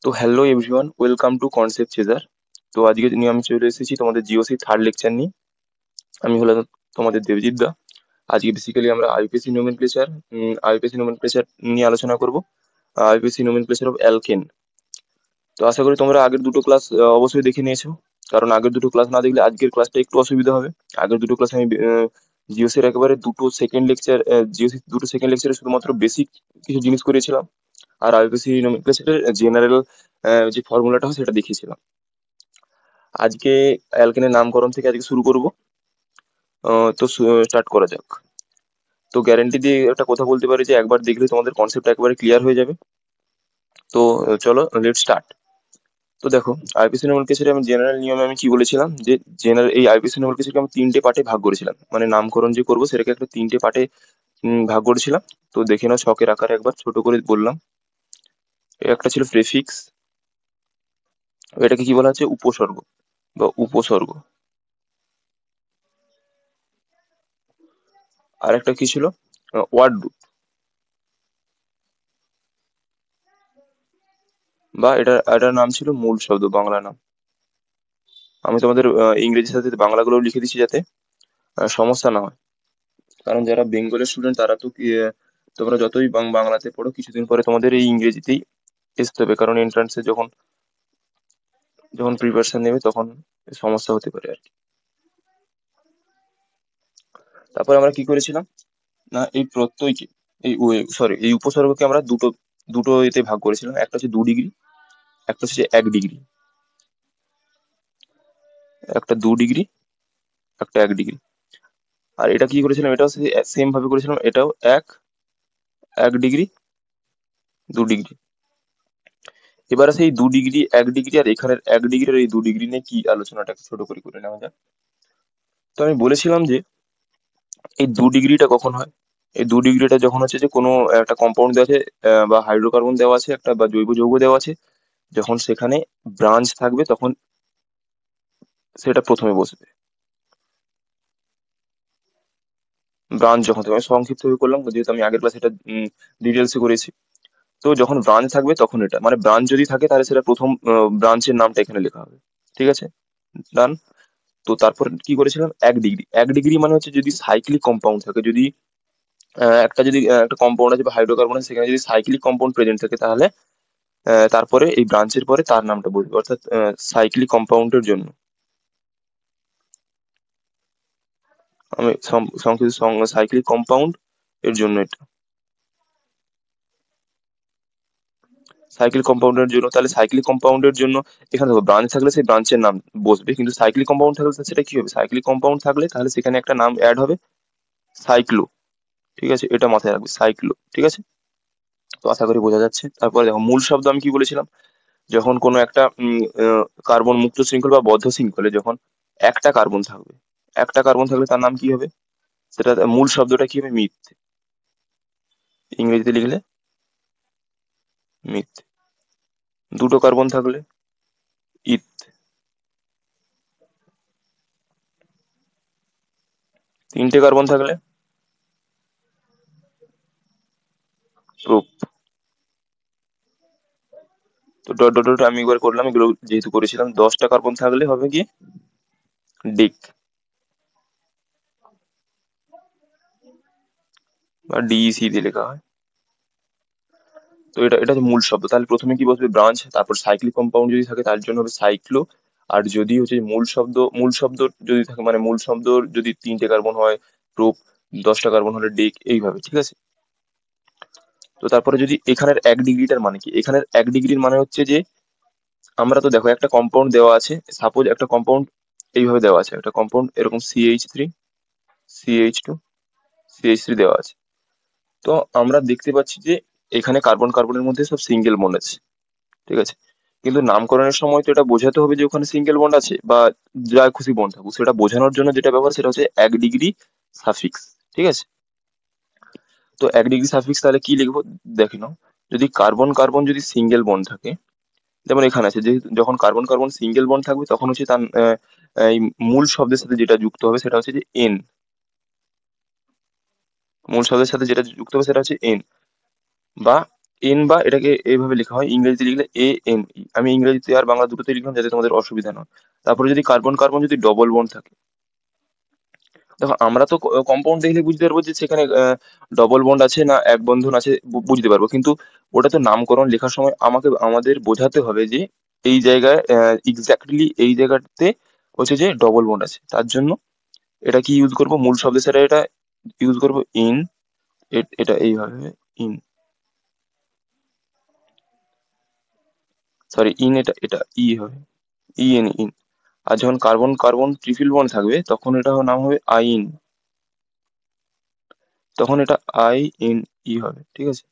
তো hello everyone, welcome to concept chaser. তো আজকে নিয়ে আমি চলে এসেছি তোমাদের জিওসি থার্ড লেকচার নিয়ে। আমি হলাম তোমাদের দেবজিৎ দা। আজকে বেসিক্যালি আমরা আইপিএসসি নোমেনক্লেচার নিয়ে আলোচনা করব। IPSC nomenclature of alkane. তো আশা করি তোমরা আগের দুটো ক্লাস অবশ্যই দেখে নিয়েছো, কারণ আগের দুটো ক্লাস না দেখলে আজকের ক্লাসটা একটু অসুবিধা হবে। আগের দুটো ক্লাস আমি জিওসির একেবারে দুটো সেকেন্ড লেকচারে শুধুমাত্র বেসিক কিছু জিনিস করিয়েছিলাম, আর আইপিএসসি নোমেনক্লেচারের জেনারেল যে ফর্মুলাটা হয় সেটা দেখিয়েছিলাম। আজকে অ্যালকেনের নামকরণ থেকে আজকে শুরু করব। তো স্টার্ট করা যাক। তো গ্যারেন্টি দিয়ে একটা কথা বলতে পারি যে একবার দেখলে তোমাদের কনসেপ্ট একবারে ক্লিয়ার হয়ে যাবে। তো চলো লেট স্টার্ট। তো দেখো, আইপিসি নোমেনক্লেচারে আমি জেনারেল নিয়মে আমি কি বলেছিলাম যে এই আইপিসি নোমেনক্লেচারকে আমি তিনটে পার্টে ভাগ করেছিলাম, মানে নামকরণ যে করবো সেটাকে একটা তিনটে পার্টে ভাগ করেছিলাম। তো দেখে নাও ছকের আকারে একবার ছোট করে বললাম। একটা ছিল প্রেফিক্স, এটাকে কি বলা হচ্ছে উপসর্গ বা উপসর্গ। আর একটা কি ছিল, ওয়ার্ড রুট, বা এটার নাম ছিল মূল শব্দ, বাংলা নাম। আমি তোমাদের ইংরেজির সাথে বাংলাগুলো লিখে দিচ্ছি যাতে সমস্যা না হয়। কারণ যারা বেঙ্গলের স্টুডেন্ট তারা তো তোমরা যতই বাংলাতে পড়ো কিছুদিন পরে তোমাদের এই ইংরেজিতেই আসতে হবে, কারণ এন্ট্রান্সে যখন যখন প্রিপারেশন নেবে তখন সমস্যা হতে পারে আর কি। তারপর আমরা কি করেছিলাম না, এই প্রত্যয়কে এই উপসর্গকে আমরা দুটো দুটো এতে ভাগ করেছিলাম। একটা হচ্ছে 2 ডিগ্রি, একটা হচ্ছে 1 ডিগ্রি। একটা 2 ডিগ্রি, একটা 1 ডিগ্রি। আর এটা কি করেছিলাম, এটাও সেম ভাবে করেছিলাম। এটাও 1 ডিগ্রি, 2 ডিগ্রি। এবার আছে এই 2 ডিগ্রি, 1 ডিগ্রি, আর এখানের 1 ডিগ্রি আর এই 2 ডিগ্রি নিয়ে কি আলোচনাটা একটু ছোট করে করে নেওয়া যাক। তো আমি বলেছিলাম যে এই 2 ডিগ্রিটা কখন হয়। এই 2 ডিগ্রিটা যখন হচ্ছে যে কোনো একটা কম্পাউন্ড দেওয়া আছে, বা হাইড্রোকার্বন দেওয়া আছে একটা, বা জৈব যৌগ দেওয়া আছে, যখন সেখানে ব্রাঞ্চ থাকবে তখন সেটা প্রথমে বসবে। ব্রাঞ্চ যখন থাকবে, আমি সংক্ষিপ্ত ভাবে করলাম যেহেতু আমি আগের ক্লাসে এটা ডিটেলসে করেছি। তো যখন ব্রাঞ্চ থাকবে তখন এটা, মানে ব্রাঞ্চ যদি থাকে তাহলে সেটা প্রথম ব্রাঞ্চের নামটা এখানে লেখা হবে। ঠিক আছে, ডান। তো তারপর কি করেছিলাম, 1 ডিগ্রি। 1 ডিগ্রি মানে হচ্ছে যদি সাইক্লিক কম্পাউন্ড থাকে, যদি একটা কম্পাউন্ড আছে বা হাইড্রোকার্বন আছে, সেখানে যদি সাইক্লিক কম্পাউন্ড প্রেজেন্ট থাকে তাহলে তারপরে এই ব্রাঞ্চের পরে তার নামটা বলবে, অর্থাৎ সাইক্লিক কম্পাউন্ডের জন্য আমি সংক্ষিপ্ত সাইক্লিক কম্পাউন্ড এর জন্য এটা সাইক্লিক কম্পাউন্ডের জন্য। তাহলে সাইক্লিক কম্পাউন্ডের জন্য এখানে দেখো ব্রাঞ্চ থাকলে সেই ব্রাঞ্চের নাম বসবে, কিন্তু সাইক্লিক কম্পাউন্ড থাকলে সেটা কি হবে, সাইক্লিক কম্পাউন্ড থাকলে তাহলে সেখানে একটা নাম অ্যাড হবে, সাইক্লো। ঠিক আছে, এটা মাথায় রাখবে, সাইক্লো। ঠিক আছে, তো আশা করি বোঝা যাচ্ছে। তারপরে দেখো মূল শব্দ আমি কি বলেছিলাম, যখন কোনো একটা কার্বন মুক্ত শৃঙ্খল বা বদ্ধ শৃঙ্খলে যখন একটা কার্বন থাকবে, একটা কার্বন থাকলে তার নাম কি হবে, সেটা মূল শব্দটা কি হবে, মিথ। ইংরেজিতে লিখলে মিথ। দুটো কার্বন থাকলে ইথ। তিনটে কার্বন থাকলে প্রোপ। তো ডট ডট ডট আমি একবার করলাম, এগুলো যেহেতু করেছিলাম। 10টা কার্বন থাকলে হবে কি, ডিক বা ডিইসি দিয়ে লেখা হয়। তো এটা এটা হচ্ছে মূল শব্দ। তাহলে প্রথমে কি বসবে, ব্রাঞ্চ, তারপর সাইক্লিক কম্পাউন্ড যদি থাকে তার জন্য হবে সাইক্লো। আর যদি হচ্ছে মূল শব্দ যদি থাকে, মানে মূল শব্দ যদি 3টে কার্বন হয় প্রোপ, 10টা কার্বন হলে ডিক, এইভাবে। ঠিক আছে, তো তারপরে যদি এখানের 1 ডিগ্রিটার মানে কি, এখানের 1 ডিগ্রির মানে হচ্ছে যে আমরা তো দেখো একটা কম্পাউন্ড দেওয়া আছে, সাপোজ একটা কম্পাউন্ড এইভাবে দেওয়া আছে, একটা কম্পাউন্ড এরকম CH3, CH2, CH3 দেওয়া আছে। তো আমরা দেখতে পাচ্ছি যে এখানে কার্বন কার্বনের মধ্যে সব সিঙ্গেল বন্ড আছে। ঠিক আছে, কিন্তু নামকরণের সময় তো এটা বোঝাতে হবে যে ওখানে সিঙ্গেল বন্ড আছে বা যা খুশি বন্ড থাকুক, সেটা বোঝানোর জন্য যেটা ব্যবহার সেটা হচ্ছে 1 ডিগ্রি সাফিক্স। ঠিক আছে, তো 1 ডিগ্রি সাফিক্স তাহলে কি লিখবো, দেখে নাও। যদি কার্বন কার্বন যদি সিঙ্গেল বন্ড থাকে, যেমন এখানে আছে, যে যখন কার্বন কার্বন সিঙ্গেল বন্ড থাকবে তখন হচ্ছে তার এই মূল শব্দের সাথে যেটা যুক্ত হবে সেটা হচ্ছে যে এন। মূল শব্দের সাথে যেটা যুক্ত হবে সেটা হচ্ছে এন, বা এন, বা এটাকে এইভাবে লেখা হয়, ইংরেজিতে লিখলে ANE। আমি ইংরেজিতে আর বাংলা দুটোতে লিখলাম যাতে তোমাদের অসুবিধা না হয়। তারপরে যদি কার্বন কার্বন যদি ডবল বন্ড থাকে, দেখো আমরা তো কম্পাউন্ড দেখলে বুঝতে পারবো যে সেখানে ডবল বন্ড আছে না এক বন্ধন আছে, বুঝতে পারবো। কিন্তু ওটা তো নামকরণ লেখার সময় আমাদের বোঝাতে হবে যে এই জায়গায় এক্স্যাক্টলি এই জায়গাতে হচ্ছে যে ডবল বন্ড আছে। তার জন্য এটা কি ইউজ করব, মূল শব্দের সাথে এটা ইউজ করব ইন। এটা এইভাবে ইন, সরি ইন, এটা এটা ই হবে, ইএন, ইন। আর যখন কার্বন কার্বন ট্রিপল বন্ড থাকবে তখন এটা নাম হবে আইন, তখন এটা INE হবে, ঠিক আছে?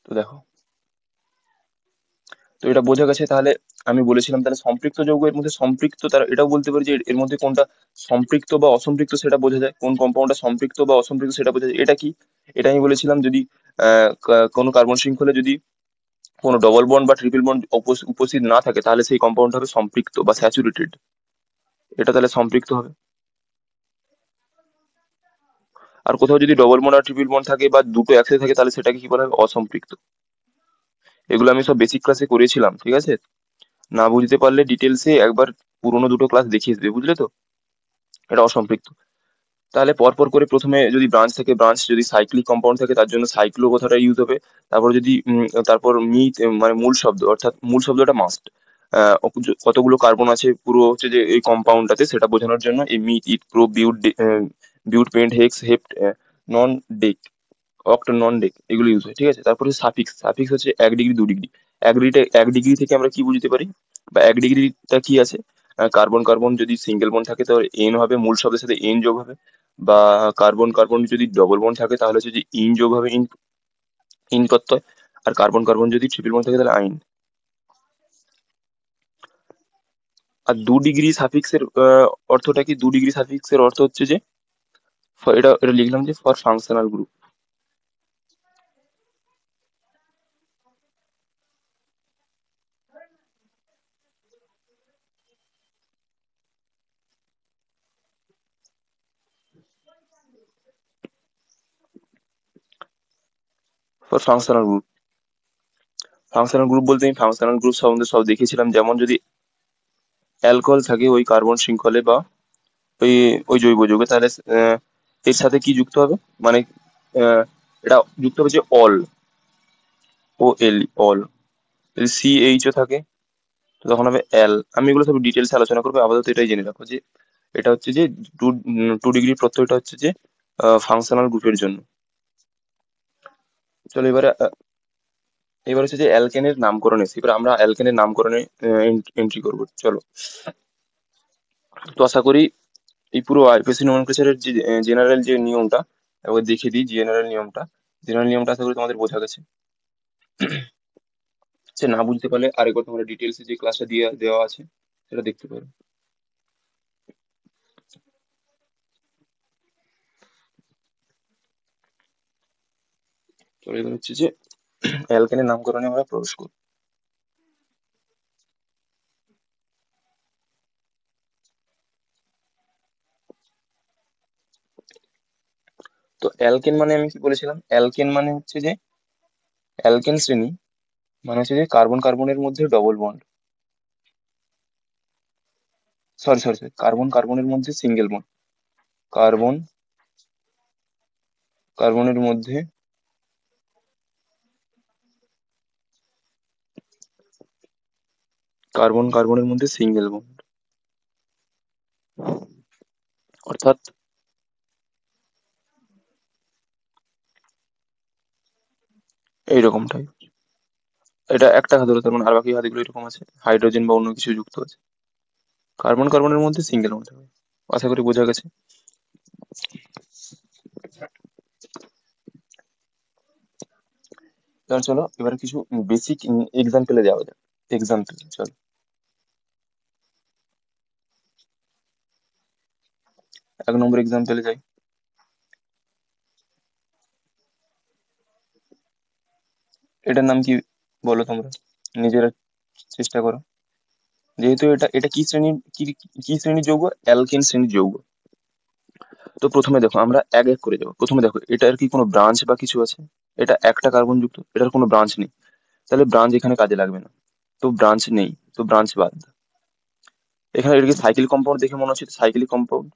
তো দেখো, তো এটা বোঝা গেছে তাহলে। আমি বলেছিলাম তাহলে সম্পৃক্ত যৌগের মধ্যে সম্পৃক্ত, তারা এটাও বলতে পারি যে এর মধ্যে কোনটা সম্পৃক্ত বা অসম্পৃক্ত সেটা বোঝা যায়, কোন কম্পাউন্ডটা সম্পৃক্ত বা অসম্পৃক্ত সেটা বোঝা যায়। এটা কি, এটা আমি বলেছিলাম যদি কোনো কার্বন শৃঙ্খলে যদি কোনো ডবল বন্ড বা ট্রিপল বন্ড উপস্থিত না থাকে তাহলে সেই কম্পাউন্ড হবে সম্পৃক্ত বা স্যাচুরেটেড। এটা তাহলে সম্পৃক্ত হবে। আর কোথাও যদি ডবল বন্ড আর ট্রিপল বন্ড থাকে বা দুটো একসাথে থাকে তাহলে সেটাকে কি বলা হবে, অসম্পৃক্ত। এগুলো আমি সব বেসিক ক্লাসে করেছিলাম, ঠিক আছে? না বুঝতে পারলে ডিটেলসে একবার পুরোনো দুটো ক্লাস দেখিয়ে দেবে, বুঝলে তো? এটা অসম্পৃক্ত। তাহলে পরপর করে প্রথমে যদি ব্রাঞ্চ থাকে, ব্রাঞ্চ যদি সাইক্লিক কম্পাউন্ড থাকে তার জন্য সাইক্লো কথাটা ইউজ হবে। তারপর যদি তারপর মিথ, মানে মূল শব্দ, অর্থাৎ মূল শব্দটা মাস্ট, কতগুলো কার্বন আছে পুরো হচ্ছে যে এই কম্পাউন্ডটাতে সেটা বোঝানোর জন্য এই মিথ, ইথ, প্রো, বিউট, বিউট, পেন্ট, হেক্স, হেপ্ট, নন ডেক, অক্ট, নন ডেক, এগুলো ইউজ হয়, ঠিক আছে? তারপরে সাফিক্স, সাফিক্স হচ্ছে 1 ডিগ্রি 2 ডিগ্রি। 1 ডিগ্রি থেকে আমরা কি বুঝতে পারি, বা 1 ডিগ্রিটা কি আছে, কার্বন কার্বন যদি সিঙ্গেল বন্ড থাকে তাহলে এন হবে, মূল শব্দের সাথে এন যোগ হবে। বা কার্বন কার্বন যদি ডবল বন্ড থাকে তাহলে হচ্ছে যে ইন যোগ হবে, ইন, ইন করতে হয়। আর কার্বন কার্বন যদি ট্রিপল বন্ড থাকে তাহলে আইন। আর 2 ডিগ্রি সাফিক্সের অর্থটা কি, 2 ডিগ্রি সাফিক্সের অর্থ হচ্ছে যে এটা এটা লিখলাম যে for functional group. For functional group, functional group বলতে আমি ফাংশনাল গ্রুপ সম্বন্ধে সব দেখিয়েছিলাম। যেমন যদি অ্যালকোহল থাকে ওই কার্বন শৃঙ্খলে বা ওই ওই জৈব যৌগে, তাহলে এর সাথে কি যুক্ত হবে, মানে আহ, এটা যুক্ত হবে যে অল, OL, অল। যদি CH ও থাকে তো তখন হবে এল। আমি এগুলো সব ডিটেলস আলোচনা করবো, আপাতত এটাই জেনে রাখো যে এটা হচ্ছে যে টু 2 ডিগ্রি প্রত্যয়টা হচ্ছে যে ফাংশনাল গ্রুপের জন্য। চলো এবারে এবার হচ্ছে যে অ্যালকেনের নামকরণ এসে, এবার আমরা অ্যালকেনের নামকরণে এন্ট্রি করবো, চলো। তো আশা করি এই পুরো আইপিসি নোমেনক্লেচারের যে জেনারেল যে নিয়মটা, এবার দেখিয়ে দিই জেনারেল নিয়মটা। জেনারেল নিয়মটা আশা করি তোমাদের বোঝা গেছে। সে না বুঝতে পারলে আরেকবার তোমরা ডিটেলসে যে ক্লাসটা দিয়ে দেওয়া আছে সেটা দেখতে পারো। চলো এবার হচ্ছে যে অ্যালকেনের নামকরণে আমরা প্রবেশ করবো। তো অ্যালকেন মানে আমি কি বলেছিলাম, অ্যালকেন মানে হচ্ছে যে অ্যালকেন শ্রেণী মানে হচ্ছে যে কার্বন কার্বনের মধ্যে double bond, sorry sorry sorry, carbon কার্বনের মধ্যে সিঙ্গেল বন্ড, কার্বন কার্বনের মধ্যে কার্বন কার্বনের মধ্যে সিঙ্গেল বন্ড, অর্থাৎ এইরকম টাইপ। এটা একটা হাত হলো, তার মানে আর বাকি হাতগুলো এরকম আছে, হাইড্রোজেন বা অন্য কিছু যুক্ত আছে। কার্বন কার্বনের মধ্যে সিঙ্গেল বন্ড থাকবে। আশা করি বোঝা গেছে। এবার চলো এবার কিছু বেসিক এক্সাম্পলে যাওয়া যাক। এক্সাম্পল, চলো 1 নম্বর এক্সাম্পলে যাই। এটার নাম কি বলো তোমরা, নিজেরা চেষ্টা করো। যেহেতু এটা এটা কি শ্রেণীর, কি কি শ্রেণীর যৌগ, অ্যালকেন শ্রেণীর যৌগ। তো প্রথমে দেখো আমরা এক এক করে যাবো। প্রথমে দেখো এটার কি কোনো ব্রাঞ্চ বা কিছু আছে? এটা একটা কার্বন যুক্ত, এটার কোনো ব্রাঞ্চ নেই, তাহলে ব্রাঞ্চ এখানে কাজে লাগবে না। তো ব্রাঞ্চ নেই, তো ব্রাঞ্চ বাদ। এখানে এটা কি সাইক্লিক কম্পাউন্ড দেখে মনে হচ্ছে? সাইক্লিক কম্পাউন্ড,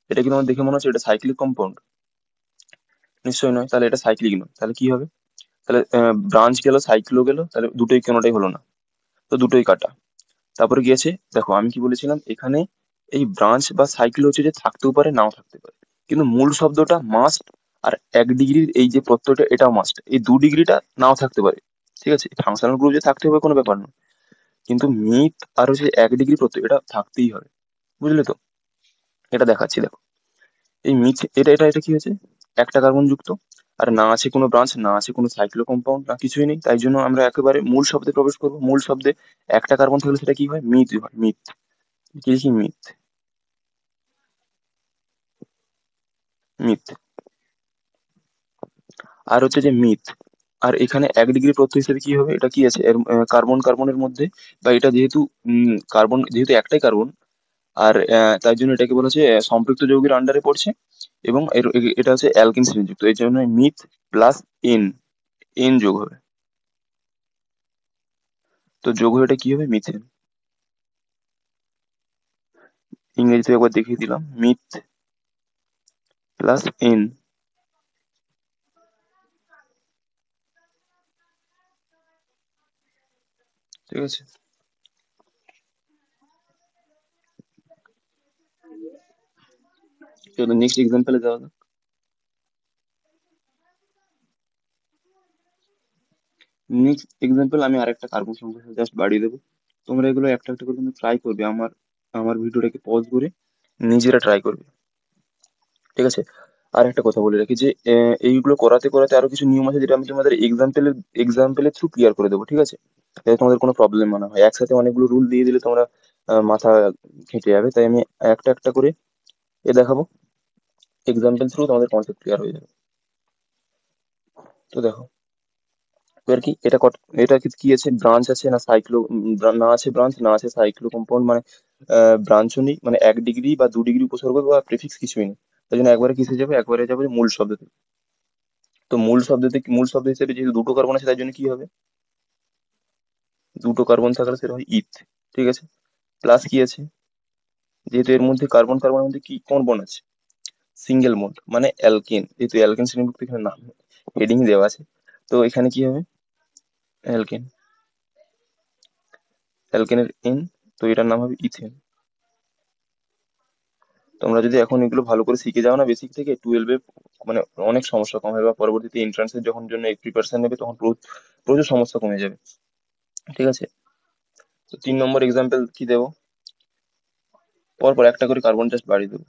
এটা কি তোমার দেখে মনে হচ্ছে এটা সাইক্লিক কম্পাউন্ড? নিশ্চয়ই নয়, তাহলে এটা সাইক্লিক নয়, তাহলে কি হবে? তাহলে ব্রাঞ্চ গেল, সাইক্লো গেল, তাহলে দুটোই কোনোটাই হলো না, তো দুটোই কাটা। তারপরে গিয়েছে, দেখো আমি কি বলেছিলাম এখানে, এই ব্রাঞ্চ বা সাইকেল হচ্ছে যে থাকতেও পারে নাও থাকতে পারে, কিন্তু মূল শব্দটা মাস্ট। আর 1 ডিগ্রির এই যে প্রত্যয়টা এটাও মাস্ট, এই 2 ডিগ্রিটা নাও থাকতে পারে। ঠিক আছে, ফাংশনাল গ্রুপ যে থাকতে হবে কোনো ব্যাপার নয়, কিন্তু মিথ আর হচ্ছে 1 ডিগ্রি প্রত্যয় এটা থাকতেই হবে। বুঝলে তো? এটা দেখাচ্ছি দেখো, এই মিথ এটা এটা এটা কি হয়েছে, একটা কার্বন যুক্ত, আর না আছে কোনো ব্রাঞ্চ, না আছে কোনো সাইক্লো কম্পাউন্ড, না কিছুই নেই, তাই জন্য আমরা একেবারে মূল শব্দে প্রবেশ করবো। মূল শব্দে একটা কার্বন থাকলে সেটা কি হয়? মিথ হয়, মিথ। কি লিখি? Myth, myth. আর হচ্ছে যে মিথ, আর এখানে 1 ডিগ্রি প্রত্যয় হিসেবে কি হবে? এটা কি আছে এর, কার্বন কার্বনের মধ্যে, বা এটা যেহেতু কার্বন যেহেতু একটাই কার্বন, আর তাই জন্য এটাকে বলা হচ্ছে সম্পৃক্ত যৌগের আন্ডারে পড়ছে, এবং এটা হচ্ছে অ্যালকিন শ্রেণীযুক্ত, এই জন্য মিথ প্লাস এন, এন যোগ হবে। তো যোগ হয়ে এটা কি হবে? মিথেন। ইংরেজিতে একবার দেখিয়ে দিলাম, মিথ প্লাস এন। ঠিক আছে, চলো নেক্সট এক্সাম্পলে যাওয়া যাক। নেক্সট এক্সাম্পল আমি আরেকটা কার্বন সংখ্যা জাস্ট বাড়িয়ে দেবো। তোমরা এগুলো একটা একটা করে কিন্তু ট্রাই করবে, আমার আমার ভিডিওটাকে পজ করে নিজেরা ট্রাই করবে। ঠিক আছে, আর একটা কথা বলে রাখি যে এইগুলো করাতে করাতে আরো কিছু নিয়ম আছে যেটা আমি তোমাদের এক্সাম্পলের থ্রু ক্লিয়ার করে দেবো। ঠিক আছে, যাতে তোমাদের কোনো প্রবলেম না হয়, একসাথে অনেকগুলো রুল দিয়ে দিলে তোমরা মাথা ঘেঁটে যাবে, তাই আমি একটা একটা করে দেখাবো, এক্সাম্পল থ্রু তোমাদের কনসেপ্ট ক্লিয়ার হয়ে যাবে। তো দেখো, এবার কি এটা এটা কি কি আছে? ব্রাঞ্চ আছে না সাইক্লো, না আছে ব্রাঞ্চ, না আছে সাইক্লো কম্পাউন্ড, মানে ব্রাঞ্চও নেই, মানে 1 ডিগ্রি বা 2 ডিগ্রি উপসর্গ বা প্রিফিক্স কিছুই নেই। তাই জন্য একবারে কিসে যাবে? একবারে যাবে মূল শব্দতে। তো মূল শব্দ হিসেবে যেহেতু দুটো কার্বন আছে, তাই জন্য কি হবে? দুটো কার্বন থাকলে সেটা হয় ইথ। ঠিক আছে, প্লাস কি আছে? যেহেতু এর মধ্যে কার্বন কার্বনের মধ্যে কি কোন বন্ড আছে? সিঙ্গেল বন্ড, মানে অ্যালকেন, যেহেতু অ্যালকেন শ্রেণীভুক্ত এখানে নাম হেডিং দেওয়া আছে, তো এখানে কি হবে? অ্যালকেন, অ্যালকেনের এন, তো এটার নাম হবে ইথেন। তোমরা যদি এখন এগুলো ভালো করে শিখে যাও না বেসিক থেকে, 12-এ মানে অনেক সমস্যা কম হবে, বা পরবর্তীতে এন্ট্রান্সের যখন জন্য প্রিপারেশন নেবে তখন প্রচুর সমস্যা কমে যাবে। ঠিক আছে, তো 3 নম্বর এক্সাম্পল কি দেবো? পরপর একটা করে কার্বন জাস্ট বাড়িয়ে দেবো।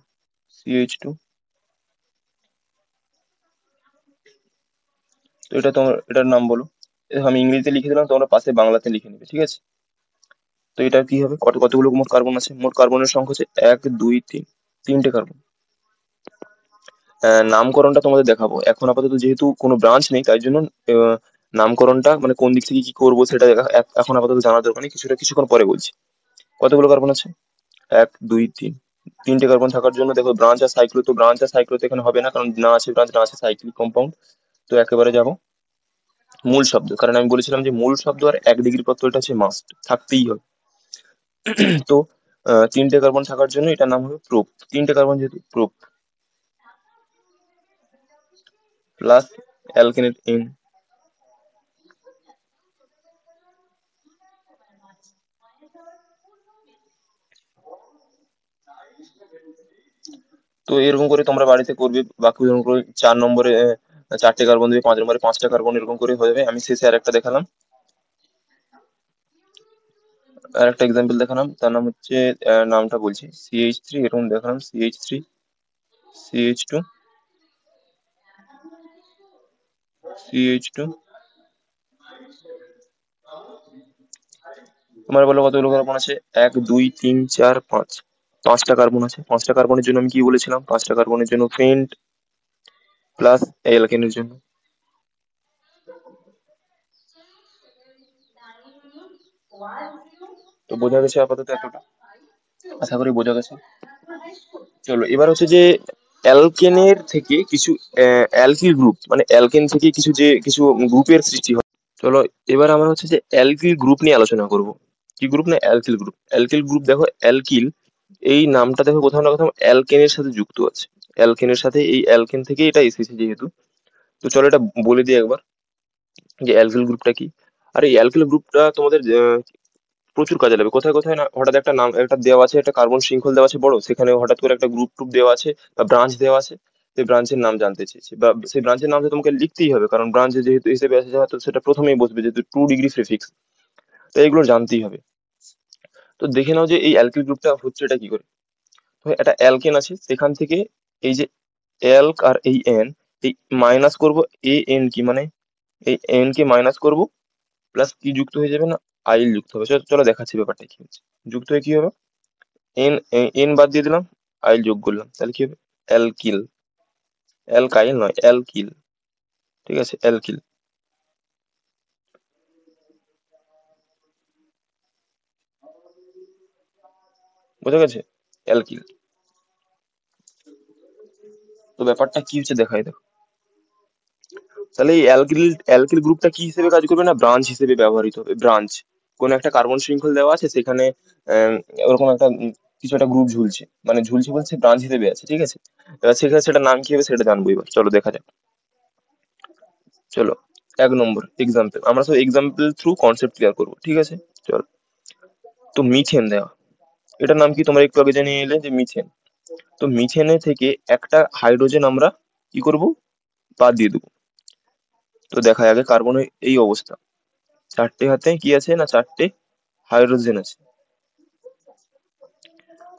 CH2, তো এটা তোমার এটার নাম বলো। আমি ইংরেজিতে লিখে দিলাম, তোমরা পাশে বাংলাতে লিখে নেবে। ঠিক আছে, তো এটা কি হবে? কতগুলো মোট কার্বন আছে? মোট কার্বনের সংখ্যা হচ্ছে 1 2 3, তিনটে কার্বন। নামকরণটা তোমাদের দেখাবো, এখন আপাতত যেহেতু কোনো ব্রাঞ্চ নেই তাই জন্য আহ, নামকরণটা মানে কোন দিক থেকে কি করবো সেটা এখন আপাতত জানার দরকার নেই, কিছুক্ষণ পরে বলছি। কতগুলো কার্বন আছে? 1 2 3, তিনটে কার্বন থাকার জন্য দেখো ব্রাঞ্চ আর সাইক্লো, তো ব্রাঞ্চ আর সাইক্লো তো এখানে হবে না, কারণ না আছে ব্রাঞ্চ, না আছে সাইক্লিক কম্পাউন্ড। তো একেবারে যাব মূল শব্দ, কারণ আমি বলেছিলাম যে মূল শব্দ আর 1 ডিগ্রি প্রত্যয়টা হচ্ছে মাস্ট, থাকতেই হবে। তো তিনটে কার্বন থাকার জন্য এটার নাম হবে প্রোপ। তিনটে কার্বন যেহেতু, প্রোপ প্লাস অ্যালকেনেট ইন। তো এরকম করে তোমরা বাড়িতে করবে, বাকি এরকম করে 4 নম্বরে চারটে কার্বন দেবে, 5 নম্বরে 5টা কার্বন, এরকম করে হয়ে যাবে। আমি শেষে আর একটা দেখালাম, আর একটা এক্সাম্পল দেখালাম, তার নাম হচ্ছে নামটা বলছি, CH3, এরকম দেখালাম CH3, CH2, CH2। তোমার বলো কতগুলো কার্বন আছে? 1 2 3 4 5, 5টা কার্বন আছে। 5টা কার্বনের জন্য আমি কি বলেছিলাম? 5টা কার্বনের জন্য পেন্ট প্লাস অ্যালকেনের জন্য। তো বোঝা গেছে আপাতত এতটা, আশা করি বোঝা গেছে। চলো এবার হচ্ছে যে অ্যালকেনের থেকে কিছু অ্যালকিল গ্রুপ, মানে অ্যালকেন থেকে কিছু গ্রুপের সৃষ্টি হয়। চলো এবার আমরা হচ্ছে যে অ্যালকিল গ্রুপ নিয়ে আলোচনা করব। কি গ্রুপ? না অ্যালকিল গ্রুপ। অ্যালকিল গ্রুপ দেখো, অ্যালকিল এই নামটা দেখো কোথাও না কোথাও অ্যালকেনের সাথে যুক্ত আছে। অ্যালকেনের সাথে, এই অ্যালকেন থেকে এটা এসেছে যেহেতু। তো চলো এটা বলে দিই একবার যে অ্যালকিল গ্রুপটা কি। আর এই অ্যালকিল গ্রুপটা তোমাদের প্রচুর কাজে লাগবে। কোথায় কোথায় না হঠাৎ একটা নাম একটা দেওয়া আছে, একটা কার্বন শৃঙ্খল দেওয়া আছে বড়, সেখানে হঠাৎ করে একটা গ্রুপ টুপ দেওয়া আছে বা ব্রাঞ্চ দেওয়া আছে, সেই ব্রাঞ্চের নাম জানতে চেয়েছে বা সেই ব্রাঞ্চের নাম তো তোমাকে লিখতেই হবে, কারণ ব্রাঞ্চে যেহেতু হিসেবে আছে তো সেটা প্রথমেই বসবে, যেহেতু 2 ডিগ্রি প্রিফিক্স। তো এগুলো জানতেই হবে। তো দেখে নাও যে এই অ্যালকিল গ্রুপটা হচ্ছে এটা কি করে। তো একটা অ্যালকেন আছে, সেখান থেকে এই যে অ্যালক আর এই এন, এই মাইনাস করব, এ এন কি মানে এই এন কে মাইনাস করব, প্লাস কি যুক্ত হয়ে যাবে না আইল যুক্ত হবে। চলো চলো দেখাচ্ছি ব্যাপারটা কি হচ্ছে। যুক্ত হয়ে কি হবে, এন এন বাদ দিয়ে দিলাম, আইল যোগ করলাম, তাহলে কি হবে অ্যালকিল। অ্যালকাইল নয়, অ্যালকিল। ঠিক আছে, অ্যালকিল। বোঝা গেছে, অ্যালকিল। তো ব্যাপারটা কি হচ্ছে দেখাই দেখো। তাহলে এই অ্যালকিল গ্রুপটা কি হিসেবে কাজ করবে, না ব্রাঞ্চ হিসেবে ব্যবহৃত হবে। ব্রাঞ্চ, কোন একটা কার্বন শৃঙ্খল দেওয়া আছে, সেখানে আহ, ওরকম একটা কিছু একটা গ্রুপ ঝুলছে, মানে ঝুলছে বলছে ব্রাঞ্চ হিসেবে আছে, ঠিক আছে। এবার সেখানে সেটা নাম কি হবে সেটা জানবো, এবার চলো দেখা যাক। চলো 1 নম্বর এক্সাম্পল, আমরা সব এক্সাম্পল থ্রু কনসেপ্ট ক্লিয়ার করবো, ঠিক আছে। চলো, তো মিথেন দেওয়া, এটার নাম কি তোমরা একটু আগে জানিয়ে এলে যে মিথেন। তো মিথেনে থেকে একটা হাইড্রোজেন আমরা কি করব, বাদ দিয়ে দেবো। তো দেখায় আগে কার্বনের এই অবস্থা, চারটে হাতে কি আছে না চারটে হাইড্রোজেন আছে।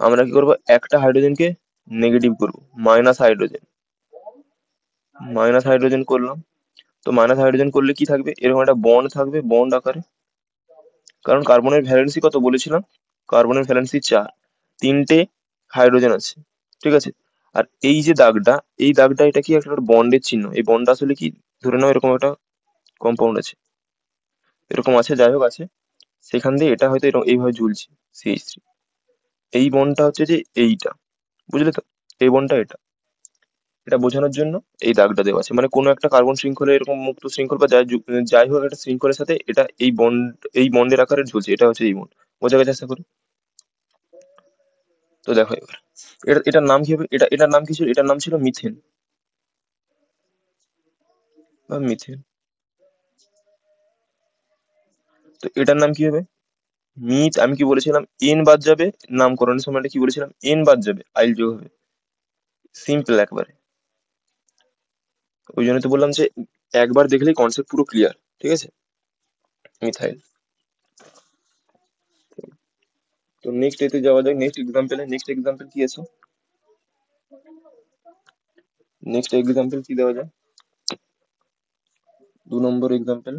আমরা কি করব, একটা হাইড্রোজেনকে নেগেটিভ করব, মাইনাস হাইড্রোজেন। মাইনাস হাইড্রোজেন করলাম। তো মাইনাস হাইড্রোজেন করলে কি থাকবে, এরকম একটা বন্ড থাকবে, বন্ড আকারে। কারণ কার্বনের ভ্যালেন্সি কত বলেছিলাম, কার্বনের ভ্যালেন্সি 4, তিনটে হাইড্রোজেন আছে, ঠিক আছে। আর এই যে দাগটা, এই দাগটা এটা কি একটা বন্ডের চিহ্ন। এই বন্ডটা আসলে কি, ধরে নাও এরকম একটা কম্পাউন্ড আছে, এরকম আছে, যাই হোক আছে, সেখান দিয়ে এটা হয়তো এরকম এইভাবে ঝুলছে, CH3। এই বন্ডটা হচ্ছে যে এইটা, বুঝলে তো, এই বন্ডটা এটা, এটা বোঝানোর জন্য এই দাগটা দেওয়া আছে। মানে কোনো একটা কার্বন শৃঙ্খলে এরকম মুক্ত শৃঙ্খল বা যাই হোক একটা শৃঙ্খলের সাথে এটা এই বন্ড, এই বন্ডের আকারে ঝুলছে, এটা হচ্ছে এই বন্ড। বোঝা গেছে আশা করি। তো দেখো এবার, এটার নাম কি হবে, এটার নাম কি ছিল, এটার নাম ছিল মিথেন বা মিথেন। তো এটার নাম কি হবে, আমি কি বলেছিলাম, এন বাদ যাবে, নামকরণের সময়টা কি বলেছিলাম, এন বাদ যাবে, আইল যোগ হবে। সিম্পল একবারে। ওই জন্য তো বললাম যে একবার দেখলেই কনসেপ্ট পুরো ক্লিয়ার, ঠিক আছে। মিথাইল। তো নেক্সট এতে যাওয়া যাক, নেক্সট এক্সাম্পলে। নেক্সট এক্সাম্পল কি আছে, নেক্সট এক্সাম্পল কি দেওয়া যায়, 2 নম্বর এক্সাম্পল।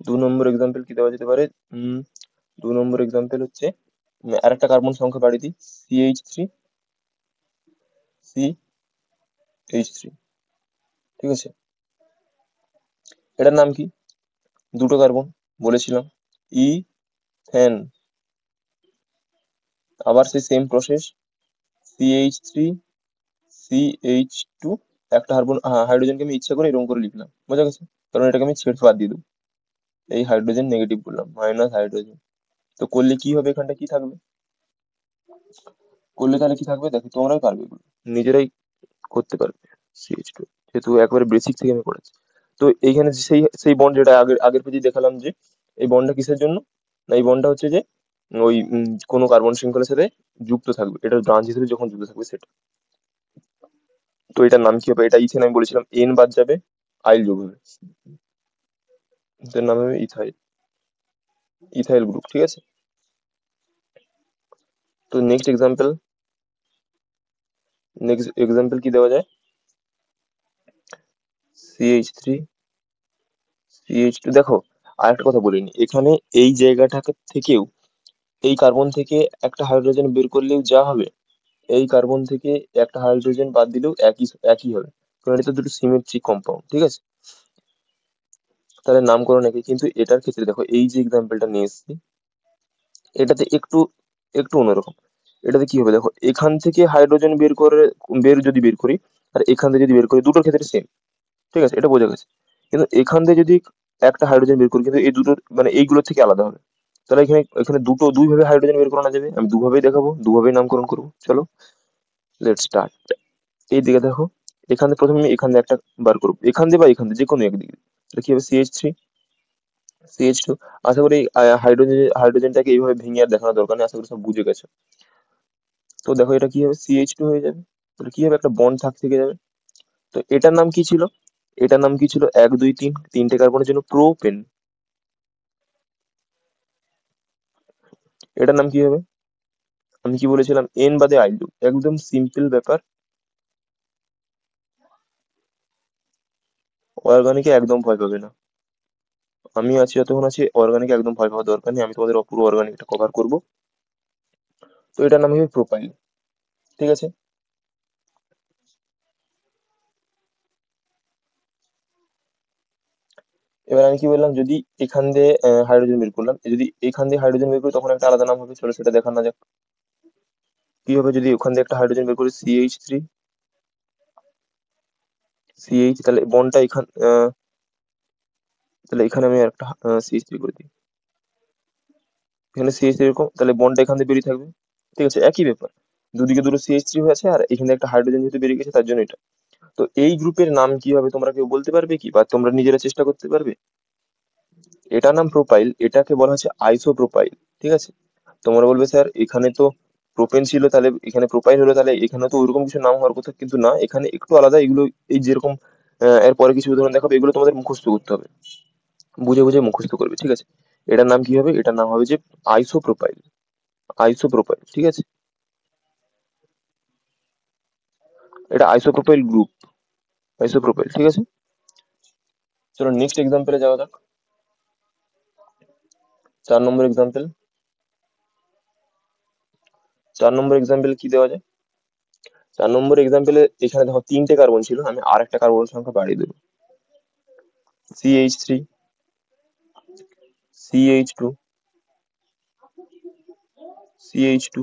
2 নম্বর এক্সাম্পল কি দেওয়া যেতে পারে, উম 2 নম্বর এক্সাম্পল হচ্ছে, আরেকটা কার্বন সংখ্যা বাড়িয়ে দিই, CH3 ঠিক আছে। এটার নাম কি, দুটো কার্বন বলেছিলাম, ইথেন। আবার সেই সেম প্রসেস, CH3 CH2, একটা হাইড্রোজেনকে আমি ইচ্ছা করে এরকম করে লিখলাম, বোঝা গেছে, কারণ এটাকে আমি ছেড়ে বাদ দিয়ে দেবো। এই হাইড্রোজেন নেগেটিভ করলাম, মাইনাস হাইড্রোজেন। তো করলে কি হবে, এখানটা কি থাকবে, করলে তাহলে কি থাকবে দেখো, তোমরাই পারবে এগুলো, নিজেরাই করতে পারবে। CH2, যেহেতু একবারে বেসিক থেকে আমি করেছি। তো এইখানে সেই সেই বন্ড যেটা আগের আগের পেজে দেখালাম, যে এই বন্ডটা কিসের জন্য, না এই বন্ডটা হচ্ছে যে ওই কোনো কার্বন শৃঙ্খলের সাথে যুক্ত থাকবে, এটা ব্রাঞ্চ হিসেবে যখন যুক্ত থাকবে সেটা। তো এটার নাম কি হবে, এটা ইথেন আমি বলেছিলাম, এন বাদ যাবে, আইল যোগ হবে, এটার নাম হবে ইথাইল, ইথাইল গ্রুপ, ঠিক আছে। তো নেক্সট এক্সাম্পল কি দেওয়া যায়, CH3 CH2। দেখো আর একটা কথা বলিনি এখানে, এই জায়গাটা থেকেও, এই কার্বন থেকে একটা হাইড্রোজেন বের করলেও যা হবে, এই কার্বন থেকে একটা হাইড্রোজেন বাদ দিলেও একই একই হবে, কারণ এটা তো দুটো সিমেট্রিক কম্পাউন্ড, ঠিক আছে। তাহলে নামকরণ একই, কিন্তু এটার ক্ষেত্রে দেখো এই যে এক্সাম্পলটা নিয়ে এসেছি, এটাতে একটু একটু অন্যরকম। এটাতে কি হবে দেখো, এখান থেকে হাইড্রোজেন যদি বের করি, আর এখান থেকে যদি বের করি, দুটোর ক্ষেত্রে সেম। ঠিক আছে, এটা বোঝা গেছে। কিন্তু এখান থেকে যদি একটা হাইড্রোজেন বের করি, কিন্তু এই দুটোর মানে এইগুলোর থেকে আলাদা হবে। তাহলে এখানে এখানে দুই ভাবে হাইড্রোজেন বের করানো যাবে, আমি দুভাবেই দেখাবো, দুভাবেই নামকরণ করবো। চলো লেট স্টার্ট। এই দিকে দেখো, এখানে প্রথমে আমি এখান দিয়ে একটা বার করবো, এখান দিয়ে বা এখান দিয়ে যে কোনো একদিকে। তাহলে কি হবে, CH3, CH2। আশা করি হাইড্রোজেনটাকে এইভাবে ভেঙে আর দেখানোর দরকার নেই, আশা করি সব বুঝে গেছো। তো দেখো এটা কি হবে, CH2 হয়ে যাবে। তাহলে কি হবে, একটা বন্ড থেকে যাবে। তো এটার নাম কি ছিল, এটার নাম কি ছিল, 1 2 3 তিনটে কার্বনের জন্য প্রোপেন। এটার নাম কি হবে, আমি কি বলেছিলাম, এন বাদে আইল টু, একদম সিম্পল ব্যাপার। অর্গানিকে একদম ভয় পাবে না, আমি আছি যতক্ষণ আছি, অর্গানিকে একদম ভয় পাওয়ার দরকার নেই, আমি তোমাদের পুরো অর্গানিকটা কভার করবো। তো এটার নাম হবে প্রোপাইল। ঠিক আছে, এবার আমি কি বললাম, যদি এখান দিয়ে হাইড্রোজেন বের করলাম, যদি এখান দিয়ে হাইড্রোজেন বের করি তখন একটা আলাদা নাম হবে, চলো সেটা দেখানো যাক। কি হবে, যদি ওখান দিয়ে একটা হাইড্রোজেন বের করি, CH3, CH, তাহলে বন্ডটা তাহলে এখানে আমি একটা CH3 করে দিই, এখানে CH3 এরকম, তাহলে বন্ডটা এখান দিয়ে বেরিয়ে থাকবে। ঠিক আছে, একই ব্যাপার, দুদিকে দুটো CH3 হয়েছে, আর এখানে একটা হাইড্রোজেন যেহেতু বেরিয়ে গেছে তার জন্য এটা। তো এই গ্রুপের নাম কি হবে তোমরা কেউ বলতে পারবে কি, বা তোমরা নিজেরা চেষ্টা করতে পারবে? এটার নাম প্রোপাইল, এটাকে বলা হচ্ছে আইসোপ্রোপাইল। ঠিক আছে, তোমরা বলবে স্যার এখানে তো প্রোপেন ছিল, তাহলে এখানে প্রোপাইল হলো, তাহলে এখানে তো ওইরকম কিছু নাম হওয়ার কথা, কিন্তু না, এখানে একটু আলাদা এগুলো। এই যেরকম এরপরে কিছু উদাহরণ দেখাবো, এগুলো তোমাদের মুখস্থ করতে হবে, বুঝে বুঝে মুখস্থ করবে। ঠিক আছে, এটার নাম কি হবে, এটার নাম হবে যে আইসোপ্রোপাইল, আইসোপ্রোপাইল। ঠিক আছে, এটা আইসোপ্রোপাইল গ্রুপ, আইসোপ্রোপাইল। ঠিক আছে, চলো নেক্সট এক্সাম্পলে যাওয়া যাক। 4 নম্বর এক্সাম্পল, 4 নম্বর এক্সাম্পল কি দেওয়া যায়, 4 নম্বর এক্সাম্পলে এখানে দেখো তিনটে কার্বন ছিল, আমি আর একটা কার্বনের সংখ্যা বাড়িয়ে দেবো, CH3, CH2, CH2।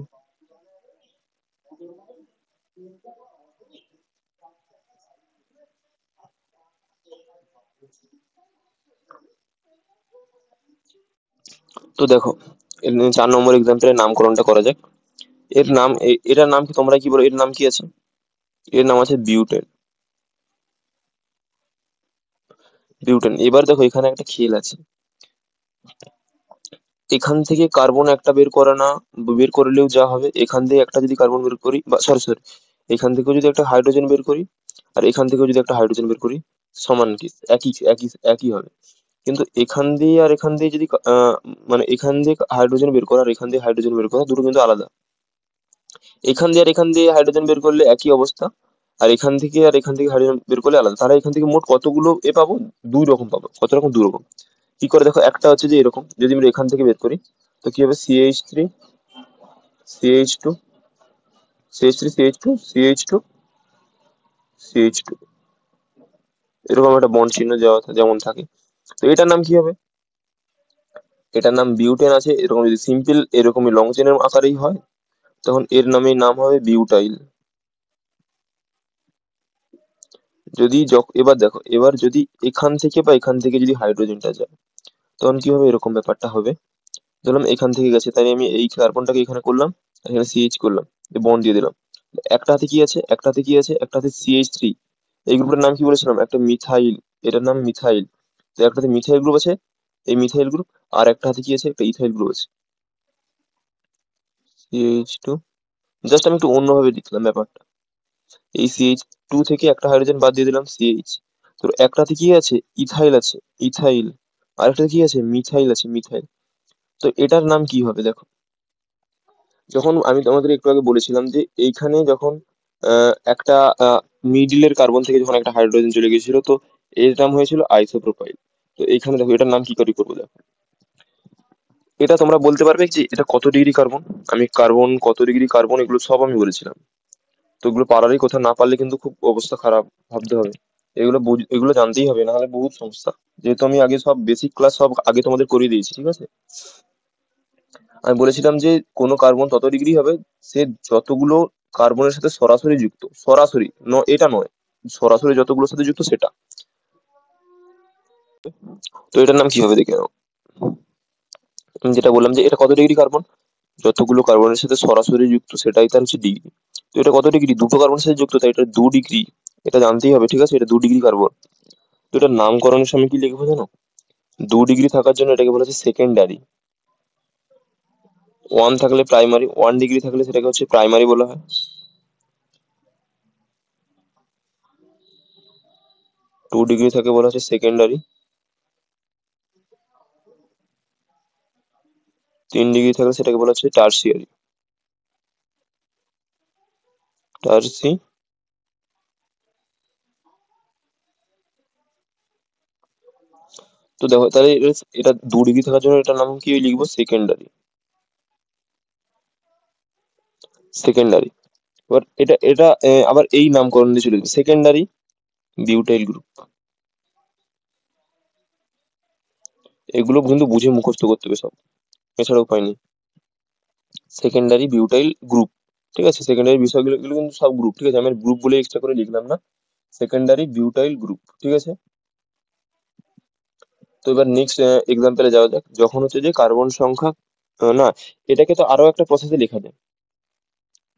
তো দেখো 4 নম্বর এক্সাম্পলের নামকরণটা করা যাক। এটার নাম কি, তোমরা কি বলো, এর নাম কি আছে, এর নাম আছে বিউটেন, বিউটেন। এবার দেখো এখানে একটা খেল আছে, এখান থেকে কার্বন একটা বের করলেও যা হবে, এখান থেকে একটা যদি কার্বন বের করি, বা সরি সরি, এখান থেকেও যদি একটা হাইড্রোজেন বের করি, আর এখান থেকেও যদি একটা হাইড্রোজেন বের করি, সমান কি, একই একই একই হবে। কিন্তু এখান দিয়ে আর এখান দিয়ে যদি মানে এখান দিয়ে হাইড্রোজেন বের করা আর এখান দিয়ে হাইড্রোজেন বের করা, দুটো কিন্তু আলাদা। এখান দিয়ে আর এখান দিয়ে হাইড্রোজেন বের করলে একই অবস্থা, আর এখান থেকে আর এখান থেকে হাইড্রোজেন বের করলে আলাদা। তাহলে এখান থেকে মোট কতগুলো পাবো, 2 রকম পাবো। কত রকম, 2 রকম। কি করে দেখো, একটা হচ্ছে যে এরকম, যদি আমরা এখান থেকে বের করি, তো কি হবে, CH3, CH2, CH3, CH2, CH2, CH2, এরকম একটা বন্ড চিহ্ন যেমন থাকে। তো এটার নাম কি হবে, এটার নাম বিউটেন আছে, এরকম যদি সিম্পল এরকমই লং চেনের আকারেই হয়, তখন এর নাম হবে বিউটাইল। এবার দেখো, এবার যদি এখান থেকে বা এখান থেকে যদি হাইড্রোজেনটা যায়, তখন কি হবে, এরকম ব্যাপারটা হবে। ধরলাম এখান থেকে গেছে, তাই আমি এই কার্বনটাকে এখানে করলাম, এখানে CH করলাম, বন্ড দিয়ে দিলাম। একটা হাতে কি আছে, একটা হাতে কি আছে, একটা হাতে CH3। এই গ্রুপের নাম কি বলেছিলাম, একটা মিথাইল, এটার নাম মিথাইল। তো একটাতে মিথাইল গ্রুপ আছে, এই মিথাইল গ্রুপ, আর একটা হাতে কি আছে, একটা ইথাইল গ্রুপ আছে, CH2। জাস্ট আমি একটু অন্যভাবে লিখলাম ব্যাপারটা, এই CH2 থেকে একটা হাইড্রোজেন বাদ দিয়ে দিলাম, CH। তো একটাতে কি আছে, ইথাইল আছে, ইথাইল। আরেকটাতে কি আছে, মিথাইল আছে, মিথাইল। তো এটার নাম কি হবে দেখো, যখন আমি তোমাদের একটু আগে বলেছিলাম যে এইখানে যখন একটা মিডিলের কার্বন থেকে যখন একটা হাইড্রোজেন চলে গেছিল, তো এর নাম হয়েছিল আইসোপ্রোপাইল। তো এইখানে দেখো এটার নাম কি করে করবো দেখো, এটা তোমরা বলতে পারবে যে এটা কত ডিগ্রি কার্বন, আমি কার্বন কত ডিগ্রি কার্বন এগুলো সব আমি বলেছিলাম। তো এগুলো পারারই কথা, না পারলে কিন্তু খুব অবস্থা খারাপ, ভাবতে হবে। এগুলো জানতেই হবে, না হলে বহুত সমস্যা। যেহেতু আমি আগে সব বেসিক ক্লাস সব আগে তোমাদের করিয়ে দিয়েছি, ঠিক আছে। আমি বলেছিলাম যে কোনো কার্বন তত ডিগ্রি হবে সে যতগুলো কার্বনের সাথে সরাসরি যুক্ত, সরাসরি এটা নয়, সরাসরি যতগুলোর সাথে যুক্ত সেটা। তো এটার নাম কি হবে দেখে নাও। আমি যেটা বললাম যে এটা কত ডিগ্রি কার্বন, যতগুলো কার্বনের সাথে সরাসরি যুক্ত সেটাই তার হচ্ছে ডিগ্রি। তো এটা কত ডিগ্রি, দুটো কার্বনের সাথে যুক্ত, তাই এটা 2 ডিগ্রি। এটা জানতেই হবে, ঠিক আছে, এটা 2 ডিগ্রি কার্বন। তো এটার নামকরণের সময় কি লিখবো জানো? 2 ডিগ্রি থাকার জন্য এটাকে বলা হচ্ছে সেকেন্ডারি। 1 থাকলে প্রাইমারি, 1 ডিগ্রি থাকলে সেটাকে হচ্ছে প্রাইমারি বলা হয়। 2 ডিগ্রি থাকে বলা হচ্ছে সেকেন্ডারি। 3 ডিগ্রি থাকলে সেটাকে বলা হচ্ছে টার্সিয়ারি। টার্সি তো দেখো তাহলে এটা 2 ডিগ্রি থাকার জন্য এটার নাম কি লিখবো? সেকেন্ডারি। সেকেন্ডারি। এবার এটা এটা আবার এই নামকরণ দিয়ে চলে যাবে, সেকেন্ডারি বিউটাইল গ্রুপ। এগুলো কিন্তু বুঝে মুখস্থ করতে হবে সব, এছাড়া উপায় নেই। সেকেন্ডারি বিউটাইল গ্রুপ, ঠিক আছে, সেকেন্ডারি বিষয়গুলো এগুলো কিন্তু সব গ্রুপ, ঠিক আছে, আমি গ্রুপ বলে এক্সট্রা করে লিখলাম না। সেকেন্ডারি বিউটাইল গ্রুপ, ঠিক আছে। তো এবার নেক্সট এক্সাম্পলে যাওয়া যাক। যখন হচ্ছে যে কার্বন সংখ্যা না, এটাকে তো আরো একটা প্রসেসে লেখা যায়।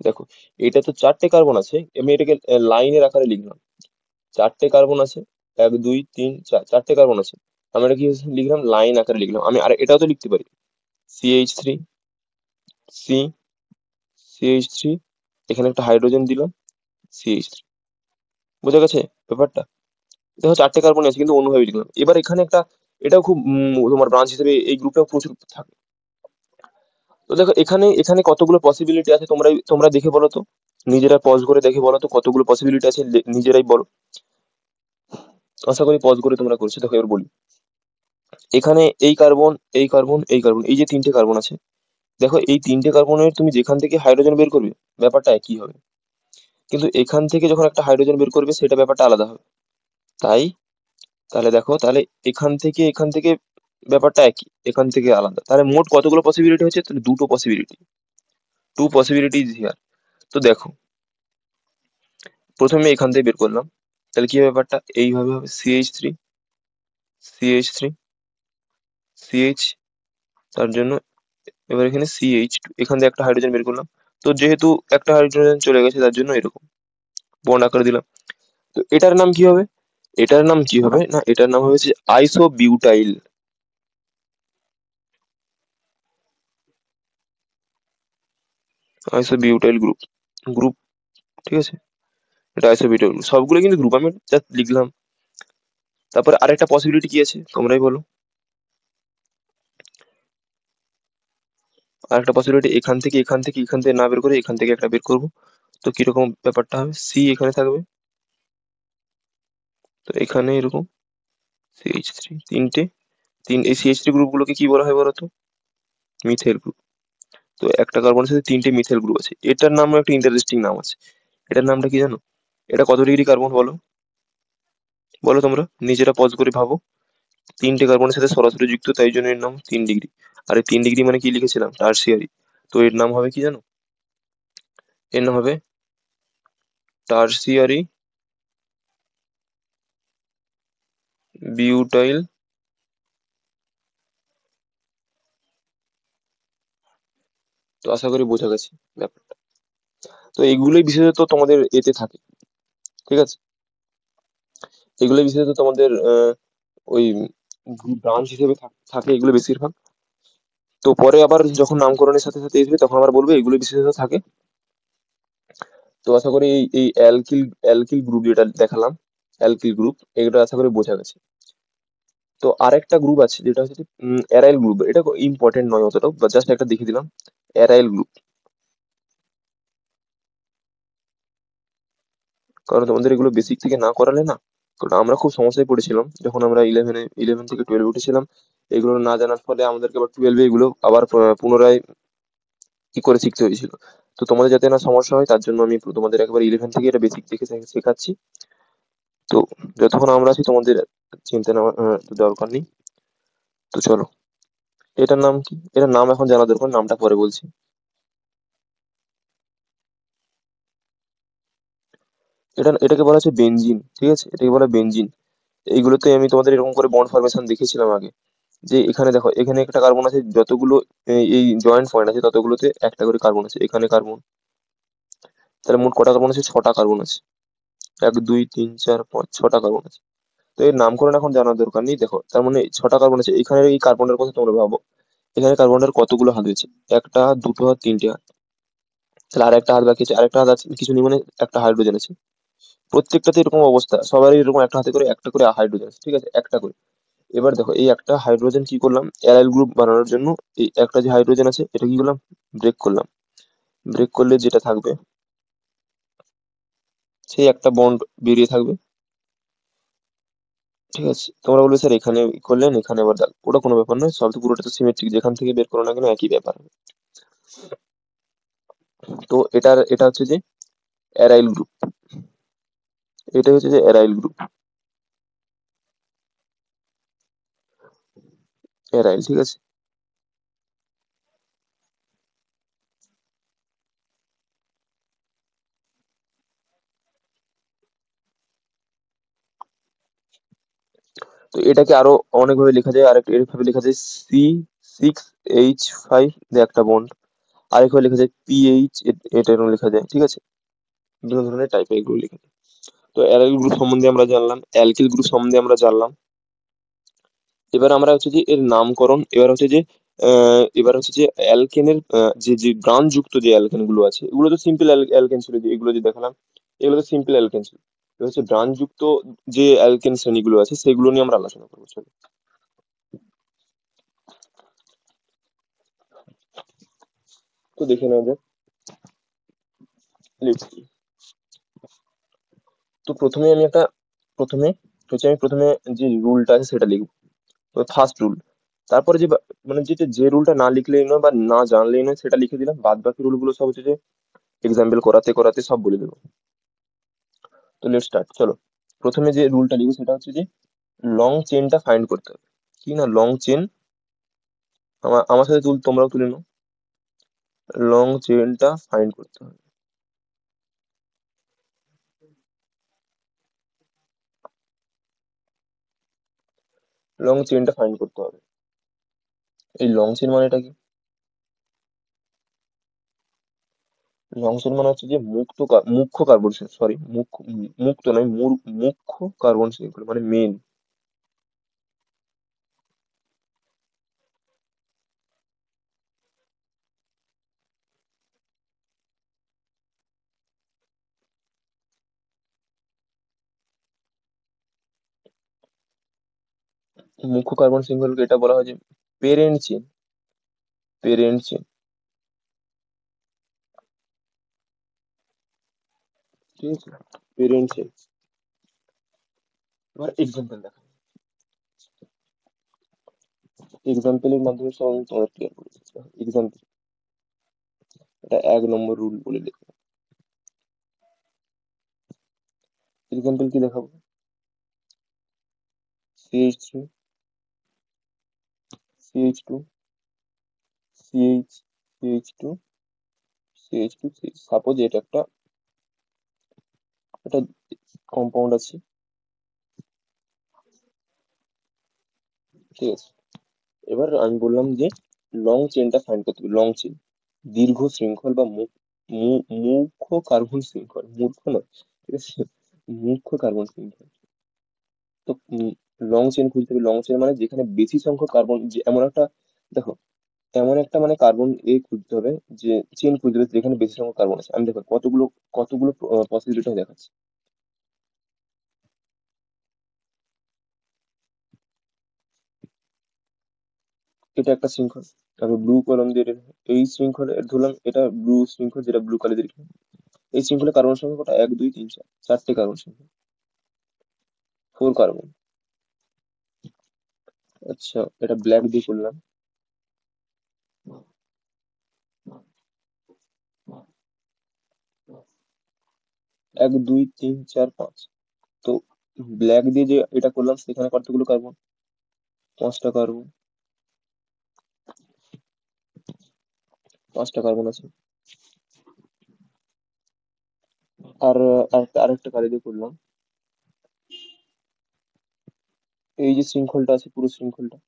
দেখো, এটা তো 4টে কার্বন আছে, আমি এটাকে লাইনের আকারে লিখলাম। 4টে কার্বন আছে, 1 2 3 4, 4টে কার্বন আছে। আমি এটা কি লিখলাম? লাইন আকারে লিখলাম। আমি আর এটাও তো লিখতে পারি, CH3 সি CH3, এখানে একটা হাইড্রোজেন দিলাম, CH3। বোঝা গেছে ব্যাপারটা? দেখো 4টে কার্বন আছে কিন্তু অন্যভাবে লিখলাম। এবার এখানে একটা, এটাও খুব তোমার ব্রাঞ্চ হিসেবে এই গ্রুপটাও প্রচুর থাকে। তো দেখো এখানে এখানে কতগুলো পসিবিলিটি আছে, তোমরাই তোমরা দেখে বলো তো, নিজেরা পজ করে দেখে বলো তো কতগুলো পসিবিলিটি আছে, নিজেরাই বলো। আশা করি পজ করে তোমরা করছো। দেখো এবার বলি, এখানে এই কার্বন, এই কার্বন, এই কার্বন, এই যে 3টে কার্বন আছে, দেখো এই 3টে কার্বনের তুমি যেখান থেকে হাইড্রোজেন বের করবে ব্যাপারটা একই হবে, কিন্তু এখান থেকে যখন একটা হাইড্রোজেন বের করবে সেটা ব্যাপারটা আলাদা হবে। তাই তাহলে দেখো, তাহলে এখান থেকে ব্যাপারটা একই, এখান থেকে আলাদা, তাহলে মোট কতগুলো পসিবিলিটি হচ্ছে? তাহলে দুটো পসিবিলিটি, 2 পসিবিলিটি হিয়ার। তো দেখো, প্রথমে এখান থেকে বের করলাম, তাহলে কি হবে ব্যাপারটা? এইভাবে হবে, CH3 CH, তার জন্য এবার এখানে CH2, এখান থেকে একটা হাইড্রোজেন বের করলাম। তো যেহেতু একটা হাইড্রোজেন চলে গেছে তার জন্য এরকম বন্ড আকারে দিলাম। তো এটার নাম কি হবে? এটার নাম কি হবে না, এটার নাম হচ্ছে আইসোবিউটাইল। আইসোবিউটাইল গ্রুপ, গ্রুপ, ঠিক আছে, এটা আইসোবিউটাইল গ্রুপ। সবগুলো কিন্তু গ্রুপ, আমি জাস্ট লিখলাম। তারপরে আরেকটা পসিবিলিটি কি আছে তোমরাই বলো। আরেকটা পসিবিলিটি, এখান থেকে না বের করে এখান থেকে একটা বের করবো। তো কিরকম ব্যাপারটা হবে? সি এখানে থাকবে, তো এখানে এরকম CH3, এই CH3 গ্রুপগুলোকে কি বলা হয় বলতো? Methyl group. তো একটা কার্বনের সাথে 3টে মিথেল গ্রুপ আছে, এটার নামও একটা ইন্টারেস্টিং নাম আছে। এটার নামটা কি জানো? এটা কত ডিগ্রি কার্বন বলো? বলো তোমরা নিজেরা পজ করে ভাবো। 3টে কার্বনের সাথে সরাসরি যুক্ত, তাই জন্য এর নাম 3 ডিগ্রি। আর এই 3 ডিগ্রি মানে কি লিখেছিলাম? টার্সিয়ারি। তো এর নাম হবে কি জানো? এর নাম হবে টার্সিয়ারি বিউটাইল। তো আশা করি বোঝা গেছে ব্যাপারটা। তো এগুলোই বিশেষত তোমাদের এতে থাকে, ঠিক আছে, এগুলোই বিশেষত তোমাদের ওই ব্রাঞ্চ হিসেবে থাকে এগুলো বেশিরভাগ। তো পরে আবার যখন নামকরণের সাথে সাথে আসবে তখন আবার বলবো এগুলো বিশেষত থাকে। তো আশা করি এই এই অ্যালকিল অ্যালকিল গ্রুপ যেটা দেখালাম, অ্যালকিল গ্রুপ, এগুলো আশা করি বোঝা গেছে। তো আরেকটা গ্রুপ আছে যেটা হচ্ছে অ্যারাইল গ্রুপ, এটা ইম্পর্টেন্ট নয় অতটাও, জাস্ট একটা দেখিয়ে দিলাম, অ্যারাইল গ্রুপ। কারণ তোমাদের এগুলো বেসিক থেকে না করালে না, কারণ আমরা খুব সমস্যায় পড়েছিলাম যখন আমরা ইলেভেন থেকে 12 উঠেছিলাম। এগুলো না জানার ফলে আমাদেরকে আবার 12 এগুলো আবার পুনরায় কি করে শিখতে হয়েছিল। তো তোমাদের যাতে না সমস্যা হয় তার জন্য আমি তোমাদের একবার 11 থেকে এটা বেসিক থেকে শেখাচ্ছি। তো যতক্ষণ আমরা আছি তোমাদের চিন্তা নেওয়ার দরকার নেই। তো চলো। এটার নাম কি? এটার নাম এখন জানা দরকার, নামটা পরে বলছি। এটাকে বলা হচ্ছে বেনজিন, ঠিক আছে, এটাকে বলা হয় বেনজিন। এইগুলোতে আমি তোমাদের এরকম করে বন্ড ফরমেশন দেখিয়েছিলাম আগে, যে এখানে দেখো, এখানে একটা কার্বন আছে, যতগুলো এই জয়েন্ট পয়েন্ট আছে ততগুলোতে একটা করে কার্বন আছে, এখানে কার্বন। তাহলে মোট কটা কার্বন আছে? ছটা কার্বন আছে। 1 2 3 4 5, ছটা কার্বন আছে। তো এর নামকরণ এখন জানার দরকার নেই। দেখো তার মানে ছটা কার্বন আছে, এখানে এই কার্বনটার কথা তোমরা ভাবো, এখানে কার্বনটার কতগুলো হাত হয়েছে? একটা হাত, দুটো হাত, তিনটে হাত। তাহলে আরেকটা হাত বাকি আছে, আরেকটা হাত আছে কিছু নেই, মানে একটা হাইড্রোজেন আছে। প্রত্যেকটাতে এরকম অবস্থা, সবারই এরকম একটা হাতে করে একটা করে হাইড্রোজেন আছে, ঠিক আছে, একটা করে। এবার দেখো, এই একটা হাইড্রোজেন কি করলাম, অ্যারাইল গ্রুপ বানানোর জন্য, এই একটা যে হাইড্রোজেন আছে এটা কি করলাম, ব্রেক করলাম। ব্রেক করলে যেটা থাকবে, সেই একটা বন্ড বেরিয়ে থাকবে। ঠিক আছে, তোমরা বলবে স্যার এখানে করলেন, এখানে আবার দাগ, ওটা কোনো ব্যাপার নয়, সব তো পুরোটা তো সিমেট্রিক, যেখান থেকে বের করো না কেন একই ব্যাপার। তো এটা হচ্ছে যে অ্যারাইল গ্রুপ, এটা হচ্ছে যে অ্যারাইল গ্রুপ, অ্যারাইল, ঠিক আছে। তো এটাকে আরো অনেকভাবে লেখা যায়, আরেকটা এভাবে লেখা যায় C6H5 দিয়ে একটা বন্ড, আরেকভাবে লেখা যায় PH, এটা এরকম লেখা যায়, ঠিক আছে। বিভিন্ন ধরনের টাইপের এগুলো লেখা যায়। তো অ্যারাইল গ্রুপ সম্বন্ধে আমরা জানলাম, অ্যালকিল গ্রুপ সম্বন্ধে আমরা জানলাম। এবার আমরা হচ্ছে যে এর নামকরণ, এবার হচ্ছে যে অ্যালকেনের যে যে ব্রাঞ্চ যুক্ত যে অ্যালকেন গুলো আছে, এগুলো তো সিম্পল অ্যালকেন ছিল, যে এগুলো যে দেখালাম, এগুলো তো সিম্পল অ্যালকেন ছিল। এবার হচ্ছে ব্রাঞ্চ যুক্ত যে অ্যালকেন শ্রেণীগুলো আছে সেগুলো নিয়ে আমরা আলোচনা করবো, চলো। তো দেখে নেওয়া যাক। লিখছি। তো প্রথমে আমি একটা প্রথমে হচ্ছে আমি প্রথমে যে রুলটা আছে সেটা লিখবো, তো ফার্স্ট রুল। তারপরে মানে যে রুলটা না লিখলেই নয় বা না জানলেই নয় সেটা লিখে দিলাম, বাদ বাকি রুলগুলো সব হচ্ছে যে এক্সাম্পল করাতে করাতে সব বলে দেবো। তো লেটস স্টার্ট, চলো। প্রথমে যে রুলটা লিখবো সেটা হচ্ছে যে লং চেনটা ফাইন্ড করতে হবে। কি না, লং চেন, আমার আমার সাথে তোমরাও তুলে নাও। লং চেনটা ফাইন্ড করতে হবে। লং চেনটা ফাইন্ড করতে হবে। এই লং চেন মানেটা কি? লং চেন মানে হচ্ছে যে মুখ্য কার্বন, সরি, মুক্ত নয়, মুখ্য কার্বন শৃঙ্খল মানে মেন। মুখ্য কার্বন শৃঙ্খলকে এটা বলা হয় যে পেরেন্ট চেন, পেরেন্ট চেন, ঠিক আছে, পেরেন্ট চেন। এবার এক্সাম্পল দেখো, এক্সাম্পলের মাধ্যমে সব আমি তোমাদের ক্লিয়ার করে দিচ্ছি। এক্সাম্পল, এটা 1 নম্বর রুল বলে লিখবো। এক্সাম্পল কি দেখাবো? CH3, CH2, CH, CH2, suppose এটা একটা কম্পাউন্ড আছে, ঠিক আছে। এবার আমি বললাম যে লং চেনটা ফাইন্ড করতে হবে, লং চেন, দীর্ঘ শৃঙ্খল বা মুখ্য কার্বন শৃঙ্খল, মূর্খ নয়, ঠিক আছে, মুখ্য কার্বন শৃঙ্খল। তো লং চেন খুঁজতে হবে, লং চেন মানে যেখানে বেশি সংখ্যক কার্বন, যে এমন একটা, দেখো, এমন একটা মানে কার্বন খুঁজতে হবে, যে চেন খুঁজতে হবে যেখানে বেশি সংখ্যক কার্বন আছে। আমি দেখো কতগুলো পসিবিলিটি দেখাচ্ছি। এটা একটা শৃঙ্খল, তারপর ব্লু কলম দিয়ে এই শৃঙ্খলে ধরলাম, এটা ব্লু শৃঙ্খল, যেটা ব্লু কালার দিয়ে লিখলাম। এই শৃঙ্খলে কার্বন সংখ্যা কটা? 1 2 3 4, চারটে কার্বন সংখ্যা, 4 কার্বন। আচ্ছা, এটা ব্ল্যাক দিয়ে করলাম। 1 2 3 4 5। তো ব্ল্যাক দিয়ে যে এটা করলাম সেখানে কতগুলো কার্বন? 5টা কার্বন। 5টা কার্বন আছে। আর আরেকটা কালি দিয়ে করলাম। এই যে শৃঙ্খলটা আছে, পুরো শৃঙ্খলটা,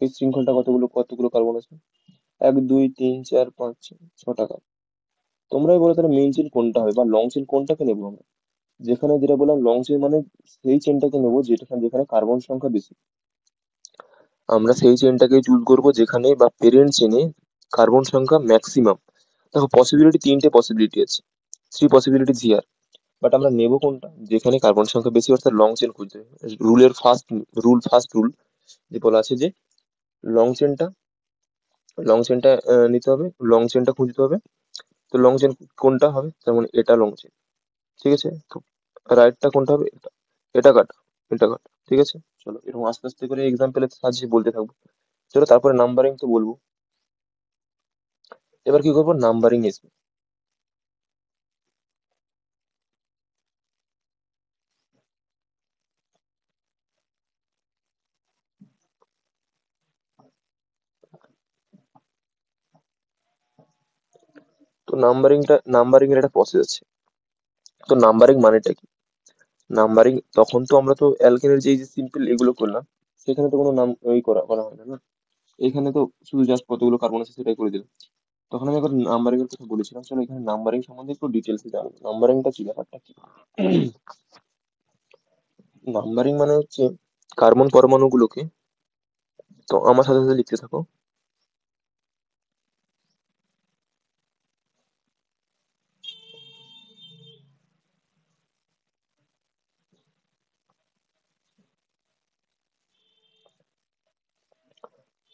এই শৃঙ্খলটা কতগুলো কতগুলো কার্বন আছে? 1 2 3 4 5 6টা কার্বন। তোমরাই বলো তাহলে মেইন চেন কোনটা হবে বা লং চেন কোনটাকে নেবো আমরা? যেখানে যেটা বললাম লং চেন মানে সেই চেনটাকে নেবো যেটা যেখানে কার্বন সংখ্যা বেশি। আমরা সেই চেনটাকে চুজ করবো যেখানে বা পেরেন্ট চেনে কার্বন সংখ্যা ম্যাক্সিমাম। দেখো পসিবিলিটি, 3টে পসিবিলিটি আছে, 3 পসিবিলিটি হিয়ার। বাট আমরা নেবো কোনটা যেখানে কার্বন সংখ্যা বেশি, অর্থাৎ লং চেন খুঁজতে হবে। রুলের ফার্স্ট রুল যে বলা আছে যে লং চেনটা লং চেনটা নিতে হবে, লং চেনটা খুঁজতে হবে। তো লং চেন কোনটা হবে, তার মানে এটা লং চেন। ঠিক আছে, তো রাইটটা কোনটা হবে, এটা। এটা কাটা, এটা কাটা। ঠিক আছে, চলো এরকম আস্তে আস্তে করে এক্সাম্পলের সাহায্যে বলতে থাকবো। চলো তারপরে নাম্বারিং তো বলবো। এবার কি করবো, নাম্বারিং আসবে। তো নাম্বারিং এর একটা প্রসেস আছে। তো নাম্বারিং মানেটা কি? নাম্বারিং তখন তো আমরা তো অ্যালকেনের যে সিম্পল এগুলো করলাম, সেখানে তো কোনো নাম করা করা হয় না, না? এখানে তো শুধু জাস্ট কতগুলো কার্বন আছে সেটাই করে দিলাম। তখন আমি একবার নাম্বারিং এর কথা বলেছিলাম, চলো এখানে নাম্বারিং সম্বন্ধে একটু ডিটেলসে জানবো। নাম্বারিংটা কি, ব্যাপারটা কি? নাম্বারিং মানে হচ্ছে কার্বন পরমাণুগুলোকে, তো আমার সাথে সাথে লিখতে থাকো।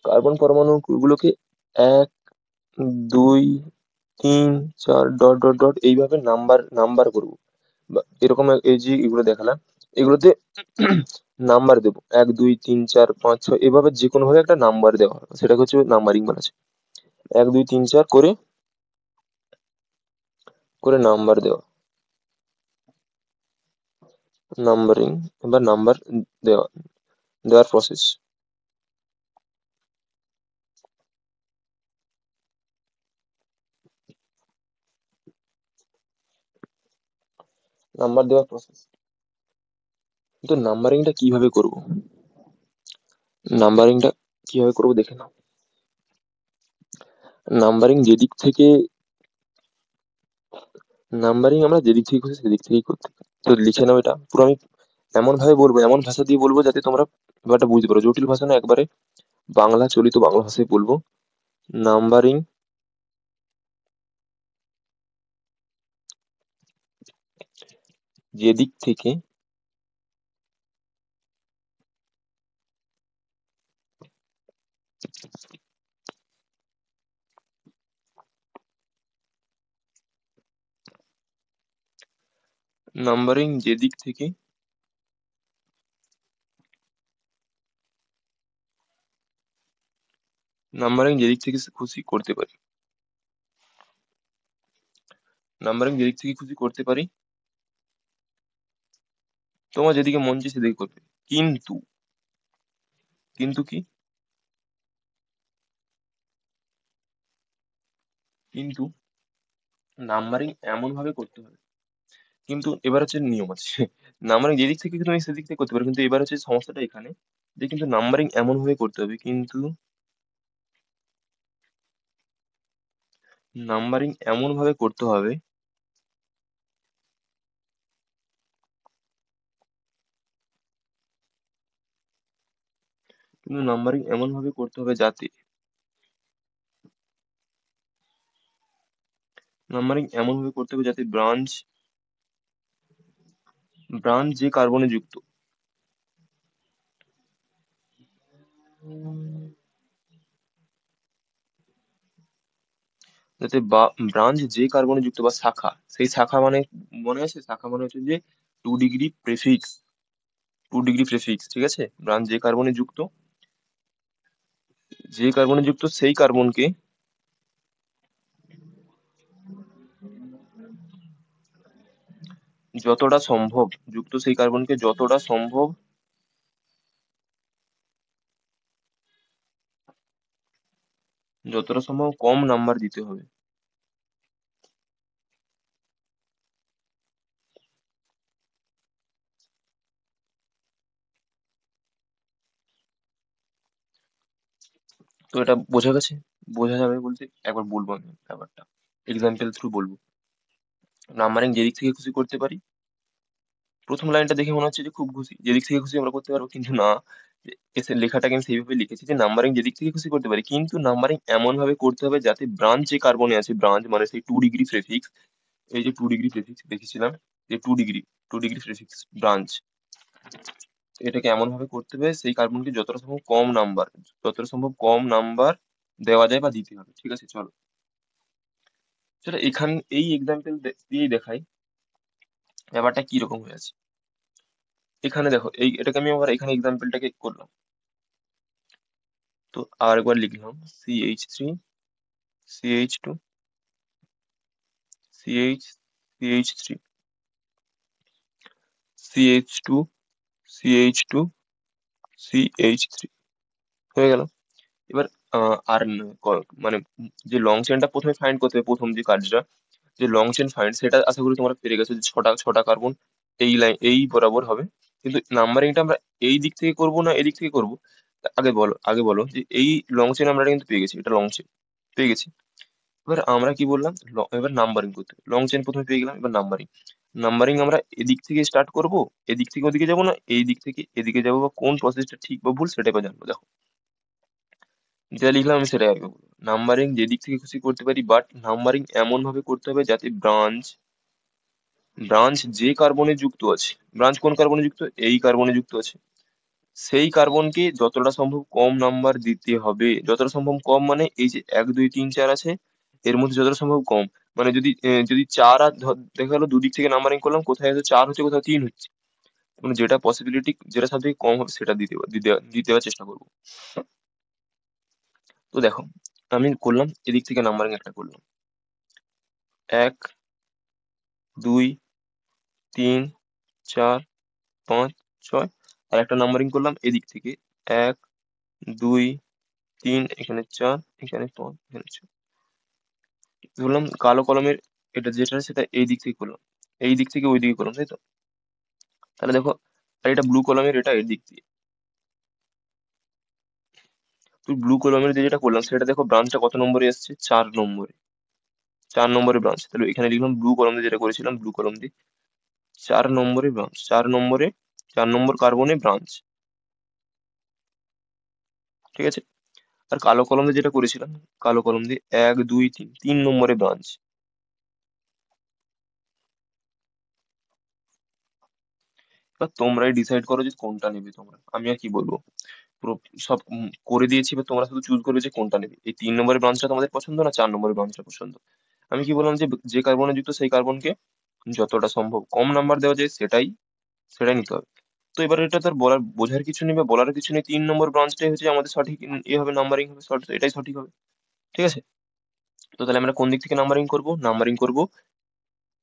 কার্বন পরমাণু গুলোকে 1 2 3 4 ডট ডট ডট এইভাবে নাম্বার নাম্বার করবো। বা এরকম এই যে এগুলো দেখালাম, এগুলোতে নাম্বার দেবো, 1 2 3 4 5 6, এভাবে যে কোনো ভাবে একটা নাম্বার দেওয়া হবে, সেটাকে হচ্ছে নাম্বারিং বলা আছে। 1 2 3 4 করে করে নাম্বার দেওয়া, নাম্বারিং বা নাম্বার দেওয়া, দেওয়ার প্রসেস। নাম্বার দেওয়ার প্রসেস। তো নাম্বারিংটা কিভাবে করব, নাম্বারিংটা কিভাবে করবো দেখে নাও। নাম্বারিং যেদিক থেকে নাম্বারিং আমরা যেদিক থেকে খুশি সেদিক থেকেই করতে পারি। তো লিখে নাও, এটা পুরো আমি এমন ভাবে বলবো, এমন ভাষা দিয়ে বলবো যাতে তোমরা ব্যাপারটা বুঝতে পারো। জটিল ভাষা না, একবারে বাংলা চলিত বাংলা ভাষায় বলবো। নাম্বারিং যেদিক থেকে নাম্বারিং যেদিক থেকে নাম্বারিং যেদিক থেকে খুশি করতে পারি, নাম্বারিং যেদিক থেকে খুশি করতে পারি, তোমার যেদিকে মন চায় সেদিকে করবে। কিন্তু কিন্তু কি, কিন্তু নাম্বারিং এমন ভাবে করতে হবে। কিন্তু এবার হচ্ছে নিয়ম আছে, নাম্বারিং যেদিক থেকে তুমি সেদিক থেকে করতে পারো, কিন্তু এবার হচ্ছে সমস্যাটা এখানে যে কিন্তু নাম্বারিং এমন ভাবে করতে হবে, কিন্তু নাম্বারিং এমন ভাবে করতে হবে, কিন্তু নাম্বারিং এমন ভাবে করতে হবে যাতে নাম্বারিং এমন ভাবে করতে হবে যাতে ব্রাঞ্চ ব্রাঞ্চ যে কার্বনে যুক্ত, যাতে ব্রাঞ্চ যে কার্বনে যুক্ত বা শাখা, সেই শাখা মানে মনে আছে, শাখা মানে হচ্ছে যে 2 ডিগ্রি প্রেফিক্স, 2 ডিগ্রি প্রেফিক্স, ঠিক আছে? ব্রাঞ্চ যে কার্বনে যুক্ত সেই কার্বনকে যতটা সম্ভব, যুক্ত সেই কার্বনকে যতটা সম্ভব যতটা সম্ভব কম নাম্বার দিতে হবে। তো এটা বোঝা গেছে? বোঝা যাবে বলতে একবার বলবো আমি ব্যাপারটা, এক্সাম্পল থ্রু বলবো। নাম্বারিং যেদিক থেকে খুশি করতে পারি। প্রথম লাইনটা দেখে মনে হচ্ছে যে খুব খুশি, যেদিক থেকে খুশি আমরা করতে পারবো, কিন্তু না। এসে লেখাটাকে আমি সেইভাবে লিখেছি যে নাম্বারিং যেদিক থেকে খুশি করতে পারি, কিন্তু নাম্বারিং এমন ভাবে করতে হবে যাতে ব্রাঞ্চ যে কার্বনে আছে, ব্রাঞ্চ মানে সেই 2 ডিগ্রি প্রেফিক্স, এই যে 2 ডিগ্রি প্রেফিক্স দেখেছিলাম, যে 2 ডিগ্রি, 2 ডিগ্রি প্রেফিক্স ব্রাঞ্চ, এটাকে এমন ভাবে করতে হবে সেই কার্বনকে যতটা সম্ভব কম নাম্বার, যতটা সম্ভব কম নাম্বার দেওয়া যায় বা দিতে হবে। ঠিক আছে, চলো সেটা এখান এই এক্সাম্পল দিয়েই দেখাই ব্যাপারটা কি রকম হয়ে আছে। এখানে দেখো, এই এটাকে আমি আবার এখানে এক্সাম্পলটাকে করলাম। তো আর একবার লিখলাম CH3, CH2, CH3, CH2, CH2, CH3 হয়ে গেল। এবার আর মানে যে লং চেনটা প্রথমে ফাইন্ড করতে হবে, প্রথম যে কাজটা, যে লং চেন ফাইন্ড, সেটা আশা করি তোমরা পেরে গেছো যে ছটা ছটা কার্বন এই লাইন এই বরাবর হবে। কিন্তু নাম্বারিংটা আমরা এই দিক থেকে করব না এদিক থেকে করব, আগে বলো যে এই লং চেন আমরা কিন্তু পেয়ে গেছি, এটা লং চেন পেয়ে গেছি। এবার আমরা কি বললাম, এবার নাম্বারিং করতে হবে। লং চেন প্রথমে পেয়ে গেলাম, এবার নাম্বারিং। নাম্বারিং আমরা এদিক থেকে স্টার্ট করব, এদিক থেকে ওদিকে যাবো না এই দিক থেকে এদিকে যাবো, বা কোন প্রসেসটা ঠিক বা ভুল সেটা এবার জানবো। দেখো যেটা লিখলাম আমি সেটাই আগে বলবো। নাম্বারিং যেদিক থেকে খুশি করতে পারি, বাট নাম্বারিং এমন ভাবে করতে হবে যাতে ব্রাঞ্চ ব্রাঞ্চ যে কার্বনে যুক্ত আছে, ব্রাঞ্চ কোন কার্বনে যুক্ত, এই কার্বনে যুক্ত আছে, সেই কার্বনকে যতটা সম্ভব কম নাম্বার দিতে হবে। যতটা সম্ভব কম মানে এই যে 1 2 3 4 আছে, এর মধ্যে যতটা সম্ভব কম। মানে যদি 4 আর দেখা গেলো দুদিক থেকে নাম্বারিং করলাম, কোথায় হয়তো 4 হচ্ছে কোথাও 3 হচ্ছে, মানে যেটা পসিবিলিটি, যেটা সব থেকে কম হবে সেটা দিতে দেওয়ার চেষ্টা করবো। তো দেখো আমি করলাম এদিক থেকে নাম্বারিং একটা করলাম, 1 2 3 4 5 6। আর একটা নাম্বারিং করলাম এদিক থেকে, 1 2 3, এখানে 4, এখানে 5, এখানে 6। ধরলাম কালো কলমের এটা যেটা সেটা এই দিক থেকে করলাম, এই দিক থেকে ওই দিকে করলাম, তাই তো? তাহলে দেখো, আর এটা ব্লু কলমের এটা এর দিক দিয়ে। তুই ব্লু কলমের দিয়ে যেটা করলাম সেটা দেখো ব্রাঞ্চটা কত নম্বরে এসছে, 4 নম্বরে। 4 নম্বরে ব্রাঞ্চ, তাহলে এখানে লিখলাম ব্লু কলম দিয়ে যেটা করেছিলাম, ব্লু কলম দিয়ে 4 নম্বরে ব্রাঞ্চ, 4 নম্বরে, 4 নম্বর কার্বনে ব্রাঞ্চ। ঠিক আছে। আর কালো কলম দিয়ে যেটা করেছিলাম, কালো কলম দিয়ে 1 2 3, 3 নম্বরে ব্রাঞ্চ। এবার তোমরাই ডিসাইড করো যে কোনটা নেবে তোমরা, আমি আর কি বলবো। পুরো সব করে দিয়েছি, এবার তোমরা শুধু চুজ করবে যে কোনটা নেবে। এই 3 নম্বরের ব্রাঞ্চটা তোমাদের পছন্দ না 4 নম্বরের ব্রাঞ্চটা পছন্দ। আমি কি বললাম যে যে কার্বনে যুক্ত সেই কার্বনকে যতটা সম্ভব কম নাম্বার দেওয়া যায় সেটাই সেটাই নিতে হবে। তো এবার এটা তোর বলার বোঝার কিছু নেই বা বলার কিছু নেই, 3 নম্বর ব্রাঞ্চটাই হচ্ছে আমাদের সঠিক এ হবে, নাম্বারিং হবে এটাই সঠিক হবে। ঠিক আছে। তো তাহলে আমরা কোন দিক থেকে নাম্বারিং করব, নাম্বারিং করব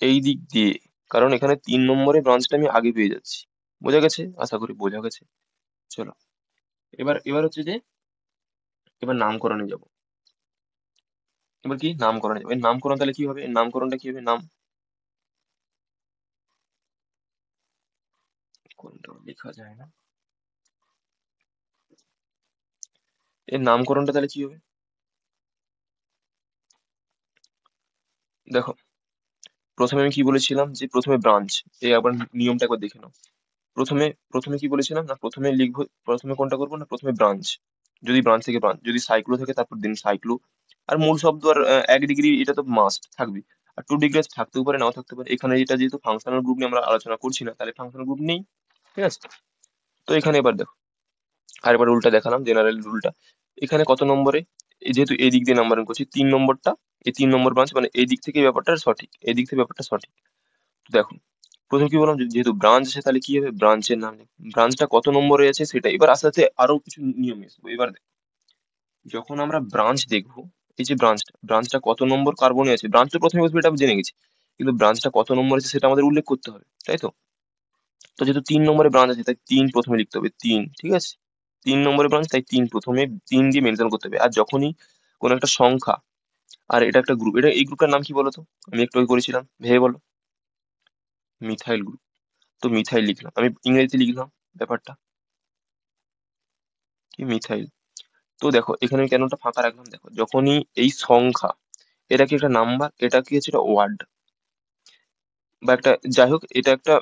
এই দিক দিয়ে, কারণ এখানে 3 নম্বরের ব্রাঞ্চটা আমি আগে পেয়ে যাচ্ছি। বোঝা গেছে? আশা করি বোঝা গেছে। চলো এবার এবার হচ্ছে যে এবার নামকরণে যাব। এবার কি নামকরণে যাবো, এর নামকরণ তাহলে কি হবে, এর নামকরণটা কি হবে, কোনটা লেখা যায় না, এর নামকরণটা তাহলে কি হবে। দেখো প্রথমে আমি কি বলেছিলাম যে প্রথমে ব্রাঞ্চ, এই আবার নিয়মটা একবার দেখে নাও। প্রথমে প্রথমে কি বলেছিলাম না, প্রথমে লিখবো, প্রথমে কোনটা করবো না, প্রথমে ব্রাঞ্চ। যদি ব্রাঞ্চ থেকে ব্রাঞ্চ, যদি সাইক্লো থাকে তারপর দিন সাইক্লো। আর মূল শব্দ আর 1 ডিগ্রি এটা তো মাস্ট থাকবে। আর 2 ডিগ্রি থাকতেও পারে নাও থাকতে পারে, এখানে এটা যেহেতু ফাংশনাল গ্রুপ নিয়ে আমরা আলোচনা করছি না, তাহলে ফাংশনাল গ্রুপ নেই। ঠিক আছে। তো এখানে এবার দেখো, আর এবার রুলটা দেখালাম, জেনারেল রুলটা। এখানে কত নম্বরে, যেহেতু এই দিক দিয়ে নাম্বারিং করছি, 3 নম্বরটা, এই 3 নম্বর ব্রাঞ্চ মানে এই দিক থেকে ব্যাপারটা সঠিক, এই দিক থেকে ব্যাপারটা সঠিক। তো দেখো প্রথমে কি বললাম, যেহেতু ব্রাঞ্চ আছে তাহলে কি হবে, ব্রাঞ্চের নাম নেই, ব্রাঞ্চটা কত নম্বরে আছে সেটা। এবার আস্তে আস্তে আরো কিছু নিয়ম আসবো। এবার দেখো, যখন আমরা ব্রাঞ্চ দেখবো, এই যে ব্রাঞ্চটা কত নম্বর কার্বনে আছে, ব্রাঞ্চ তো প্রথমে বসবে এটা আমি জেনে গেছি, কিন্তু ব্রাঞ্চটা কত নম্বর আছে সেটা আমাদের উল্লেখ করতে হবে, তাই তো? তো যেহেতু 3 নম্বরে ব্রাঞ্চ আছে তাই 3 প্রথমে লিখতে হবে, 3। ঠিক আছে। 3 নম্বরে ব্রাঞ্চ তাই 3 প্রথমে, 3 দিয়ে মেনশন করতে হবে। আর যখনই কোনো একটা সংখ্যা, আর এটা একটা গ্রুপ, এটা এই গ্রুপটার নাম কি বলো তো? আমি একটু আগে করেছিলাম, ভেবে বলো। Methyl group. তো মিথাইল লিখলাম, আমি ইংরেজিতে লিখলাম ব্যাপারটা কি, মিথাইল। তো দেখো এখানে আমি কেনটা ফাঁকা রাখলাম, দেখো যখনই এই সংখ্যা, এটা কি একটা নাম্বার, এটা কি হচ্ছে, এটা ওয়ার্ড বা একটা, যাই হোক এটা একটা,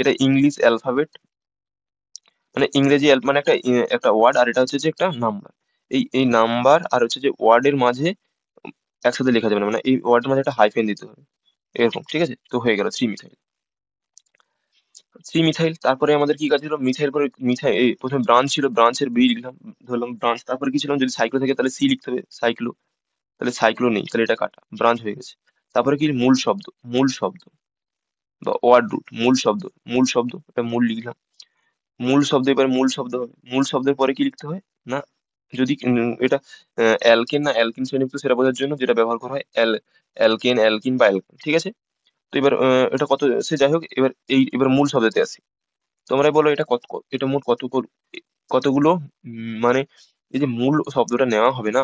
এটা ইংলিশ অ্যালফাবেট, মানে ইংরেজি মানে একটা একটা ওয়ার্ড, আর এটা হচ্ছে যে একটা নাম্বার। এই নাম্বার আর হচ্ছে যে ওয়ার্ডের মাঝে একসাথে লেখা যাবে না, মানে এই ওয়ার্ডের মাঝে একটা হাইফেন দিতে হবে, এরকম, ঠিক আছে? তো হয়ে গেল থ্রি মিথাইল। থ্রি মিথাইল, তারপরে আমাদের কি কাজ ছিল, মিথাইল পরে মিথাইল, এই প্রথমে ব্রাঞ্চ ছিল, ব্রাঞ্চের বি লিখলাম, ধরলাম ব্রাঞ্চ, তারপরে কি ছিল, যদি সাইক্লো থাকে তাহলে সি লিখতে হবে, সাইক্লো। তাহলে সাইক্লো নেই, তাহলে এটা কাটা, ব্রাঞ্চ হয়ে গেছে। তারপরে কি, মূল শব্দ, মূল শব্দ বা ওয়ার্ড রুট, মূল শব্দ, মূল শব্দ, এটা মূল লিখলাম। মূল শব্দ, এবার মূল শব্দ হবে, মূল শব্দের পরে কি লিখতে হয় না, যদি এটা অ্যালকেন না অ্যালকিন শ্রেণীভুক্ত সেটা বোঝার জন্য যেটা ব্যবহার করা হয়, অ্যালকেন, অ্যালকিন বা অ্যালকেন, ঠিক আছে? তো এবার এটা কত, সে যাই হোক, এবার এবার মূল শব্দতে আসি। তোমরা বলো এটা এটা মোট কতগুলো, মানে এই যে মূল শব্দটা নেওয়া হবে না,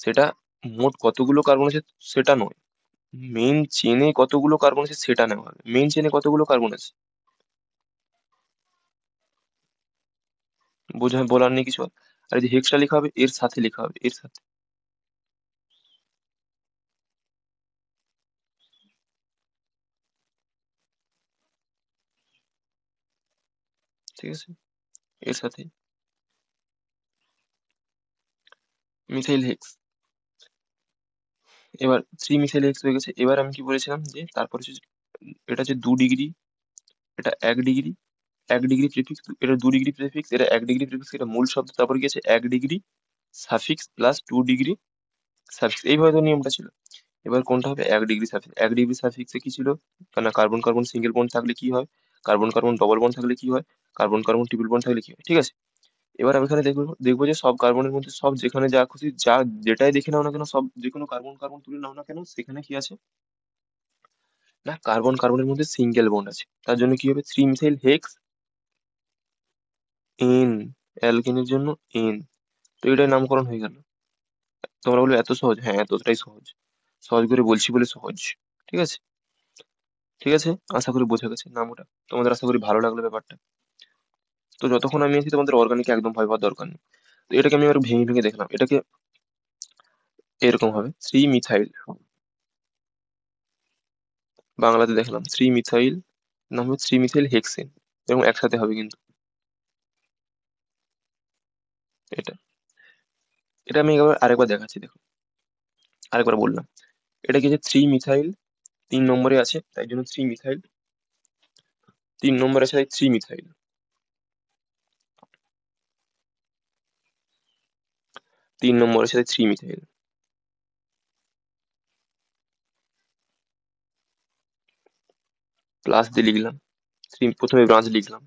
সেটা মোট কতগুলো কার্বন আছে সেটা নয়, মেইন চেনে কতগুলো কার্বন আছে সেটা নেওয়া হবে, মেইন চেনে কতগুলো কার্বন আছে। বলার নেই কিছু আর। আর এই যে হেক্সটা লেখা হবে, এর সাথে লেখা হবে, এর সাথে, ঠিক আছে, এর সাথে মিথাইল হেক্স। এবার থ্রি মিথাইল হেক্স হয়ে গেছে। এবার আমি কি বলেছিলাম যে তারপরে হচ্ছে এটা হচ্ছে 2 ডিগ্রি, এটা 1 ডিগ্রি, 1 ডিগ্রি প্রিফিক্স, এটা 2 ডিগ্রি প্রিফিক্স, এটা 1 ডিগ্রি প্রিফিক্স, এটা মূল শব্দ, তারপরে কি আছে, 1 degree suffix plus 2 degree suffix, এইভাবে তো নিয়মটা ছিল। এবার কোনটা হবে, 1 ডিগ্রি সাফিক্স, 1 ডিগ্রি সাফিক্সে কি ছিল, না কার্বন কার্বন সিঙ্গেল বন্ড থাকলে কি হয়, কার্বন কার্বন ডবল বন্ড থাকলে কি হয়, কার্বন কার্বন ট্রিপল বন্ড থাকলে কি হয়, ঠিক আছে? এবার আমি এখানে দেখবো দেখবো যে সব কার্বনের মধ্যে, সব যেখানে যা খুশি, যা যেটাই দেখে নাও না কেন, সব যে কোনো কার্বন কার্বন তুলে নাও না কেন, সেখানে কি আছে, না কার্বন কার্বনের মধ্যে সিঙ্গেল বন্ড আছে, তার জন্য কি হবে, থ্রি মিথাইল হেক্স এন, অ্যালকেনের জন্য এন। তো এটাই নামকরণ হয়ে গেল। তোমরা বলবে এত সহজ, হ্যাঁ এতটাই সহজ, সহজ করে বলছি বলে সহজ, ঠিক আছে? ঠিক আছে, আশা করি বোঝা গেছে নাম ওটা, তোমাদের আশা করি ভালো লাগলো ব্যাপারটা। তো যতক্ষণ আমি আছি তোমাদের অর্গানিক একদম ভয় পাওয়ার দরকার নেই। তো এটাকে আমি আবার ভেঙে ভেঙে দেখলাম, এটাকে এরকম হবে, থ্রি মিথাইল, বাংলাতে দেখলাম থ্রি মিথাইল, নাম হবে থ্রি মিথাইল হেক্সেন, এরকম একসাথে হবে কিন্তু। এটা এটা আমি একবার আরেকবার দেখাচ্ছি, দেখো আরেকবার বললাম, এটা কি যে থ্রি মিথাইল, 3 নম্বরে আছে তাই জন্য থ্রি মিথাইল, 3 নম্বরে আছে তাই থ্রি মিথাইল, 3 নম্বরে আছে তাই থ্রি মিথাইল, প্লাস দিয়ে লিখলাম, থ্রি প্রথমে ব্রাঞ্চ লিখলাম,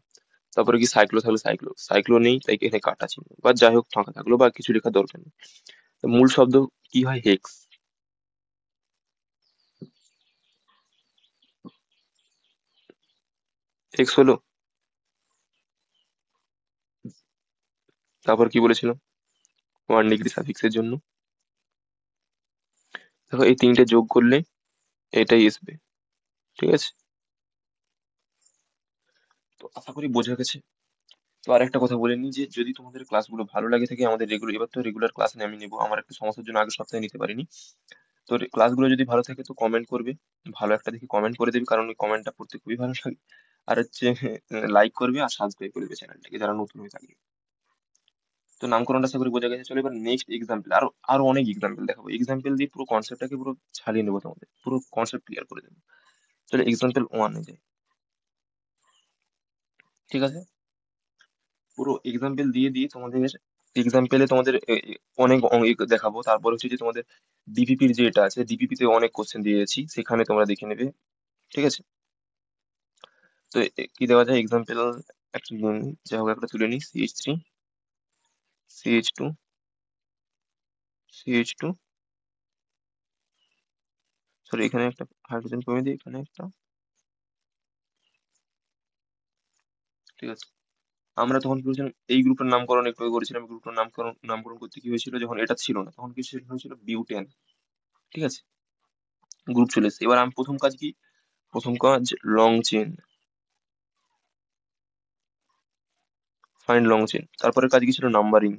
তারপরে কি সাইক্লো থাকলো, সাইক্লো, সাইক্লো নেই তাই এখানে কাটা ছিল, বা যাই হোক ফাঁকা থাকলো বা কিছু লেখার দরকার নেই। তো মূল শব্দ কি হয়, হেক্স, হেক্স হলো। তারপর কি বলেছিলাম, 1 ডিগ্রি সাফিক্সের জন্য, দেখো এই তিনটে যোগ করলে এটাই আসবে, ঠিক আছে? তো আশা করি বোঝা গেছে। তো আর একটা কথা বলে নিই, যে যদি তোমাদের ক্লাসগুলো ভালো লাগে থাকে, আমাদের রেগুলার, এবার তো রেগুলার ক্লাস আমি নেবো, আমার একটা সমস্যার জন্য আগের সপ্তাহে নিতে পারিনি। তো ক্লাসগুলো যদি ভালো থাকে তো কমেন্ট করবে, ভালো একটা দেখে কমেন্ট করে দেবে, কারণ ওই কমেন্টটা পড়তে খুবই ভালো লাগে। আর হচ্ছে লাইক করবে আর সাবস্ক্রাইব করে দেবে চ্যানেলটাকে যারা নতুন হয়ে থাকে। তো নামকরণটা আশা করি বোঝা গেছে। চলো এবার নেক্সট এক্সাম্পল, আরো আরো অনেক এক্সাম্পল দেখাবো, এক্সাম্পল দিয়ে পুরো কনসেপ্টটাকে পুরো ছাড়িয়ে নেবো, তোমাদের পুরো কনসেপ্ট ক্লিয়ার করে দেবো। চলো এক্সাম্পল ওয়ানে যাই, ঠিক আছে? পুরো এক্সাম্পল দিয়ে দিয়ে তোমাদের এক্সাম্পলে তোমাদের অনেক দেখাবো, তারপর হচ্ছে যে তোমাদের ডিপিপির যে এটা আছে, ডিপিপি তে অনেক কোশ্চেন দিয়েছি, সেখানে তোমরা দেখে নেবে, ঠিক আছে? তো কি দেওয়া যায় এক্সাম্পল, একটা যাই হোক একটা তুলে নিই, CH3, CH2, CH2, সরি এখানে একটা হাইড্রোজেন কমিয়ে দিই, এখানে একটা, ঠিক আছে? আমরা তখন কি করেছিলাম, এই গ্রুপটার নামকরণ একটু আগে করেছিলাম, গ্রুপটার নামকরণ নামকরণ করতে কি হয়েছিল, যখন এটা ছিল না তখন কিছু হয়েছিল বিউটেন। ঠিক আছে, গ্রুপ চলে এসেছে। এবার আমি প্রথম কাজ কি, প্রথম কাজ long chain, find long chain. তারপরে কাজ কি ছিল, নাম্বারিং।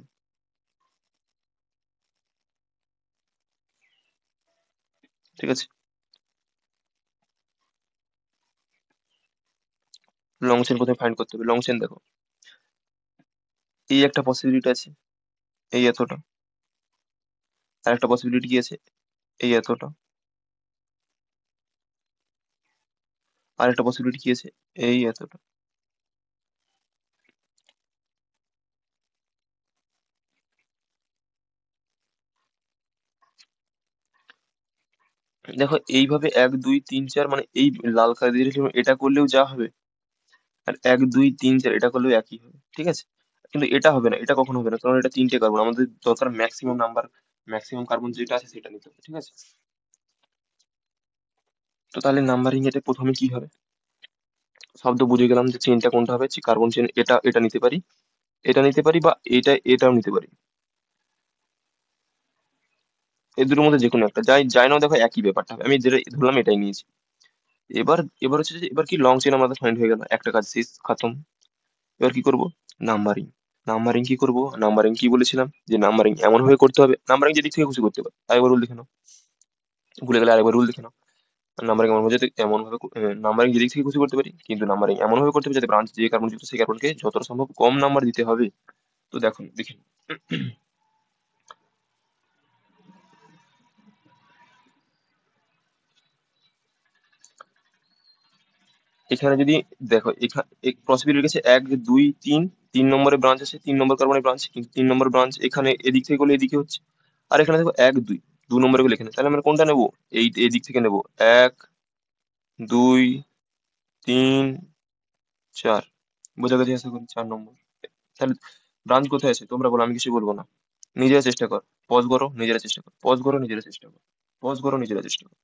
ঠিক আছে, লং চেন কোথায় ফাইন্ড করতে হবে, লং চেন দেখো, এই একটা পসিবিলিটি আছে, এই এতটা। আর একটা পসিবিলিটি কি আছে, এই এতটা। আর একটা পসিবিলিটি কি আছে, এই এতটা। দেখো এইভাবে 1 2 3 4, মানে এই লাল কালি দিয়ে লিখলে এটা করলেও যা হবে, আর 1 2 3 4 এটা করলেও একই হবে। ঠিক আছে, কিন্তু এটা হবে না, এটা কখনো হবে না, কারণ এটা 3টে কার্বন, আমাদের দরকার ম্যাক্সিমাম নাম্বার, ম্যাক্সিমাম কার্বন যেটা আছে সেটা নিতে হবে। ঠিক আছে, তো তাহলে নাম্বারিং এতে প্রথমে কি হবে, শব্দ বুঝে গেলাম যে চেনটা কোনটা হবে, কার্বন চেন এটা এটা নিতে পারি, এটা নিতে পারি, বা এটা এটাও নিতে পারি। এই দুটোর মধ্যে যে কোনো একটা যাই যাই নাও, দেখো একই ব্যাপারটা হবে, আমি যেটা ধরলাম এটাই নিয়েছি। এবার এবার হচ্ছে যে এবার কি লং চেন আমাদের ফাইন্ড হয়ে গেল, একটা কাজ শেষ, খতম। এবার কি করব, নাম্বারিং। নাম্বারিং কি করব, নাম্বারিং কি বলেছিলাম, যে নাম্বারিং এমন ভাবে করতে হবে, নাম্বারিং যেদিক থেকে খুশি করতে পারে, আরেকবার রুল দেখে নাও, ভুলে গেলে আরেকবার রুল দেখে নাও। নাম্বারিং এমন ভাবে যাতে এমন ভাবে নাম্বারিং যেদিক থেকে খুশি করতে পারি, কিন্তু নাম্বারিং এমন ভাবে করতে হবে যাতে ব্রাঞ্চ যে কার্বন যুক্ত সেই কার্বনকে যতটা সম্ভব কম নাম্বার দিতে হবে। তো দেখুন দেখি, এখানে যদি দেখো, এখানে পসিবিলিটি আছে 1 2 3, 3 নম্বরে ব্রাঞ্চ আছে, 3 নম্বর কার্বনের ব্রাঞ্চ, কিন্তু 3 নম্বর ব্রাঞ্চ এখানে এদিক থেকে করলে এদিকে হচ্ছে। আর এখানে দেখো 1 2 2 নম্বরে গুলো এখানে, তাহলে আমরা কোনটা নেবো, এই দিক থেকে নেবো, 1 2 3 4। বোঝা গেছে আশা করি, 4 নম্বর। তাহলে ব্রাঞ্চ কোথায় আছে তোমরা বলো, আমি কিছু বলবো না। নিজেরা চেষ্টা কর, পজ করো, নিজেরা চেষ্টা কর, পজ করো, নিজেরা চেষ্টা করো, পজ করো, নিজেরা চেষ্টা করো।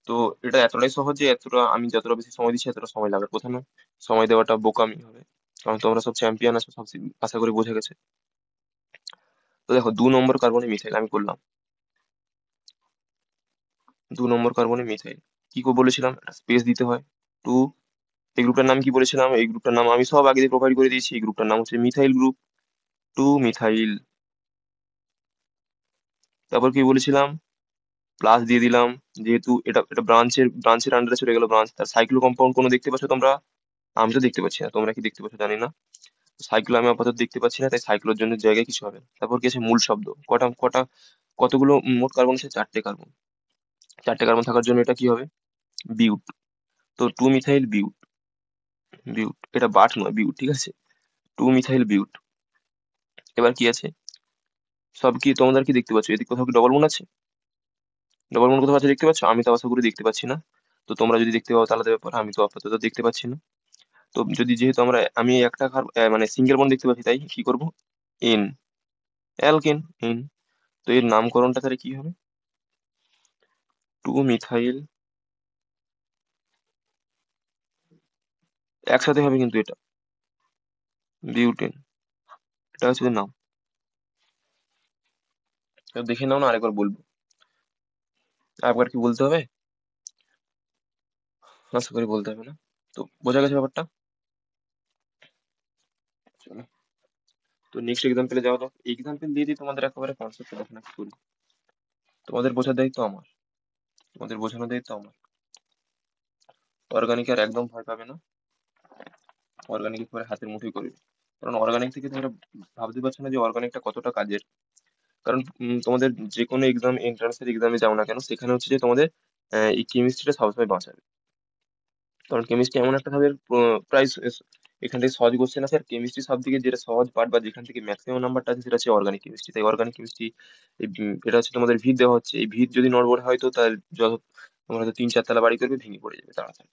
তো এটা এতটাই সহজ যে এতটা আমি যতটা বেশি সময় দিচ্ছি এতটা সময় লাগার কথা না, সময় দেওয়াটা বোকামি হবে, কারণ তোমরা সব চ্যাম্পিয়ন আছো, সব আশা করি বোঝা গেছে। তো দেখো 2 নম্বর কার্বনে মিথাইল আমি করলাম, 2 নম্বর কার্বনে মিথাইল। কি করে বলেছিলাম, একটা স্পেস দিতে হয়, টু। এই গ্রুপটার নাম কি বলেছিলাম, এই গ্রুপটার নাম আমি সব আগে প্রোভাইড করে দিয়েছি, এই গ্রুপটার নাম হচ্ছে মিথাইল গ্রুপ, 2 মিথাইল। তারপর কি বলেছিলাম, প্লাস দিয়ে দিলাম, যেহেতু এটা এটা ব্রাঞ্চের আন্ডারে চলে গেল, ব্রাঞ্চ তার সাইক্লো কম্পাউন্ড কোনো দেখতে পাচ্ছ তোমরা, আমি তো দেখতে পাচ্ছি না, তোমরা কি দেখতে পাচ্ছ জানি না। সাইক্লো আমি আপাতত দেখতে পাচ্ছি না, তাই সাইক্লোর জন্য জায়গায় কিছু হবে না। তারপর কি আছে, মূল শব্দ, কটা কটা কতগুলো মোট কার্বন আছে, 4টে কার্বন। 4টে কার্বন থাকার জন্য এটা কি হবে, বিউট। তো 2 মিথাইল বিউট, বিউট এটা বাট নয়, বিউট। ঠিক আছে, 2 মিথাইল বিউট। এবার কি আছে, সব কি তোমাদের কি দেখতে পাচ্ছ, এদিকে কোথাও কি ডবল বন আছে, ডবল বন কোথাও আছে দেখতে পাচ্ছ, আমি তো আশা করি দেখতে পাচ্ছি না। তো তোমরা যদি দেখতে পাও তাহলে ব্যাপার, আমি তো আপাতত দেখতে পাচ্ছি না। তো যদি যেহেতু আমি একটা মানে সিঙ্গেল বন্ড দেখতে পাচ্ছি, তাই কি করব, এন, অ্যালকেন, এন। তো এর নামকরণটা তাহলে কি হবে, 2 মিথাইল, একসাথে হবে কিন্তু এটা, বিউটেন। এটা হচ্ছে এর নাম। তো দেখে নাও না, আরেকবার বলবো, আরেকবার কি বলতে হবে, আশা করি বলতে হবে না। তো বোঝা গেছে ব্যাপারটা। চলো, তো নেক্সট এক্সাম্পলে যাওয়া যাক, এক্সাম্পল দিয়ে দিই তোমাদের একেবারে কনসেপ্ট দেখো না কি করি। তোমাদের বোঝার দায়িত্ব আমার, তোমাদের বোঝানোর দায়িত্ব আমার। অর্গানিক আর একদম ভয় পাবে না, অর্গানিক একেবারে হাতের মুঠোয় করবে। কারণ অর্গানিক থেকে তোমরা ভাবতে পারছো না যে অর্গানিকটা কতটা কাজের। কারণ তোমাদের যে কোনো এক্সাম, এন্ট্রান্সের এক্সামে যাও না কেন, সেখানে হচ্ছে যে তোমাদের এই কেমিস্ট্রিটা সবসময় বাঁচাবে। কারণ কেমিস্ট্রি এমন একটা ভাবে প্রায় এখান থেকে সহজ কোশ্চেন আছে, আর কেমিস্ট্রি সব থেকে যেটা সহজ পার্ট বা যেখান থেকে ম্যাক্সিমাম নাম্বারটা আছে সেটা হচ্ছে অর্গানিক কেমিস্ট্রি। তাই অর্গানিক কেমিস্ট্রি এটা হচ্ছে তোমাদের ভিত দেওয়া হচ্ছে, এই ভিত যদি নড়বড়ে হয় তো তার যত, তোমরা হয়তো 3 4 তলা বাড়ি করবে, ভেঙে পড়ে যাবে তাড়াতাড়ি।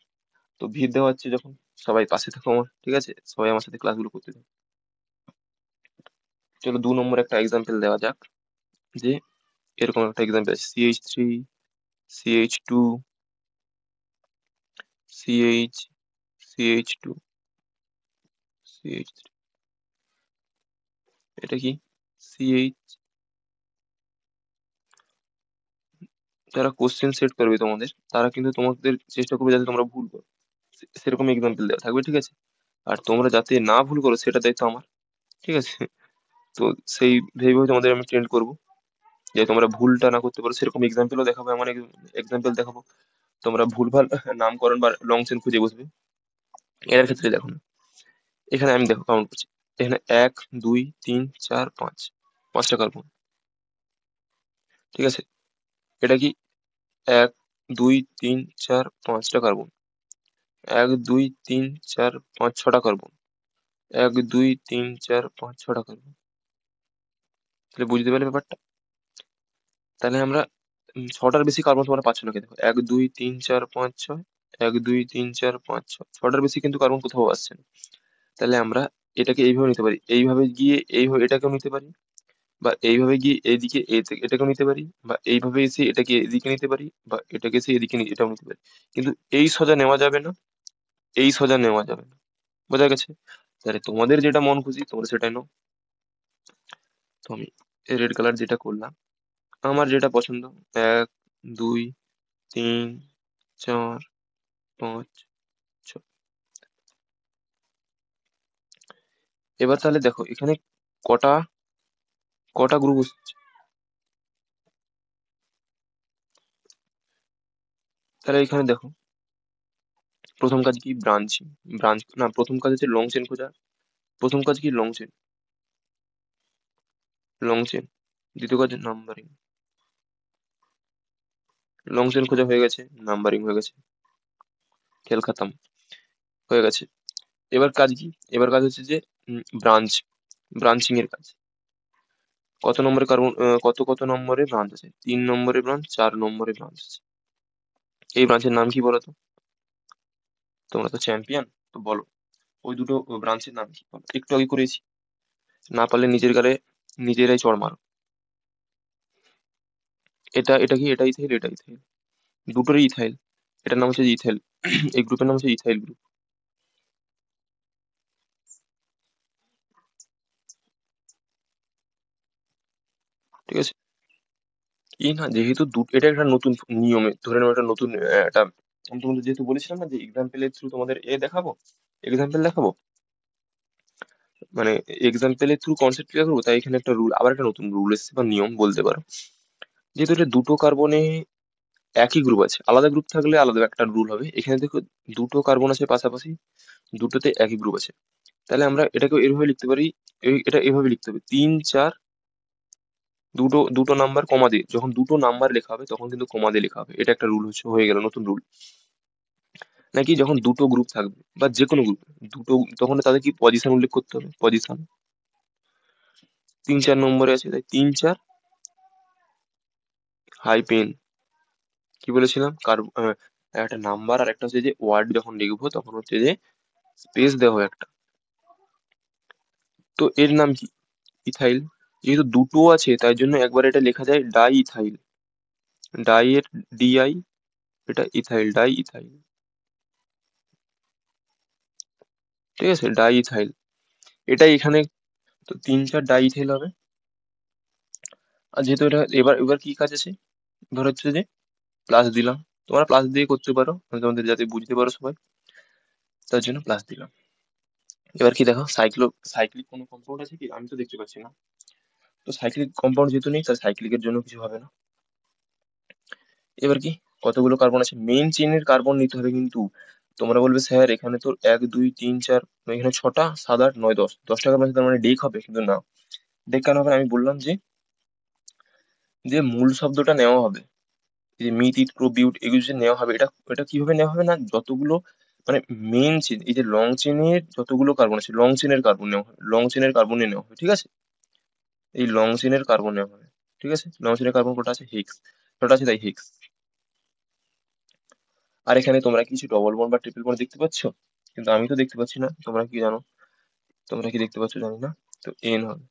তো ভিত দেওয়া হচ্ছে যখন, সবাই পাশে থাকো আমার, ঠিক আছে, সবাই আমার সাথে ক্লাসগুলো করতে থাকো। চলো 2 নম্বর একটা এক্সাম্পল দেওয়া যাক, যে এরকম একটা এক্সাম্পল আছে, CH3, CH2, CH, CH2, CH, এটা কি CH। যারা কোশ্চেন সেট করবে তোমাদের, তারা কিন্তু তোমাদের চেষ্টা করবে যাতে তোমরা ভুল করো, সেরকম এক্সাম্পল দেওয়া থাকবে, ঠিক আছে? আর তোমরা যাতে না ভুল করো সেটা দায়িত্ব আমার, ঠিক আছে? তো সেই ভেবেও তোমাদের আমি ট্রেন্ড করবো যে তোমরা ভুলটা না করতে পারো, সেরকম এক্সাম্পলও দেখাবো, এমন এক্সাম্পল দেখাবো তোমরা ভুলভাল নামকরণ বা লং চেন খুঁজে বসবে। এর ক্ষেত্রে দেখো না, এখানে আমি দেখো কাউন্ট করছি, এখানে 1 2 3 4 5, পাঁচটা কার্বন, ঠিক আছে? এটা কি 1 2 3 4 5টা কার্বন, 1 2 3 4 5 6টা কার্বন, 1 2 3 4 5 6টা কার্বন। তাহলে বুঝতে পারলে ব্যাপারটা? তাহলে আমরা ছটার বেশি কার্বন তোমরা পাচ্ছ না, কে দেখো 1 2 3 4 5 6, 1 2 3 4 5 6, ছটার বেশি কিন্তু কার্বন কোথাও আসছে না। তাহলে আমরা এটাকে এইভাবে নিতে পারি, এইভাবে গিয়ে এইভাবে এটাকেও নিতে পারি, বা এইভাবে গিয়ে এইদিকে এটাকেও নিতে পারি, বা এইভাবে এসে এটাকে এদিকে নিতে পারি, বা এটাকে এসে এদিকে এটাও নিতে পারি। কিন্তু এই সোজা নেওয়া যাবে না, এই সোজা নেওয়া যাবে না। বোঝা গেছে? তাহলে তোমাদের যেটা মন খুশি তোমরা সেটাই নাও। তো আমি রেড কালার যেটা করলাম, আমার যেটা পছন্দ, 1 2 3 4 5 6। এবার তাহলে দেখো এখানে কটা কটা গ্রুপ। তাহলে এখানে দেখো, প্রথম কাজ কি ব্রাঞ্চিং, ব্রাঞ্চ না, প্রথম কাজ হচ্ছে লং চেন খোঁজা। প্রথম কাজ কি লং চেন, লং চেন। দ্বিতীয় কাজ নাম্বারিং, লং চেন খোঁজা হয়ে গেছে, নাম্বারিং হয়ে গেছে, খেল খাতাম, হয়ে গেছে। এবার কাজ কি, এবার কাজ হচ্ছে যে ব্রাঞ্চ, ব্রাঞ্চিং এর কাজ। কত নম্বরে কার্বন, কত কত নম্বরে ব্রাঞ্চ আছে, 3 নম্বরে ব্রাঞ্চ, 4 নম্বরে ব্রাঞ্চ আছে। এই ব্রাঞ্চের নাম কি বলো তো? তোমরা তো চ্যাম্পিয়ন, তো বলো ওই দুটো ব্রাঞ্চের নাম কি বলো? একটু আগে করেছি, না পারলে নিজের গালে নিজেরাই চড় মারো। এটা কি, এটা ইথাইল, এটা ইথাইল, দুটোরই ইথাইল। এটার নাম হচ্ছে ইথাইল, এই গ্রুপের নাম হচ্ছে ইথাইল গ্রুপ, ঠিক আছে? এই না, যেহেতু এটা একটা নতুন নিয়মে ধরে নাও, একটা নতুন একটা, আমি তোমাদের যেহেতু বলেছিলাম না যে এক্সাম্পলের থ্রু তোমাদের দেখাবো, এক্সাম্পল দেখাবো, মানে এক্সাম্পলের থ্রু কনসেপ্ট ক্লিয়ার করবো, তাই এখানে একটা রুল, আবার একটা নতুন রুল এসেছে বা নিয়ম বলতে পারো। যেহেতু এটা দুটো কার্বনে একই গ্রুপ আছে, আলাদা গ্রুপ থাকলে আলাদা একটা রুল হবে। এখানে দেখো দুটো কার্বন আছে পাশাপাশি, দুটোতে একই গ্রুপ আছে, তাহলে আমরা এটাকে এভাবে লিখতে পারি, এটা এভাবে লিখতে হবে 3 4, দুটো দুটো নাম্বার কমা দিয়ে, যখন দুটো নাম্বার লেখা হবে তখন কিন্তু কমা দিয়ে লেখা হবে, এটা একটা রুল হচ্ছে, হয়ে গেল নতুন রুল। নাকি যখন দুটো গ্রুপ থাকবে বা যে কোনো গ্রুপ, দুটো, তখন তাদের কি পজিশন উল্লেখ করতে হবে, পজিশন। 3 4 নম্বরে আছে তাই 3 4 হাইপেন। কি বলেছিলাম, একটা নাম্বার আর একটা হচ্ছে যে ওয়ার্ড যখন লিখবো তখন হচ্ছে যে স্পেস দেওয়া হয় একটা। তো এর নাম কি, ইথাইল। যেহেতু দুটো আছে তাই জন্য একবার এটা লেখা যায় ডাই ইথাইল, ডাই এর DI, এটা ইথাইল, ডাই ইথাইল, ঠিক আছে? ডাই ইথাইল, এটা এখানে, তো 3 4 ডাই ইথাইল হবে। আর যেহেতু এটা, এবার এবার কি কাজ আছে, এবার হচ্ছে যে প্লাস দিলাম, তোমরা প্লাস দিয়ে করতে পারো, আমি তোমাদের যাতে বুঝতে পারো সবাই, তার জন্য প্লাস দিলাম। এবার কি দেখো, সাইক্লিক কোনো কম্পাউন্ড আছে কি, আমি তো দেখতে পাচ্ছি না। তো সাইক্লিক কম্পাউন্ড যেহেতু নেই, তাহলে সাইক্লিকের জন্য কিছু হবে না। এবার কি, কতগুলো কার্বন আছে, মেইন চেনের কার্বন নিতে হবে কিন্তু। তোমরা বলবে স্যার এখানে তো 1 2 3 4, এখানে 6টা 7 8 9 10, 10টা কার্বন আছে, তার মানে ডেক হবে, কিন্তু না। ডেক কেন হবে না? আমি বললাম যে যে মূল শব্দটা নেওয়া হবে, এই যে মিথ ইথ প্রো বিউট, এগুলো যে নেওয়া হবে, এটা এটা কিভাবে নেওয়া হবে না, যতগুলো মানে মেইন চেন, এই যে লং চেনের যতগুলো কার্বন আছে, লং চেনের কার্বন নেওয়া হবে, লং চেনের কার্বনে নেওয়া হবে, ঠিক আছে? এই লং চেনের কার্বন নেওয়া হবে, ঠিক আছে? লং চেনের কার্বন কটা আছে, হেক্স, কটা আছে, তাই হেক্স। আর এখানে তোমরা কিছু ডবল বন্ড বা ট্রিপল বন্ড দেখতে পাচ্ছ, কিন্তু আমি তো দেখতে পাচ্ছি না, তোমরা কি জানো, তোমরা কি দেখতে পাচ্ছ জানি না। তো এন হবে,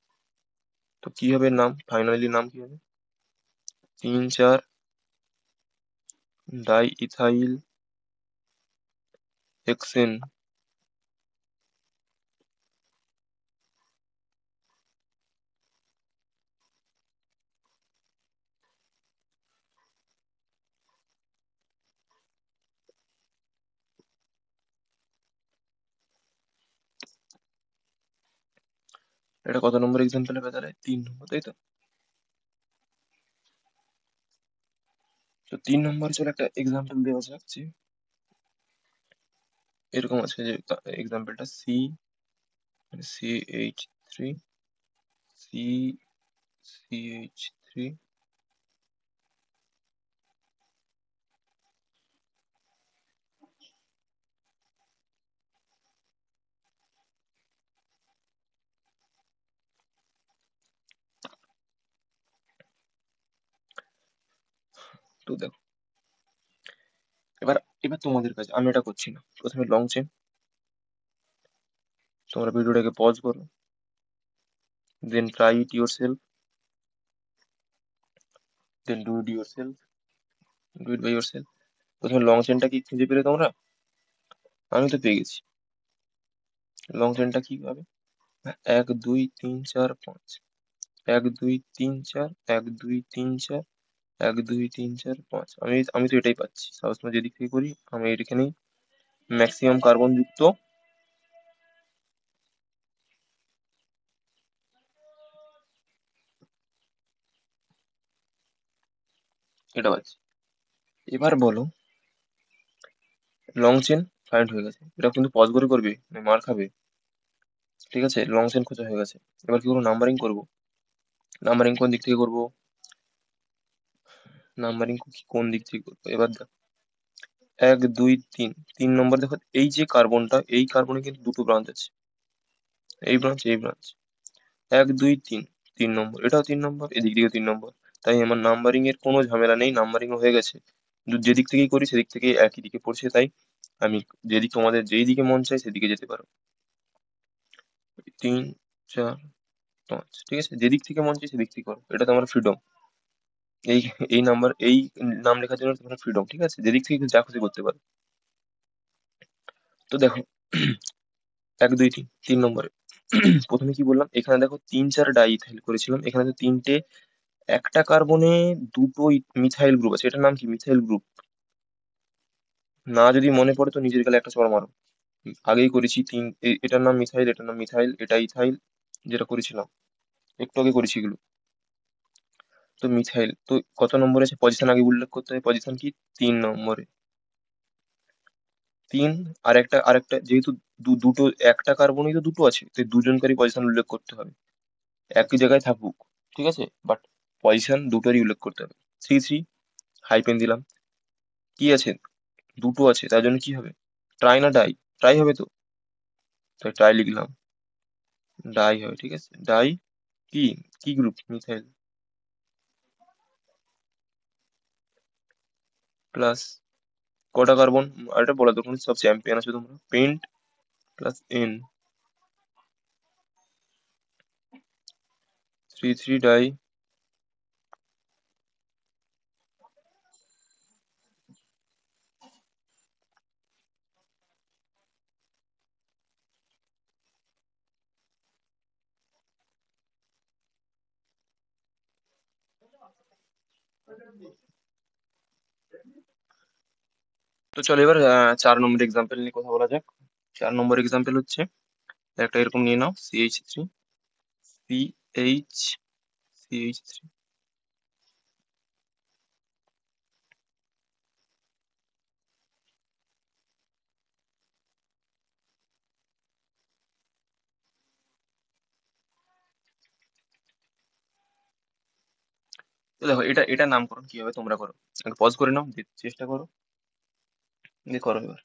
তো কি হবে নাম, ফাইনালি নাম কি হবে, 3 4 ডাই ইথাইল হেক্সেন। এটা কত নম্বর এক্সাম্পল হবে তাহলে? 3 নম্বর, তাই তো? তো 3 নম্বর চলো একটা এক্সাম্পল দেওয়া যাক যে এরকম আছে যে এক্সাম্পলটা CH3 CH3 তো দেখো, এবার এবার তোমাদের কাছে, আমি এটা করছি না। প্রথমে লং চেন, তোমরা ভিডিওটাকে পজ করো, then try it yourself, then do it yourself, do it by yourself. প্রথমে লং চেনটা কি খুঁজে পেলে তোমরা? আমি তো পেয়ে গেছি। লং চেনটা কি হবে? 1 2 3 4 5, 1 2 3 4, 1 2 3 4, 1 2 3 4 5। আমি আমি তো এটাই পাচ্ছি। সবসময় যেদিক থেকে করি আমি এখানেই ম্যাক্সিমাম কার্বন যুক্ত এটা পাচ্ছি। এবার বলো, লং চেন ফাইন্ড হয়ে গেছে, এটা কিন্তু পজ করে করবে না মার খাবে। ঠিক আছে, লং চেন খোঁজা হয়ে গেছে। এবার কি করবো? নাম্বারিং করবো। নাম্বারিং কোন দিক থেকে করবো? নাম্বারিং কোন দিক থেকে করবো এবার দেখো। 1 2 3, 3 নম্বর দেখো, এই যে কার্বনটা, এই কার্বনে কিন্তু দুটো ব্রাঞ্চ আছে, এই ব্রাঞ্চ এই ব্রাঞ্চ। 1 2 3, 3 নম্বর, এটাও 3 নম্বর, এদিক দিকেও 3 নম্বর। তাই আমার নাম্বারিং এর কোনো ঝামেলা নেই, নাম্বারিং হয়ে গেছে। যেদিক থেকেই করি সেদিক থেকে একই দিকে পড়ছে, তাই আমি যেদিক, তোমাদের যেই দিকে মন চায় সেদিকে যেতে পারো। 3 4 5, ঠিক আছে, যেদিক থেকে মন চায় সেদিক থেকে করো, এটা তোমার ফ্রিডম। এই এই নাম্বার, এই নাম লেখার জন্য তোমার ফ্রিডম, ঠিক আছে, যেদিক থেকে যা খুশি করতে পারো। তো দেখো, 1 2 3, 3 নম্বরে প্রথমে কি বললাম, এখানে দেখো 3 4 ডাই ইথাইল করেছিলাম, এখানে তো তিনটে, একটা কার্বনে দুটো মিথাইল গ্রুপ আছে, এটার নাম কি? Methyl group. না যদি মনে পড়ে তো নিজের গেলে একটা চড় মারো। আগেই করেছি এটার নাম মিথাইল, এটার নাম মিথাইল, এটা ইথাইল, যেটা করেছিলাম একটু আগে করেছি এগুলো। তো মিথাইল তো কত নম্বরে আছে? পজিশন আগে উল্লেখ করতে হবে, পজিশন কি? 3 নম্বরে। 3, আরেকটা যেহেতু দুটো, একটা কার্বনই তো দুটো আছে, তো দুজনকারই পজিশন উল্লেখ করতে হবে, একই জায়গায় থাকুক, ঠিক আছে, বাট পজিশন দুটোরই উল্লেখ করতে হবে। 3 3, হাইপেন দিলাম। কি আছে? দুটো আছে, তার জন্য কি হবে? ট্রাই না ডাই? ট্রাই হবে তো, তাই ট্রাই লিখলাম। ডাই হবে, ঠিক আছে, ডাই। কি কি গ্রুপ? মিথাইল প্লাস কটা কার্বন? আর এটা বলা দরকার নেই, সব চ্যাম্পিয়ন আছে তোমরা। Paint plus N, 3 3 die. তো চলো এবার 4 নম্বর এক্সাম্পল নিয়ে কথা বলা যাক। 4 নম্বর এক্সাম্পল হচ্ছে একটা এরকম নিয়ে নাও, CH3 তো দেখো, এটা নামকরণ কি হবে তোমরা করো, একটু পজ করে নাও, চেষ্টা করো, দিয়ে করো এবার।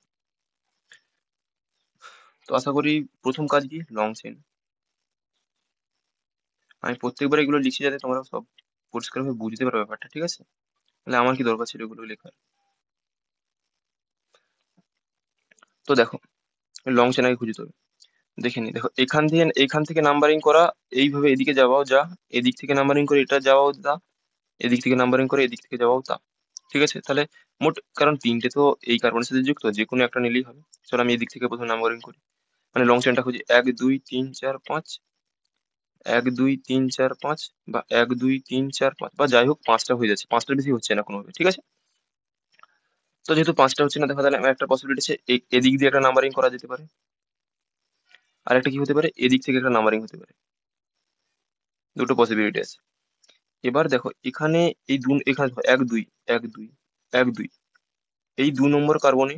তো আশা করি প্রথম কাজ কি? Long chain. আমি প্রত্যেকবার এগুলো লিখছি যাতে তোমরা সব পরিষ্কারভাবে বুঝতে পারো ব্যাপারটা, ঠিক আছে? তাহলে আমার কি দরকার ছিল এগুলো লেখার? তো দেখো, লং চেন আগে খুঁজতে হবে। দেখে নি, দেখো এখান থেকে নাম্বারিং করা, এইভাবে এদিকে যাওয়াও যা, এদিক থেকে নাম্বারিং করে এটা যাওয়াও তা, এদিক থেকে নাম্বারিং করে এদিক থেকে যাওয়াও তা। ঠিক আছে, তাহলে মোট, কারণ তিনটে তো এই কার্বনের সাথে যুক্ত, যে কোনো একটা নিলেই হবে। চলো আমি এদিক থেকে প্রথমে নাম্বারিং করি, মানে লং চেনটা খুঁজি। 1 2 3 4 5, 1 2 3 4 5, বা 1 2 3 4 5, বা যাই হোক, পাঁচটা হয়ে যাচ্ছে, পাঁচটার বেশি হচ্ছে না কোনোভাবে, ঠিক আছে। তো যেহেতু পাঁচটা হচ্ছে না, দেখা তাহলে আমার একটা পসিবিলিটি আছে, এদিক দিয়ে একটা নাম্বারিং করা যেতে পারে, আর একটা কি হতে পারে, এদিক থেকে একটা নাম্বারিং হতে পারে। দুটো পসিবিলিটি আছে। এবার দেখো এখানে এই এখানে দেখো এক দুই, এক দুই, এক দুই, এই 2 নম্বর কার্বনে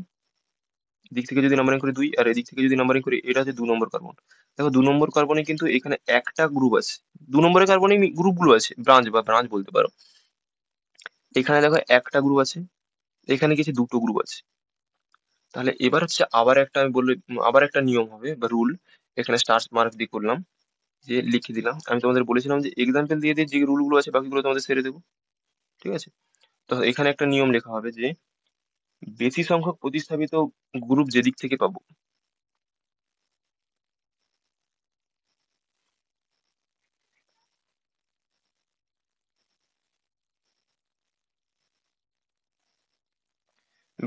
দিক থেকে যদি নাম্বারিং করি 2, আর এদিক থেকে যদি নাম্বারিং করি এটা হচ্ছে 2 নম্বর কার্বন। দেখো 2 নম্বর কার্বনে কিন্তু এখানে একটা গ্রুপ আছে, 2 নম্বরের কার্বনে গ্রুপগুলো আছে, ব্রাঞ্চ বা ব্রাঞ্চ বলতে পারো। এখানে দেখো একটা গ্রুপ আছে, এখানে কিছু দুটো গ্রুপ আছে। তাহলে এবার হচ্ছে আবার একটা আমি বললে আবার একটা নিয়ম হবে বা রুল, এখানে স্টার মার্ক দিয়ে করলাম, যে লিখে দিলাম। আমি তোমাদের বলেছিলাম যে এক্সাম্পল দিয়ে দিয়ে যে রুলগুলো আছে বাকিগুলো তোমাদের ছেড়ে দেবো, ঠিক আছে? তো এখানে একটা নিয়ম লেখা হবে যে বেশি সংখ্যক প্রতিস্থাপিত গ্রুপ যেদিক থেকে পাবো,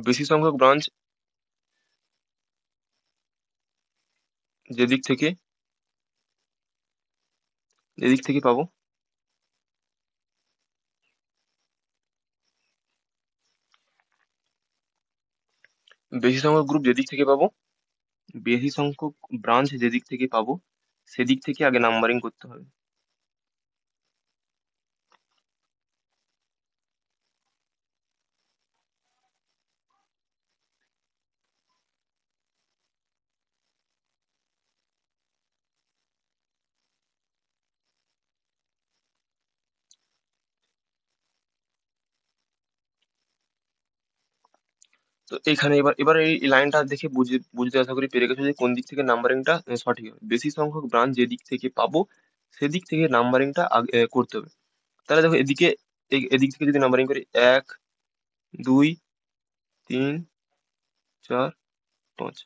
বেশি সংখ্যক ব্রাঞ্চ যেদিক থেকে যেদিক থেকে পাবো, বেশি সংখ্যক গ্রুপ যেদিক থেকে পাবো, বেশি সংখ্যক ব্রাঞ্চ যেদিক থেকে পাবো, সেদিক থেকে আগে নাম্বারিং করতে হবে। তো এখানে এবার এবার এই লাইনটা দেখে বুঝতে আশা করি পেরে গেছো যে কোন দিক থেকে নাম্বারিংটা সঠিক হবে। বেশি সংখ্যক ব্রাঞ্চ যেদিক থেকে পাবো সেদিক থেকে নাম্বারিংটা করতে হবে। তাহলে দেখো এদিকে এদিক থেকে যদি নাম্বারিং করি 1 2 3 4 5,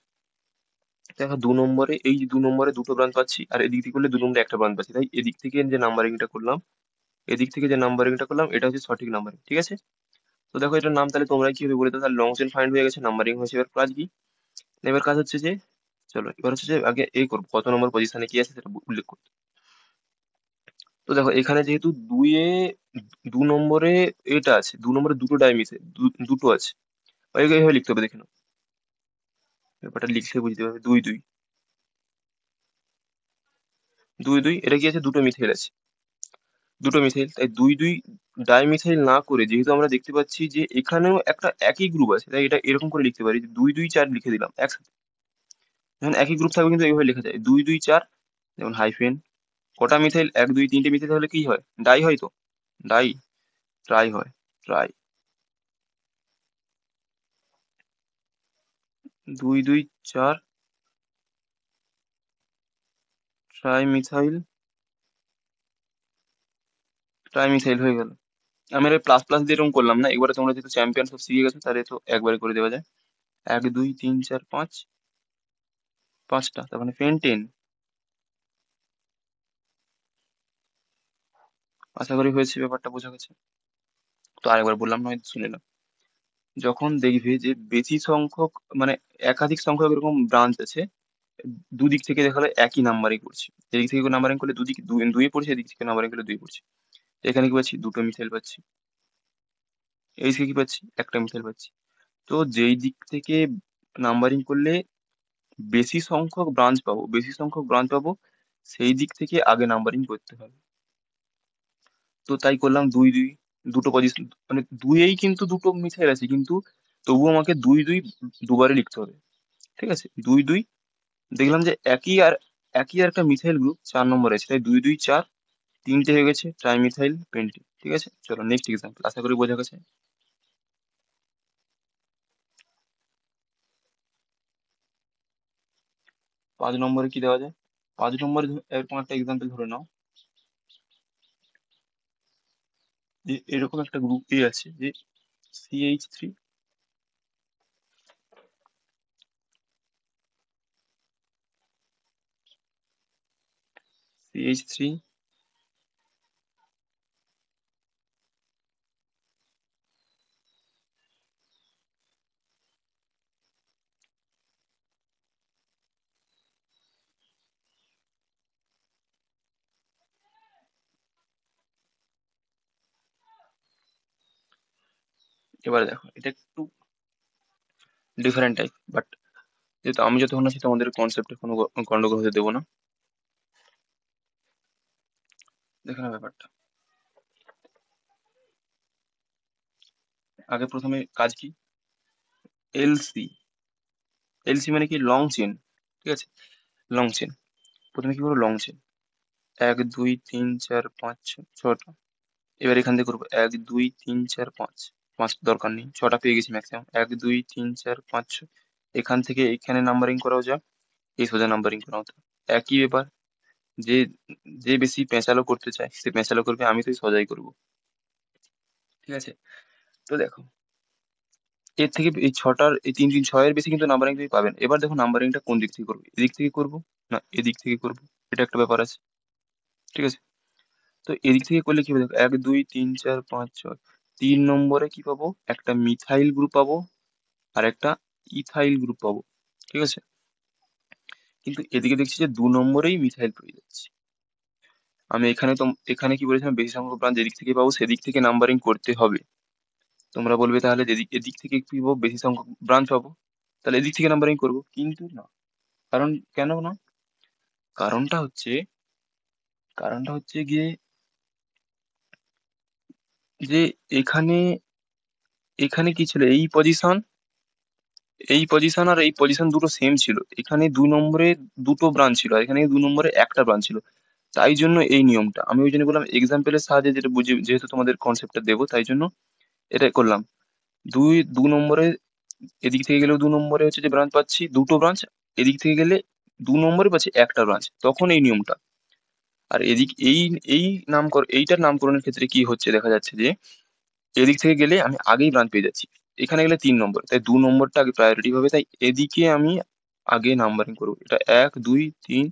দেখো 2 নম্বরে এই যে 2 নম্বরে দুটো ব্রাঞ্চ পাচ্ছি, আর এদিক থেকে করলে 2 নম্বরে একটা ব্রাঞ্চ পাচ্ছি, তাই এদিক থেকে যে নাম্বারিংটা করলাম, এদিক থেকে যে নাম্বারিংটা করলাম এটা হচ্ছে সঠিক নাম্বারিং, ঠিক আছে? তো দেখো এটার নাম তাহলে তোমরা কি হবে বলে দাও, তাহলে লং চেন ফাইন্ড হয়ে গেছে, নাম্বারিং হয়েছে, এবার কাজ কি? এবার কাজ হচ্ছে যে চলো এবার হচ্ছে যে আগে এই করবো কত নম্বর পজিশনে কি আছে সেটা উল্লেখ করতে। তো দেখো এখানে যেহেতু 2 নম্বরে এটা আছে, 2 নম্বরে দুটো ডাইমিথাইল দুটো আছে, এইভাবে লিখতে হবে, দেখে নাও ব্যাপারটা লিখলে বুঝতে পারবে। 2 2, 2 2, এটা কি আছে, দুটো মিথাইল আছে, দুটো মিথাইল, তাই 2 2 ডাইমিথাইল না করে যেহেতু আমরা দেখতে পাচ্ছি যে এখানেও একটা একই গ্রুপ আছে, তাই এটা এরকম করে লিখতে পারি যে 2 2 4 লিখে দিলাম একসাথে। যখন একই গ্রুপ থাকবে কিন্তু এইভাবে লেখা যায় 2 2 4, যেমন হাইফেন। কটা মিথাইল, 1 2 3টে মিথাইল হলে কি হয়, ডাই হয় তো, ডাই, ট্রাই হয়, try. 2 2 4 try methyl, try methyl হয়ে গেল। আমি আর প্লাস প্লাস দিয়ে এরকম করলাম না, একবারে তোমরা যেহেতু চ্যাম্পিয়ন সব শিখে গেছো তাহলে তো একবারে করে দেওয়া যায়। 1 2 3 4 5, পাঁচটা, তার মানে পেন্টেন। আশা করি হয়েছে, ব্যাপারটা বোঝা গেছে। তো আরেকবার বললাম নয়, শুনে নাও। যখন দেখবে যে বেশি সংখ্যক মানে একাধিক সংখ্যক এরকম ব্রাঞ্চ আছে, দুদিক থেকে দেখালে একই নাম্বারিং করছে, এদিক থেকে নাম্বারিং করলে দুদিক দুই পড়ছে, এদিক থেকে নাম্বারিং করলে দুই পড়ছে। এখানে কি পাচ্ছি, দুটো মিথাইল পাচ্ছি, এই দিকে কি পাচ্ছি, একটা মিথাইল পাচ্ছি। তো যেই দিক থেকে নাম্বারিং করলে বেশি সংখ্যক ব্রাঞ্চ পাবো, বেশি সংখ্যক ব্রাঞ্চ পাবো, সেই দিক থেকে আগে নাম্বারিং করতে হবে। তো তাই করলাম 2 2, দুটো পজিশন, মানে দুইয়েই কিন্তু দুটো মিথাইল আছে, কিন্তু তবুও আমাকে 2 2 দুবারে লিখতে হবে, ঠিক আছে? 2 2, দেখলাম যে একই আর একটা মিথাইল গ্রুপ 4 নম্বর আছে, তাই 2 2 4, তিনটে হয়ে গেছে ট্রাই মিথাইল পেন্টি, ঠিক আছে? চলো নেক্সট এক্সাম্পল, আশা করি বোঝা গেছে। 5 নম্বরে কি দেওয়া যায়? 5 নম্বরে এরকম একটা এক্সাম্পল ধরে নাও যে এরকম একটা গ্রুপ এ আছে যে CH3, CH3, এবারে দেখো এটা একটু ডিফারেন্ট টাইপ, বাট যেহেতু আমি যতক্ষণ আছি তোমাদের কনসেপ্টে কোনো গন্ডগোল হতে দেবো না। দেখে নাও ব্যাপারটা। আগে প্রথমে কাজ কি? এলসি। এলসি মানে কি? Long chain. ঠিক আছে, লং চেন। প্রথমে কি করবো? Long chain. 1 2 3 4 5 6 ছটা। এবার এখান থেকে করবো 1 2 3 4 5। পাঁচ দরকার নেই, ছটা পেয়ে গেছি ম্যাক্সিমাম। 1 2 3 4 5 6। এখান থেকে এখানে নাম্বারিং করাও যাক, এই সোজা নাম্বারিং করা হতো। একই ব্যাপার। যে যে বেশি পেঁচালো করতে চায় সে পেঁচালো করবে, আমি তো এই সোজাই করবো। ঠিক আছে, তো দেখো এর থেকে এই ছটার এই 3 3 6 এর বেশি কিন্তু নাম্বারিং তুমি পাবেন। এবার দেখো নাম্বারিংটা কোন দিক থেকে করবো, এদিক থেকে করবো না এদিক থেকে করবো, এটা একটা ব্যাপার আছে। ঠিক আছে, তো এদিক থেকে করলে কি হবে দেখো, 1 2 3 4 5 6। 3 নম্বরে কি পাবো? একটা মিথাইল গ্রুপ পাবো, আর একটা ইথাইল গ্রুপ পাবো। ঠিক আছে, কিন্তু এদিকে দেখছি যে 2 নম্বরেই মিথাইল পেয়ে যাচ্ছি। আমি এখানে তো এখানে কি বলেছিলাম, বেশি সংখ্যক ব্রাঞ্চ যেদিক থেকে পাবো সেদিক থেকে নাম্বারিং করতে হবে। তোমরা বলবে তাহলে এদিক এদিক থেকে কি পাবো? বেশি সংখ্যক ব্রাঞ্চ পাবো, তাহলে এদিক থেকে নাম্বারিং করবো, কিন্তু না। কারণ কেন না? কারণটা হচ্ছে কারণটা হচ্ছে গিয়ে যে এখানে এখানে কি ছিল? এই পজিশন আর এই পজিশন দুটো সেম ছিল। এখানে 2 নম্বরে দুটো ব্রাঞ্চ ছিল, আর এখানে 2 নম্বরে একটা ব্রাঞ্চ ছিল। তাই জন্য এই নিয়মটা আমি ওই জন্য বললাম এক্সাম্পলের সাহায্যে, যেটা বুঝে যেহেতু তোমাদের কনসেপ্টটা দেবো তাই জন্য এটা করলাম। 2 নম্বরে এদিক থেকে গেলেও 2 নম্বরে হচ্ছে যে ব্রাঞ্চ পাচ্ছি, দুটো ব্রাঞ্চ। এদিক থেকে গেলে 2 নম্বরে পাচ্ছি একটা ব্রাঞ্চ, তখন এই নিয়মটা। আর এদিক এই এই এইটার নামকরণের ক্ষেত্রে কি হচ্ছে দেখা যাচ্ছে যে এদিক থেকে গেলে আমি আগেই ব্রাঞ্চ পেয়ে যাচ্ছি। এখানে গেলে 3 নম্বর, তাই 2 নম্বরটা আগে প্রায়োরিটি হবে, তাই এদিকে আমি আগে নাম্বারিং করবো। এটা 1 2 3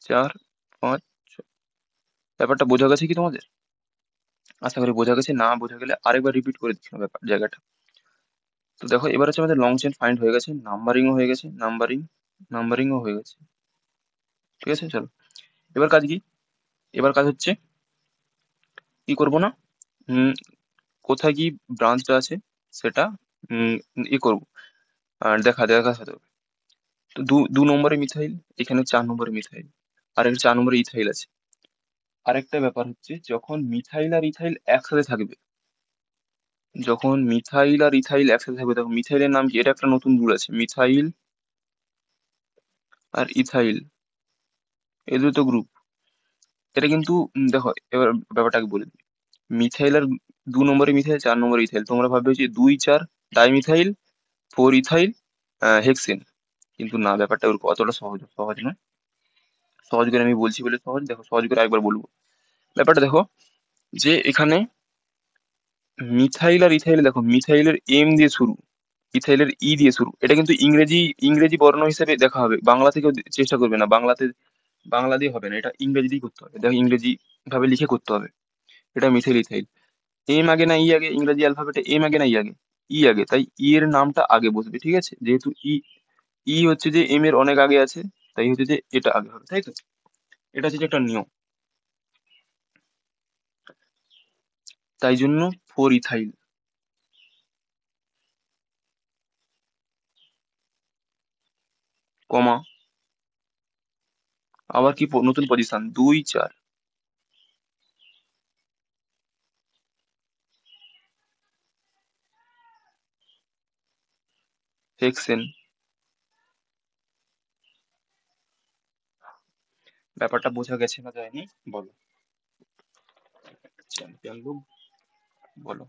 4 5 6। ব্যাপারটা বোঝা গেছে কি তোমাদের? আশা করি বোঝা গেছে। না বোঝা গেলে আরেকবার রিপিট করে দিচ্ছি ব্যাপার জায়গাটা। তো দেখো এবার হচ্ছে আমাদের লং চেন ফাইন্ড হয়ে গেছে, নাম্বারিংও হয়ে গেছে, নাম্বারিংও হয়ে গেছে। ঠিক আছে, চলো এবার কাজ কি? এবার কাজ হচ্ছে কি করবো না, উম কোথায় কি ব্রাঞ্চটা আছে সেটা উম ই করবো, আর দেখাতে হবে। তো 2 নম্বরে মিথাইল, এখানে 4 নম্বরে মিথাইল, আর এখানে 4 নম্বরে ইথাইল আছে। আরেকটা ব্যাপার হচ্ছে যখন মিথাইল আর ইথাইল একসাথে থাকবে, যখন মিথাইল আর ইথাইল একসাথে থাকবে তখন মিথাইলের নাম কি? এটা একটা নতুন রুল আছে, মিথাইল আর ইথাইল এই দুটো গ্রুপ। এটা কিন্তু দেখো এবার ব্যাপারটাকে বলে দিই। মিথাইল আর 2 নম্বরে মিথাইল, 4 নম্বরে ইথাইল, তোমরা ভাববে যে 2 4 ডাইমিথাইল, 4 ইথাইল হেক্সেন। কিন্তু না, ব্যাপারটা ওর অতটা সহজ সহজ নয়। সহজ করে আমি বলছি বলে সহজ, দেখো সহজ করে একবার বলবো। ব্যাপারটা দেখো যে এখানে মিথাইল আর ইথাইল, দেখো মিথাইলের এম দিয়ে শুরু, ইথাইলের ই দিয়ে শুরু। এটা কিন্তু ইংরেজি ইংরেজি বর্ণ হিসেবে দেখা হবে, বাংলা থেকেও চেষ্টা করবে না, বাংলা দিয়ে হবে না, এটা ইংরেজি দিয়ে করতে হবে। দেখো ইংরেজি ভাবে লিখে করতে হবে। এটা মিথাইল ইথাইল, এম আগে না ই আগে? ইংরেজি অ্যালফাবেটে এম আগে না ই আগে? ই আগে, তাই ই এর নামটা আগে বসবে। ঠিক আছে, যেহেতু ই ই হচ্ছে যে এম এর অনেক আগে আছে, তাই হচ্ছে যে এটা আগে হবে, তাই তো? এটা হচ্ছে যে একটা নিয়ম। তাই জন্য 4 ইথাইল, কমা, আবার কি নতুন পজিশন 2 4 হেক্সেন। ব্যাপারটা বোঝা গেছে না যায়নি? বলো। চ্যাম্পিয়ন লোক, বলো।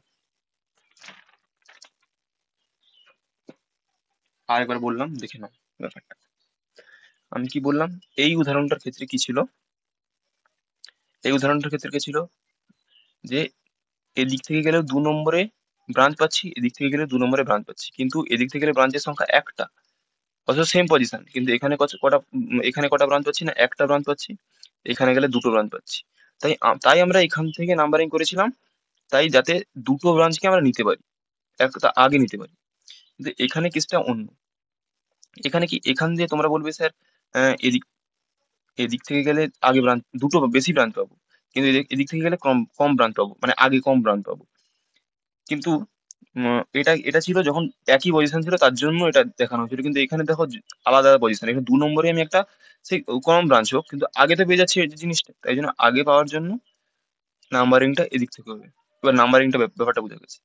আরেকবার বললাম, দেখে নাও ব্যাপারটা। আমি কি বললাম? এই উদাহরণটার ক্ষেত্রে কি ছিল? এই উদাহরণটার ক্ষেত্রে কি ছিল যে এদিক থেকে গেলে 2 নম্বরে ব্রাঞ্চ পাচ্ছি, এদিক থেকে গেলে 2 নম্বরে ব্রাঞ্চ পাচ্ছি, কিন্তু এদিক থেকে গেলে ব্রাঞ্চের সংখ্যা একটা, অথচ সেম পজিশন, কিন্তু এখানে এখানে কটা ব্রাঞ্চ পাচ্ছি না? একটা ব্রাঞ্চ পাচ্ছি। এখানে গেলে দুটো ব্রাঞ্চ পাচ্ছি। তাই আমরা এখান থেকে নাম্বারিং করেছিলাম, তাই যাতে দুটো ব্রাঞ্চকে আমরা নিতে পারি, একটা আগে নিতে পারি। কিন্তু এখানে কেসটা অন্য। এখানে কি, এখান দিয়ে তোমরা বলবে স্যার এদিক এদিক থেকে গেলে আগে ব্রাঞ্চ দুটো বেশি ব্রাঞ্চ পাবো, কিন্তু এদিক এদিক থেকে গেলে কম কম ব্রাঞ্চ পাবো, মানে আগে কম ব্রাঞ্চ পাবো। কিন্তু এটা এটা ছিল যখন একই পজিশন ছিল তার জন্য এটা দেখানো হয়েছিল, কিন্তু এখানে দেখো আলাদা পজিশন। এখানে 2 নম্বরে আমি একটা সেই কম ব্রাঞ্চ হোক কিন্তু আগে তো পেয়ে যাচ্ছি এই যে জিনিসটা, তাই জন্য আগে পাওয়ার জন্য নাম্বারিংটা এদিক থেকে হবে। এবার নাম্বারিংটা ব্যাপারটা বোঝা গেছে।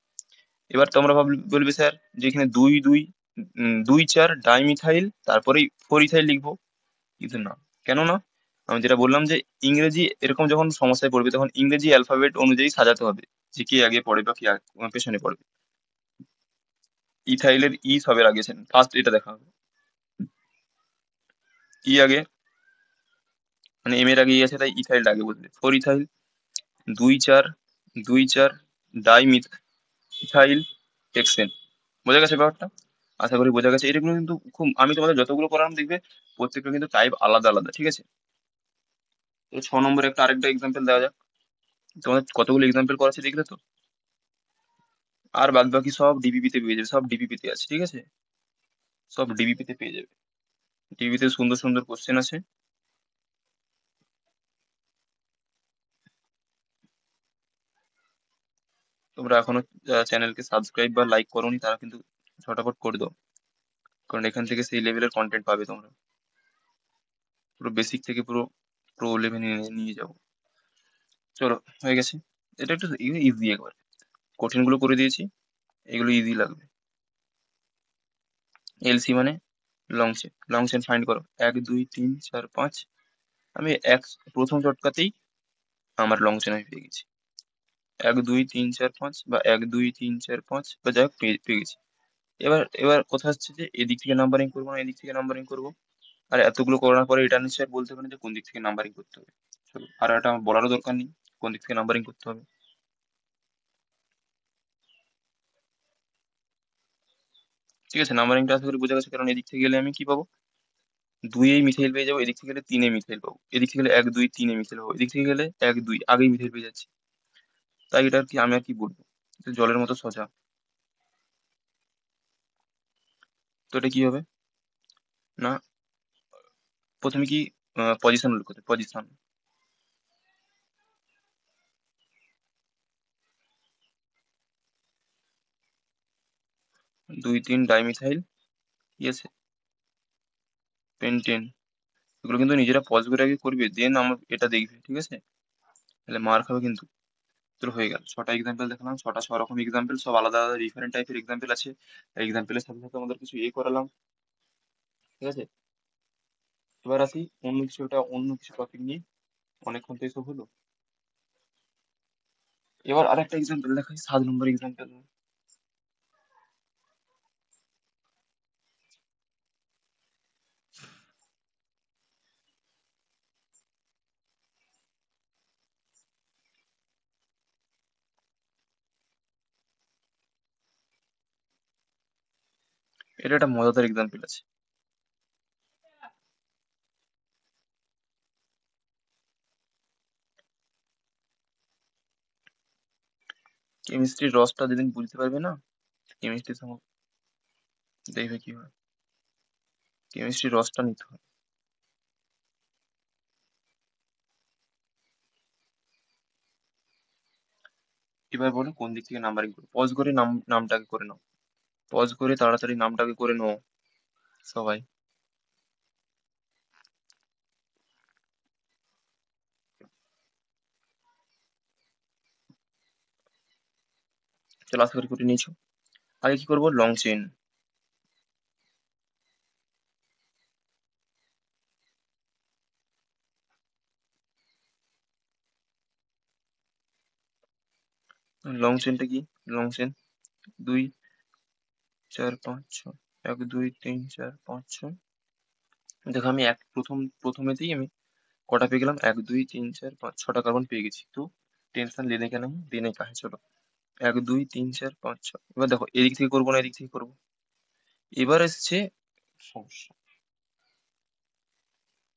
এবার তোমরা বলবে স্যার যে এখানে দুই দুই 2 4 ডাইমিথাইল তারপরেই 4 ইথাইল লিখবো, কিন্তু না। কেন না? আমি যেটা বললাম যে ইংরেজি এরকম যখন সমস্যায় পড়বে তখন ইংরেজি অ্যালফাবেট অনুযায়ী সাজাতে হবে, যে কে আগে পড়ে বা কে পেছনে পড়বে। ইথাইলের ই সবের আগে ফার্স্ট, এটা দেখা হবে। ই আগে, মানে এম এর আগে ই আছে তাই ইথাইলটা আগে বলবে। 4 ইথাইল, 2 4 2 4 ডাইমিথাইল হেক্সেন। বোঝা গেছে ব্যাপারটা? আশা করি বোঝা গেছে। এটাগুলো কিন্তু খুব, আমি তোমাদের যতগুলো করালাম দেখবে প্রত্যেকটা কিন্তু টাইপ আলাদা আলাদা, ঠিক আছে? তো 6 নম্বরে একটা আরেকটা এক্সাম্পল দেওয়া যাক। তোমাদের কতগুলো এক্সাম্পল করা আছে দেখলে তো? আর বাদ বাকি সব ডিপিপি তে পেয়ে যাবে, সব ডিপিপি তে আছে, ঠিক আছে? সব ডিপিপি তে পেয়ে যাবে। ডিপিপি তে সুন্দর সুন্দর কোশ্চেন আছে। তোমরা এখনো চ্যানেলকে সাবস্ক্রাইব বা লাইক করোনি তারা কিন্তু ঝটাফট করে দাও, কারণ এখান থেকে সেই লেভেলের কন্টেন্ট পাবে তোমরা। পুরো বেসিক থেকে পুরো প্রো লেভেলে নিয়ে নিয়ে যাবো। চলো, হয়ে গেছে। এটা একটু ইজি, একবার কঠিন গুলো করে দিয়েছি, এগুলো ইজি লাগবে। এলসি মানে long chain. Long chain find করো, 1 2 3 4 5। আমি প্রথম চটকাতেই আমার লং চেন আমি পেয়ে গেছি। 1 2 3 4 5, বা 1 2 3 4 5, বা যাই হোক পেয়ে গেছি। এবার এবার কথা হচ্ছে যে এদিক থেকে নাম্বারিং করবো না এদিক থেকে নাম্বারিং করবো। আর এতগুলো করার পরে এটা নিশ্চয় আর বলতে পারেন যে কোন দিক থেকে নাম্বারিং করতে হবে। চলো, আর এটা আমার বলারও দরকার নেই কোন দিক থেকে নাম্বারিং করতে হবে। ঠিক আছে, নাম্বারিংটা আশা করি বোঝা গেছে, কারণ এদিক থেকে গেলে আমি কি পাবো? 2 মিথাইল পেয়ে যাবো, এদিক থেকে গেলে 3 মিথাইল পাবো, এদিক থেকে গেলে 1 2 3 মিথাইল পাবো, এদিক থেকে গেলে 1 2 আগেই মিথাইল পেয়ে যাচ্ছি। তাই এটা আর কি, আমি আর কি বলবো, এটা জলের মতো সোজা। তো এটা কি হবে না, প্রথমে কি পজিশন উল্লেখ করতে, পজিশন। 2 3 ডাইমিথাইল, ঠিক আছে, পেন্টেন। এগুলো কিন্তু নিজেরা পজ করে আগে করবে, দেন আমার এটা দেখবে, ঠিক আছে? তাহলে মার খাবে কিন্তু। তোর হয়ে গেল 6টা এক্সাম্পল দেখালাম, 6রকম এক্সাম্পল, সব আলাদা আলাদা ডিফারেন্ট টাইপের এক্সাম্পল আছে। এক্সাম্পলের সাথে সাথে আমাদের কিছু করালাম, ঠিক আছে? এবার আসি অন্য কিছু, একটা অন্য কিছু টপিক নিয়ে, অনেকক্ষণ তো এসব হলো। এবার আরেকটা এক্সাম্পল দেখাই, 7 নম্বর এক্সাম্পল। এটা একটা মজাদার এক্সাম্পল আছে। কেমিস্ট্রির রসটা যেদিন বুঝতে পারবে না, কেমিস্ট্রি দেখবে কি হয়। কেমিস্ট্রির রসটা নিতে হয়। এবার বলো কোন দিক থেকে নাম্বারিং করবো। পজ করে নামটাকে করে নাও, পজ করে তাড়াতাড়ি নামটাকে করে নাও সবাই। চলো, আশা করি করে নিয়েছো। আগে কি করবো, লং চেন। লং চেনটা কি? Long chain 2 4 5 6, 1 2 3 4 5 6। দেখো আমি প্রথমেতেই আমি কটা পেয়ে গেলাম, 1 2 3 4 5, 6টা কার্বন পেয়ে গেছি। তো টেনশন লেনে কা नहीं देने का है। চলো, 1 2 3 4 5 6। এবার দেখো এদিক থেকে করবো না এদিক থেকে করবো। এবার এসছে সমস্যা।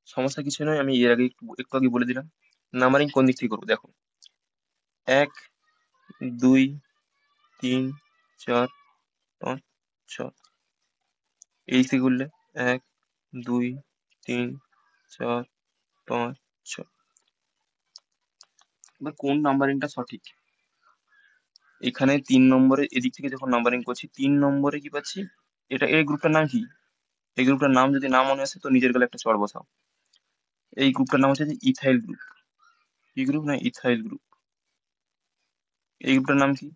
সমস্যা কিছু নয়, আমি এর আগে একটু একটু আগে বলে দিলাম। নাম্বারিং কোন দিক থেকে করবো দেখো, 1 2 3 4 5 6। এই দিক থেকে করলে 1 2 3 4 5 6। এবার কোন নাম্বারিংটা সঠিক? এখানে 3 নম্বরে এদিক থেকে যখন নাম্বারিং করছি 3 নম্বরে কি পাচ্ছি, এটা এই গ্রুপটার নাম কি? এই গ্রুপটার নাম যদি না মনে আসে তো নিজের গেলে একটা চড় বসাও। এই গ্রুপটার নাম হচ্ছে যে ইথাইল গ্রুপ। কি গ্রুপ? না, ইথাইল গ্রুপ। এই গ্রুপটার নাম কি?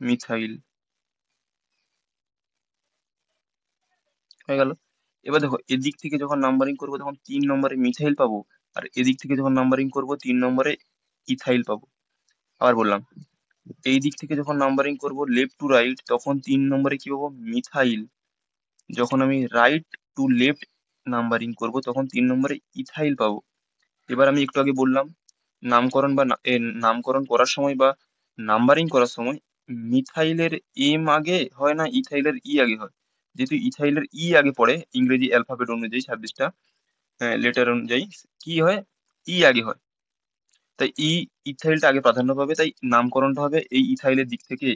মিথাইল। হয়ে গেল। এবার দেখো এদিক থেকে যখন নাম্বারিং করবো তখন 3 নম্বরে মিথাইল পাবো, আর এদিক থেকে যখন নাম্বারিং করবো 3 নম্বরে ইথাইল পাবো। আবার বললাম, এই দিক থেকে যখন নাম্বারিং করব লেফট টু রাইট তখন 3 নম্বরে কি পাবো? মিথাইল। যখন আমি রাইট টু লেফট নাম্বারিং করব তখন 3 নম্বরে ইথাইল পাবো। এবার আমি একটু আগে বললাম, নামকরণ বা নামকরণ করার সময় বা নাম্বারিং করার সময় মিথাইলের এম আগে হয় না ইথাইলের ই আগে হয়? যেহেতু ইথাইলের ই আগে পড়ে ইংরেজি অ্যালফাবেট অনুযায়ী 26টা লেটার অনুযায়ী, কি হয়? ই আগে হয়। তাই ইথাইলটা আগে প্রাধান্য পাবে, তাই নামকরণটা হবে এই ইথাইলের দিক থেকে।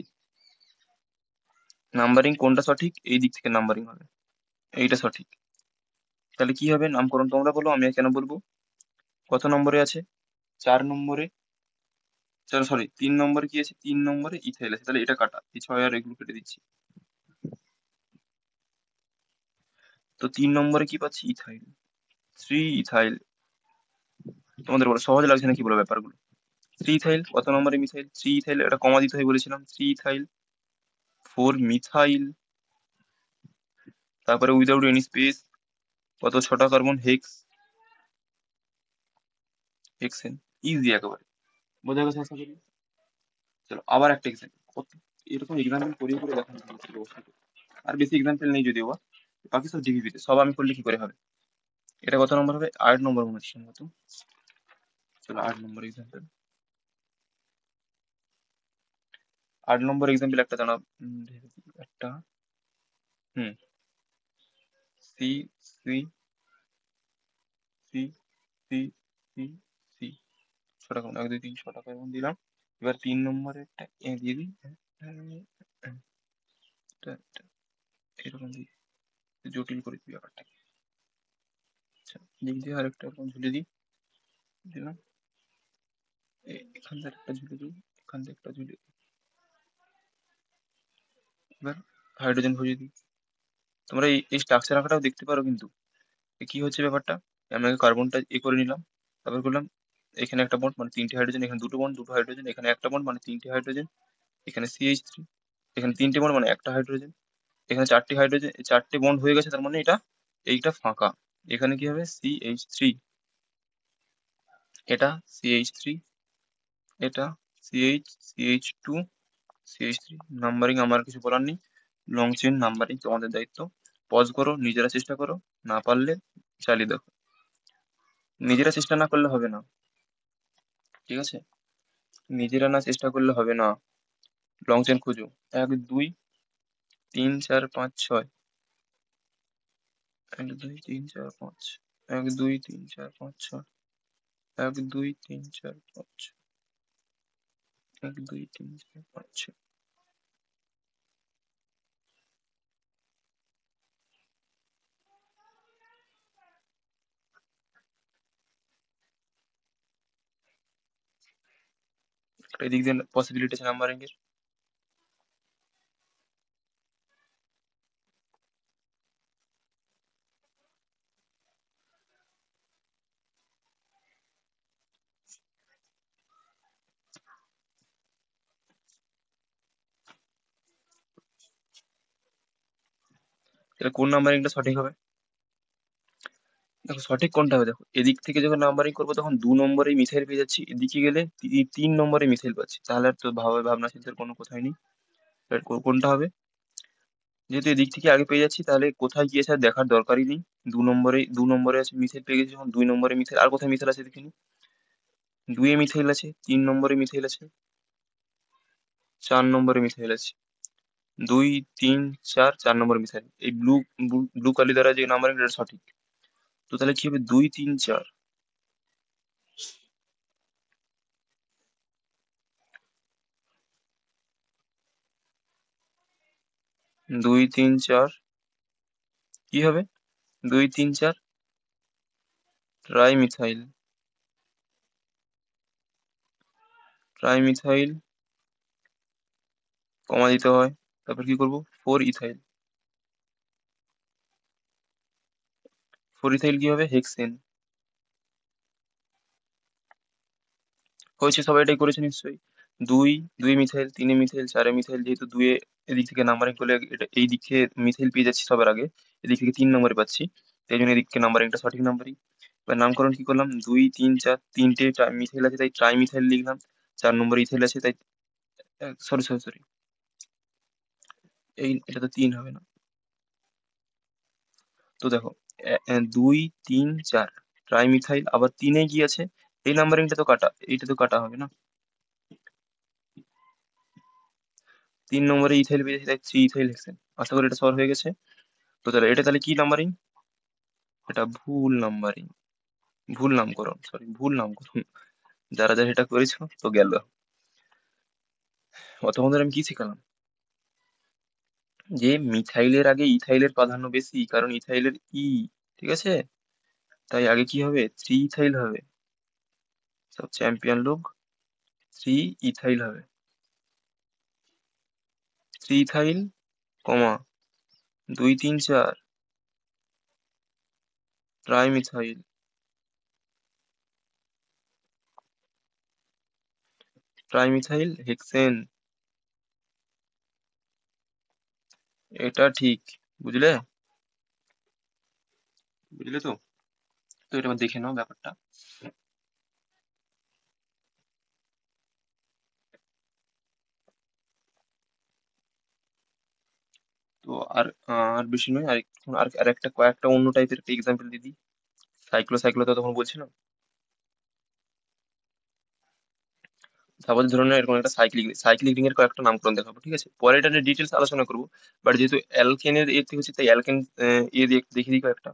নাম্বারিং কোনটা সঠিক? এই দিক থেকে নাম্বারিং হবে, এইটা সঠিক। তাহলে কি হবে নামকরণ? তোমরা বলো, আমি কেন বলবো। কত নম্বরে আছে? 4 নম্বরে। চলো সরি, 3 নম্বরে কি আছে? 3 নম্বরে ইথাইল আছে, তাহলে এটা কাটা, এই 6 আর এগুলো কেটে দিচ্ছি। তো 3 নম্বরে কি পাচ্ছি? ইথাইল। 3 ইথাইল। তোমাদের বলো সহজ লাগছে না কি বলো ব্যাপারগুলো? 3 ইথাইল। কত নম্বরে মিথাইল? 3 ইথাইল, এটা কমা দিতে হয় বলেছিলাম। 3 ইথাইল। 4 মিথাইল। তারপরে উইদাউট এনি স্পেস কত? 6টা কার্বন, হেক্স। হেক্সেন। ইজি একেবারে, বোঝা গেছে আশা করি। চলো আবার একটা এক্সাম্পল। কত এরকম এক্সাম্পল করিয়ে করে দেখানো হয়েছে অবশ্যই। আর বেশি এক্সাম্পল নেই যদিও বা, বাকি সব জিবিপিতে। সব আমি করলে কি করে হবে? এটা কত নম্বর হবে? 8 নম্বর মনে হচ্ছে সম্ভবত। চলো 8 নম্বর এক্সাম্পল। 8 নম্বর এক্সাম্পল একটা দাঁড়াও, একটা। হুম। See, see, see, see, see, see. 6টা, 1 2 3 6টা কার্বন দিলাম। এবার 3 নম্বরে একটা এ দিয়ে দিই। এরকম দিই, জটিল করে দিই ব্যাপারটা। আচ্ছা, দিক দিয়ে আরেকটা এরকম ঝুলে দিই। দিলাম। এখান থেকে একটা ঝুলে দিই, এখান থেকে একটা ঝুলে দিই। এবার হাইড্রোজেন ভরিয়ে দিই। তোমরা এই স্ট্রাকচার আঁকাটাও দেখতে পারো কিন্তু। কি হচ্ছে ব্যাপারটা? আমি আগে কার্বনটা করে নিলাম, তারপর করলাম এখানে একটা বন্ড মানে 3টে হাইড্রোজেন, এখানে দুটো বন্ড, দুটো হাইড্রোজেন, এখানে একটা বন্ড মানে 3টে হাইড্রোজেন, এখানে CH3, এখানে 3টে বন্ড মানে একটা হাইড্রোজেন, এখানে 4টে হাইড্রোজেন, 4টে বন্ড হয়ে গেছে, তার মানে এটা এইটা ফাঁকা। এখানে কি হবে? CH3। এটা CH3, এটা CH টু, CH3। নাম্বারিং আমার কিছু বলার নেই। লং চেন নাম্বারিং তোমাদের দায়িত্ব। পজ করো, নিজেরা চেষ্টা করো, না পারলে চালিয়ে দেখো। নিজেরা চেষ্টা না করলে হবে না, ঠিক আছে? নিজেরা না চেষ্টা করলে হবে না। লং চেন খুঁজো। 1 2 3 4 5 6। 1 2 3 4 5। 1 2 3 4 5 6। 1 2 3 4 5। 1 2 3 4 5 6। এদিক দিয়ে পসিবিলিটি আছে নাম্বারিং এর। তাহলে কোন নাম্বারিংটা সঠিক হবে? দেখো সঠিক কোনটা হবে, দেখো এদিক থেকে যখন নাম্বারিং করবো তখন 2 নম্বরে মিথাইল পেয়ে যাচ্ছি, এদিকে গেলে 3 নম্বরে মিথাইল পাচ্ছি, তাহলে আর তো ভাবনা চিন্তার কোনো কথাই নেই। এবার কোনটা হবে? যেহেতু এদিক থেকে আগে পেয়ে যাচ্ছি তাহলে কোথায় গিয়েছে আর দেখার দরকারই নেই। 2 নম্বরে আছে মিথাইল পেয়ে গেছি, যখন 2 নম্বরে মিথাইল, আর কোথায় মিথাইল আছে দেখিনি। 2-এ মিথাইল আছে, 3 নম্বরে মিথাইল আছে, 4 নম্বরে মিথাইল আছে। 2 3 4, 4 নম্বরে মিথাইল। এই ব্লু ব্লু কালি দ্বারা যে নাম্বারিং এটা সঠিক। তো তাহলে কি হবে? 2 3 4। 2 3 4 কি হবে? 2 3 4 ট্রাই মিথাইল। ট্রাই মিথাইল কমা দিতে হয়। তারপর কি করব? 4 ইথাইল। 4 ইথাইল কি হবে? হেক্সেন। হয়েছে, সবাই এটাই করেছে নিশ্চয়ই। দুই, দুই মিথাইল, তিনে মিথাইল, চারে মিথাইল, যেহেতু দুয়ে এদিক থেকে নাম্বারিং করলে এটা এই দিকে মিথাইল পেয়ে যাচ্ছি সবার আগে, এদিক থেকে 3 নম্বরে পাচ্ছি, তাই জন্য এদিক থেকে নাম্বারিংটা সঠিক নাম্বারিং। এবার নামকরণ কি করলাম, 2 3 4 তিনটে মিথাইল আছে তাই ট্রাই মিথাইল লিখলাম, 4 নম্বর ইথাইল আছে তাই, সরি সরি সরি, এই এটা তো 3 হবে না। তো দেখো, 2 3 4 ট্রাই মিথাইল, আবার তিনে কি আছে, এই নাম্বারিংটা তো কাটা, এইটা তো কাটা হবে না। 3 নম্বরে ইথাইল পেয়ে যাচ্ছি তাই 3 ইথাইল হেক্সেন। আশা করি এটা সলভ হয়ে গেছে। তো তাহলে এটা তাহলে কি নাম্বারিং, এটা ভুল নাম্বারিং, ভুল নামকরণ, সরি ভুল নামকরণ। যারা যারা এটা করেছো তো গেল। তোমাদের আমি কি শিখালাম, যে মিথাইলের আগে ইথাইলের প্রাধান্য বেশি, কারণ ইথাইলের ঠিক আছে, তাই আগে কি হবে, 3 ইথাইল হবে। সব চ্যাম্পিয়ন লোক, 3 ইথাইল হবে, 3 ইথাইল, কমা, 2 3 4 try methyl, try methyl hexane. এটা ঠিক, বুঝলে, বুঝলে তো। তো এটা আবার দেখে নাও ব্যাপারটা। তো আর আর বেশি নয়, আর আর আর একটা কয়েকটা অন্য টাইপের এক্সাম্পল দিদি। সাইক্লো সাইক্লো তো তখন বলছিলাম, সাপোজ ধরুন না, এরকম একটা সাইক্লিক সাইক্লিক রিং এর কয়েকটা নামকরণ দেখাবো, ঠিক আছে, পরে এটা নিয়ে ডিটেলস আলোচনা করবো। বাট যেহেতু অ্যালকেনের এর থেকে হচ্ছে, তাই অ্যালকেন দেখিয়ে দিই কয়েকটা।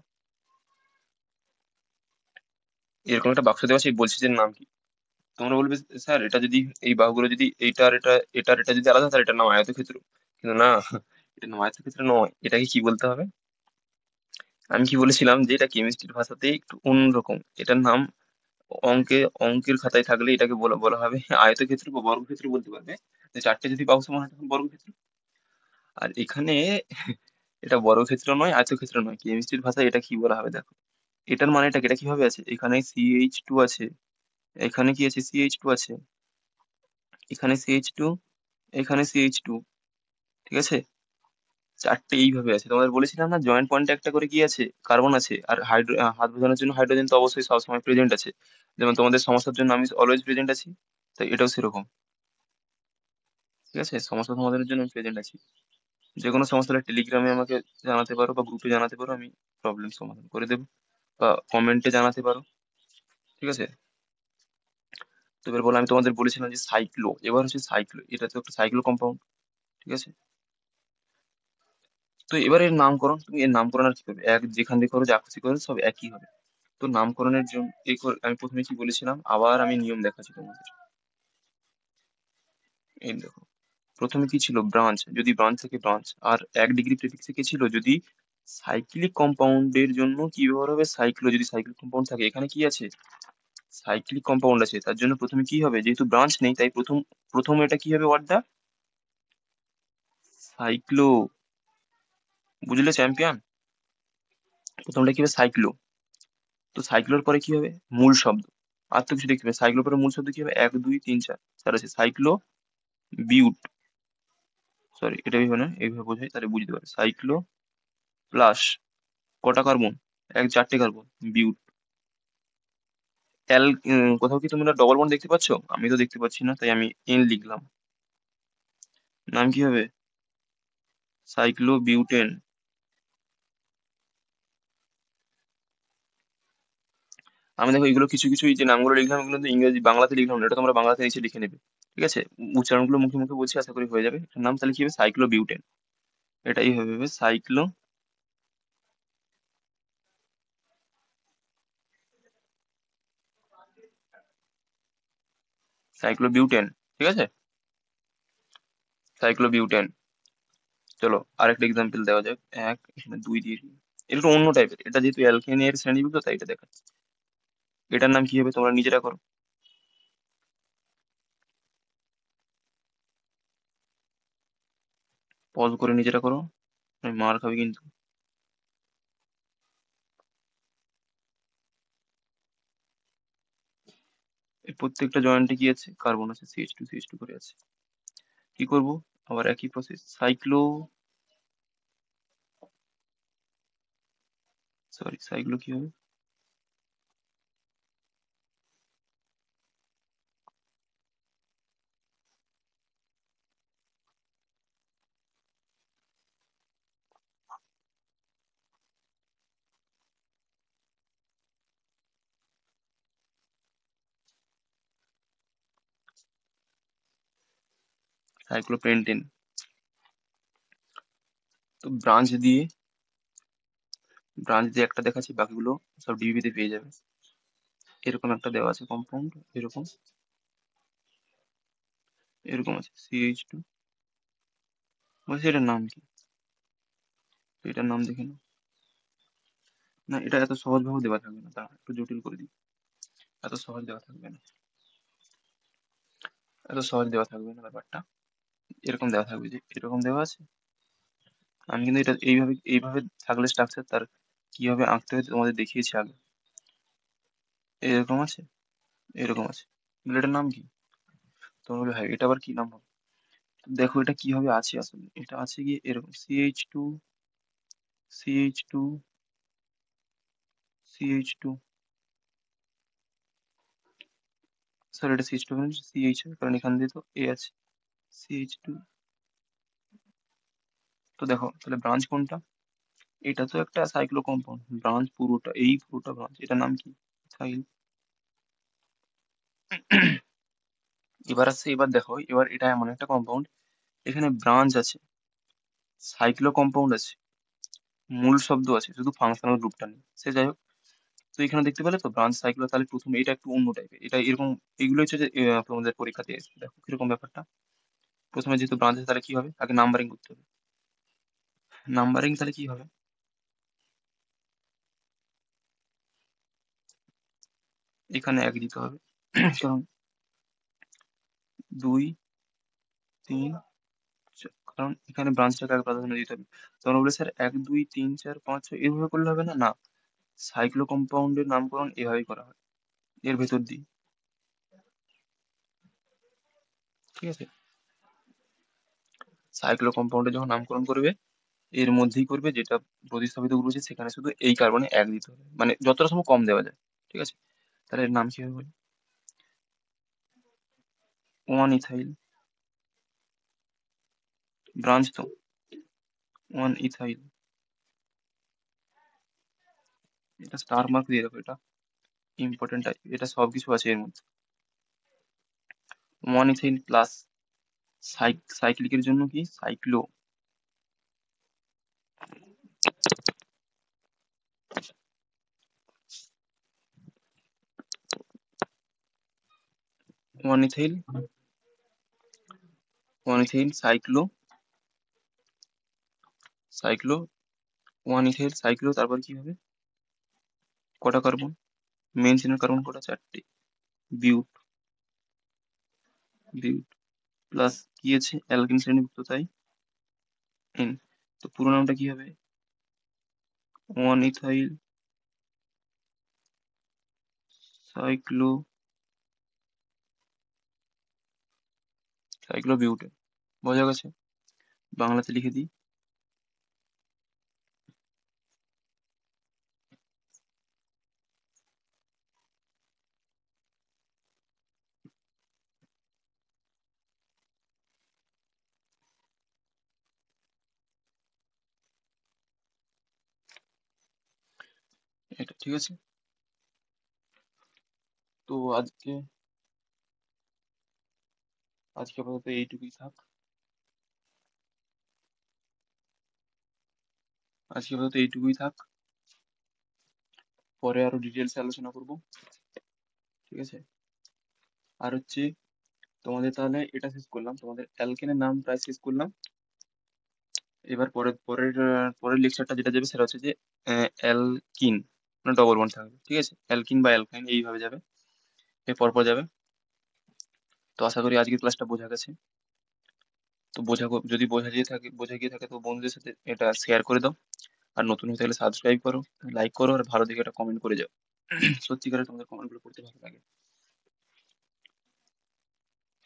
এরকম একটা বাক্স দেওয়া আছে, বলছি যে নাম কি, তোমরা বলবে স্যার এটা যদি, এই বাহুগুলো যদি এইটার এটা এটার এটা যদি আলাদা, তাহলে এটার নাম আয়তক্ষেত্র। কিন্তু না, এটার নাম আয়তক্ষেত্র নয়, এটাকে কি বলতে হবে, আমি কি বলেছিলাম যে এটা কেমিস্ট্রির ভাষাতে একটু অন্যরকম, এটার নাম অঙ্কের খাতায় থাকলে এটাকে বলা বলা হবে আয়তক্ষেত্র বা বর্গক্ষেত্র বলতে পারবে, যে চারটে যদি বাহু সমান হয় তখন বর্গক্ষেত্র। আর এখানে এটা বর্গক্ষেত্র নয়, আয়তক্ষেত্র নয়, কেমিস্ট্রির ভাষায় এটা কি বলা হবে দেখো, এটার মানেটা কি, এটা কিভাবে আছে, এখানে CH2 আছে, এখানে কি আছে, CH2 আছে, এখানে CH2, এখানে CH2, ঠিক আছে, চারটে এইভাবে আছে। তোমাদের বলেছিলাম না, জয়েন্ট পয়েন্টে একটা করে কি আছে, কার্বন আছে, আর হাত বোঝানোর জন্য হাইড্রোজেন তো অবশ্যই সবসময় প্রেজেন্ট আছে, যেমন তোমাদের সমস্যার জন্য আমি অলওয়েজ প্রেজেন্ট আছি, তাই এটাও সেরকম, ঠিক আছে, সমস্যা সমাধানের জন্য আমি প্রেজেন্ট আছি। যে কোনো সমস্যা হলে টেলিগ্রামে আমাকে জানাতে পারো বা গ্রুপে জানাতে পারো, আমি প্রবলেম সমাধান করে দেবো, বা কমেন্টে জানাতে পারো, ঠিক আছে। তো এবার বলো, আমি তোমাদের বলেছিলাম যে সাইক্লো, এবার হচ্ছে সাইক্লো, এটা তো একটা সাইক্লো কম্পাউন্ড, ঠিক আছে। তো এবার এর নামকরণ, তুমি এর নামকরণ আর কি করবে, এক যেখান দিয়ে করো, যা খুশি করো, সব একই হবে। তো নামকরণের জন্য আমি প্রথমে কি বলেছিলাম, আবার আমি নিয়ম দেখাচ্ছি তোমাদের। এই দেখো, প্রথমে কি ছিল, ব্রাঞ্চ, যদি ব্রাঞ্চ থেকে ব্রাঞ্চ, আর 1 ডিগ্রি প্রেফিক্সে কি ছিল, যদি সাইক্লিক কম্পাউন্ডের জন্য কি ব্যবহার হবে, সাইক্লো, যদি সাইক্লিক কম্পাউন্ড থাকে, এখানে কি আছে, সাইক্লিক কম্পাউন্ড আছে, তার জন্য প্রথমে কি হবে, যেহেতু ব্রাঞ্চ নেই তাই প্রথম প্রথম এটা কি হবে, ওয়ার্ডটা সাইক্লো, বুঝলে চ্যাম্পিয়ন, প্রথমটা কি হবে, সাইক্লো। তো সাইক্লোর পরে কি হবে, মূল শব্দ, আর তো কিছু দেখতে পাবে, সাইক্লোর পরে মূল শব্দ কি হবে, 1 2 3 4, স্যার আছে সাইক্লো বিউট, সরি এটা এইভাবে না, এইভাবে বোঝাই তাহলে বুঝতে পারবে, সাইক্লো প্লাস কটা কার্বন, 4টে কার্বন, বিউট, অ্যাল, কোথাও কি তোমরা ডবল বন্ড দেখতে পাচ্ছ, আমি তো দেখতে পাচ্ছি না, তাই আমি এন লিখলাম, নাম কি হবে, সাইক্লো বিউটেন। আমি দেখো এগুলো কিছু কিছু, এই যে নামগুলো লিখলাম, এগুলো তো ইংরেজি বাংলাতে লিখলাম না, এটা তোমরা বাংলাতে এসে লিখে নেবে, ঠিক আছে, উচ্চারণগুলো মুখে মুখে বলছি, আশা করি হয়ে যাবে। এটার নাম তাহলে কি হবে, সাইক্লো বিউটেন, এটাই হবে সাইক্লো, সাইক্লো বিউটেন, ঠিক আছে, সাইক্লো বিউটেন। চলো আরেকটা এক্সাম্পল দেওয়া যাক, এখানে 2 দিয়ে দিই, এটা একটু অন্য টাইপের, এটা যেহেতু অ্যালকেনের শ্রেণীভুক্ত তাই এটা দেখাচ্ছি। এটার নাম কি হবে, তোমরা নিজেরা করো, পজ করে নিজেরা করো, আমি মার খাবি কিন্তু। এই প্রত্যেকটা জয়েন্টে কি আছে, কার্বন আছে, CH2 করে আছে। কি করব, আবার একই প্রসেস, সাইক্লো কি হবে, সাইক্লোপেন্টেন। তো ব্রাঞ্চ দিয়ে একটা দেখাচ্ছি, বাকিগুলো সব ডিবিতে পেয়ে যাবে। এরকম একটা দেওয়া আছে কম্পাউন্ড, এরকম এরকম আছে CH2। বলছি এটার নাম কি, এটার নাম দেখে নাও। না, এটা এত সহজ ভাবে দেওয়া থাকবে না, দাঁড়া একটু জটিল করে দিই। এত সহজ দেওয়া থাকবে না, এত সহজ দেওয়া থাকবে না ব্যাপারটা। এরকম দেওয়া থাকবে, যে এরকম দেওয়া আছে। আমি কিন্তু এটা এইভাবে এইভাবে থাকলে স্ট্রাকচার তার কিভাবে আঁকতে হয় তোমাদের দেখিয়েছি আগে। এরকম আছে, এরকম আছে, তাহলে এটার নাম কি? তোমরা বলে, ভাই এটা আবার কি নাম হবে? দেখো এটা কিভাবে আছে, আসলে এটা আছে কি এরকম, CH2 CH2। স্যার এটা CH2 মানে CH হয়, কারণ এখান দিয়ে তো A আছে, CH2। তো দেখো তাহলে ব্রাঞ্চ কোনটা, এটা তো একটা সাইক্লো কম্পাউন্ড, ব্রাঞ্চ পুরোটা, এই পুরোটা ব্রাঞ্চ, এটার নাম কি, সাইল। এবার আসছে, এবার দেখো, এবার এটা এমন একটা কম্পাউন্ড, এখানে ব্রাঞ্চ আছে, সাইক্লো কম্পাউন্ড আছে, মূল শব্দ আছে, শুধু ফাংশনাল গ্রুপটা নেই, সে যাই হোক। তো এখানে দেখতে পেলে তো ব্রাঞ্চ সাইক্লো, তাহলে প্রথমে এটা একটু অন্য টাইপের, এটা এরকম, এগুলো হচ্ছে যে তোমাদের পরীক্ষাতে এসে দেখো কিরকম ব্যাপারটা। প্রথমে যেহেতু ব্রাঞ্চ আছে, তাহলে কি হবে, আগে নাম্বারিং করতে হবে। নাম্বারিং তাহলে কি হবে, এখানে এক দিতে হবে কারণ 2 3 কারণ এখানে ব্রাঞ্চটাকে আগে প্রাধান্য দিতে হবে। তোমরা বলে স্যার 1 2 3 4 5 6 এইভাবে করলে হবে না, না, সাইক্লো কম্পাউন্ডের নামকরণ এভাবেই করা হয়, এর ভেতর দিয়ে, ঠিক আছে। সাইক্লো কম্পাউন্ডে যখন নামকরণ করবে, এর মধ্যেই করবে, যেটা প্রতিস্থাপিত গ্রুপ আছে সেখানে শুধু এই কার্বনে এক দিতে হবে, মানে যতটা সম্ভব কম দেওয়া যায়, ঠিক আছে। তাহলে এর নাম কি হবে বলি, 1 ইথাইল, ব্রাঞ্চ তো, 1 ইথাইল। এটা স্টার মার্ক দিয়ে রাখো, এটা ইম্পর্টেন্ট, এটা সবকিছু আছে এর মধ্যে। 1 ইথাইল প্লাস, সাইক্লিকের জন্য কি, cyclo, 1 ethyl, 1 ethyl cyclo 1 ethyl cyclo, তারপর কি হবে, কটা কার্বন, মেন চেনের কার্বন কটা, 4টে, বিউট, বিউট প্লাস কি আছে, অ্যালকিন শ্রেণীভুক্ত, তাই এন। তো পুরো নামটা কি হবে, 1 ইথাইল সাইক্লো বিউটেন। বোঝা গেছে, বাংলাতে লিখে দিই। এটা ঠিক আছে। তো আজকে আপাতত এইটুকুই থাক, আজকে আপাতত এইটুকুই থাক, পরে আরো ডিটেলস আলোচনা করব, ঠিক আছে। আর হচ্ছে তোমাদের তাহলে এটা শেষ করলাম, তোমাদের অ্যালকেনের নাম প্রায় শেষ করলাম। এবার পরের লেকচারটা যেটা যাবে সেটা হচ্ছে যে অ্যালকিন, মানে ডবল বন্ড থাকবে, ঠিক আছে, অ্যালকিন বা অ্যালকাইন এইভাবে যাবে, এর পরপর যাবে। তো আশা করি আজকের ক্লাসটা বোঝা গেছে। তো যদি বোঝা গিয়ে থাকে তো বন্ধুদের সাথে এটা শেয়ার করে দাও। আর নতুন হয়ে থাকলে সাবস্ক্রাইব করো, লাইক করো, আর ভালো দিকে একটা কমেন্ট করে যাও সত্যিকারে তোমাদের কমেন্টগুলো পড়তে ভালো লাগে।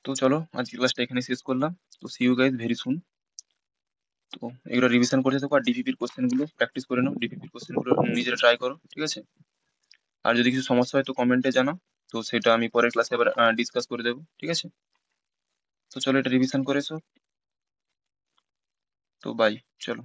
তো চলো আজকের ক্লাসটা এখানে শেষ করলাম। তো see you guys very soon. তো এগুলো রিভিশন করতে থাকো আর ডিপিপির কোশ্চেন গুলো প্র্যাকটিস করে নাও, ডিপিপির কোশ্চেন গুলো নিজেরা ট্রাই করো, ঠিক আছে? আর যদি কিছু সমস্যা হয় তো কমেন্টে জানাও, তো সেটা আমি পরের ক্লাসে আবার ডিসকাস করে দেবো, ঠিক আছে? তো চলো এটা রিভিশন করে এসো। তো বাই। চলো।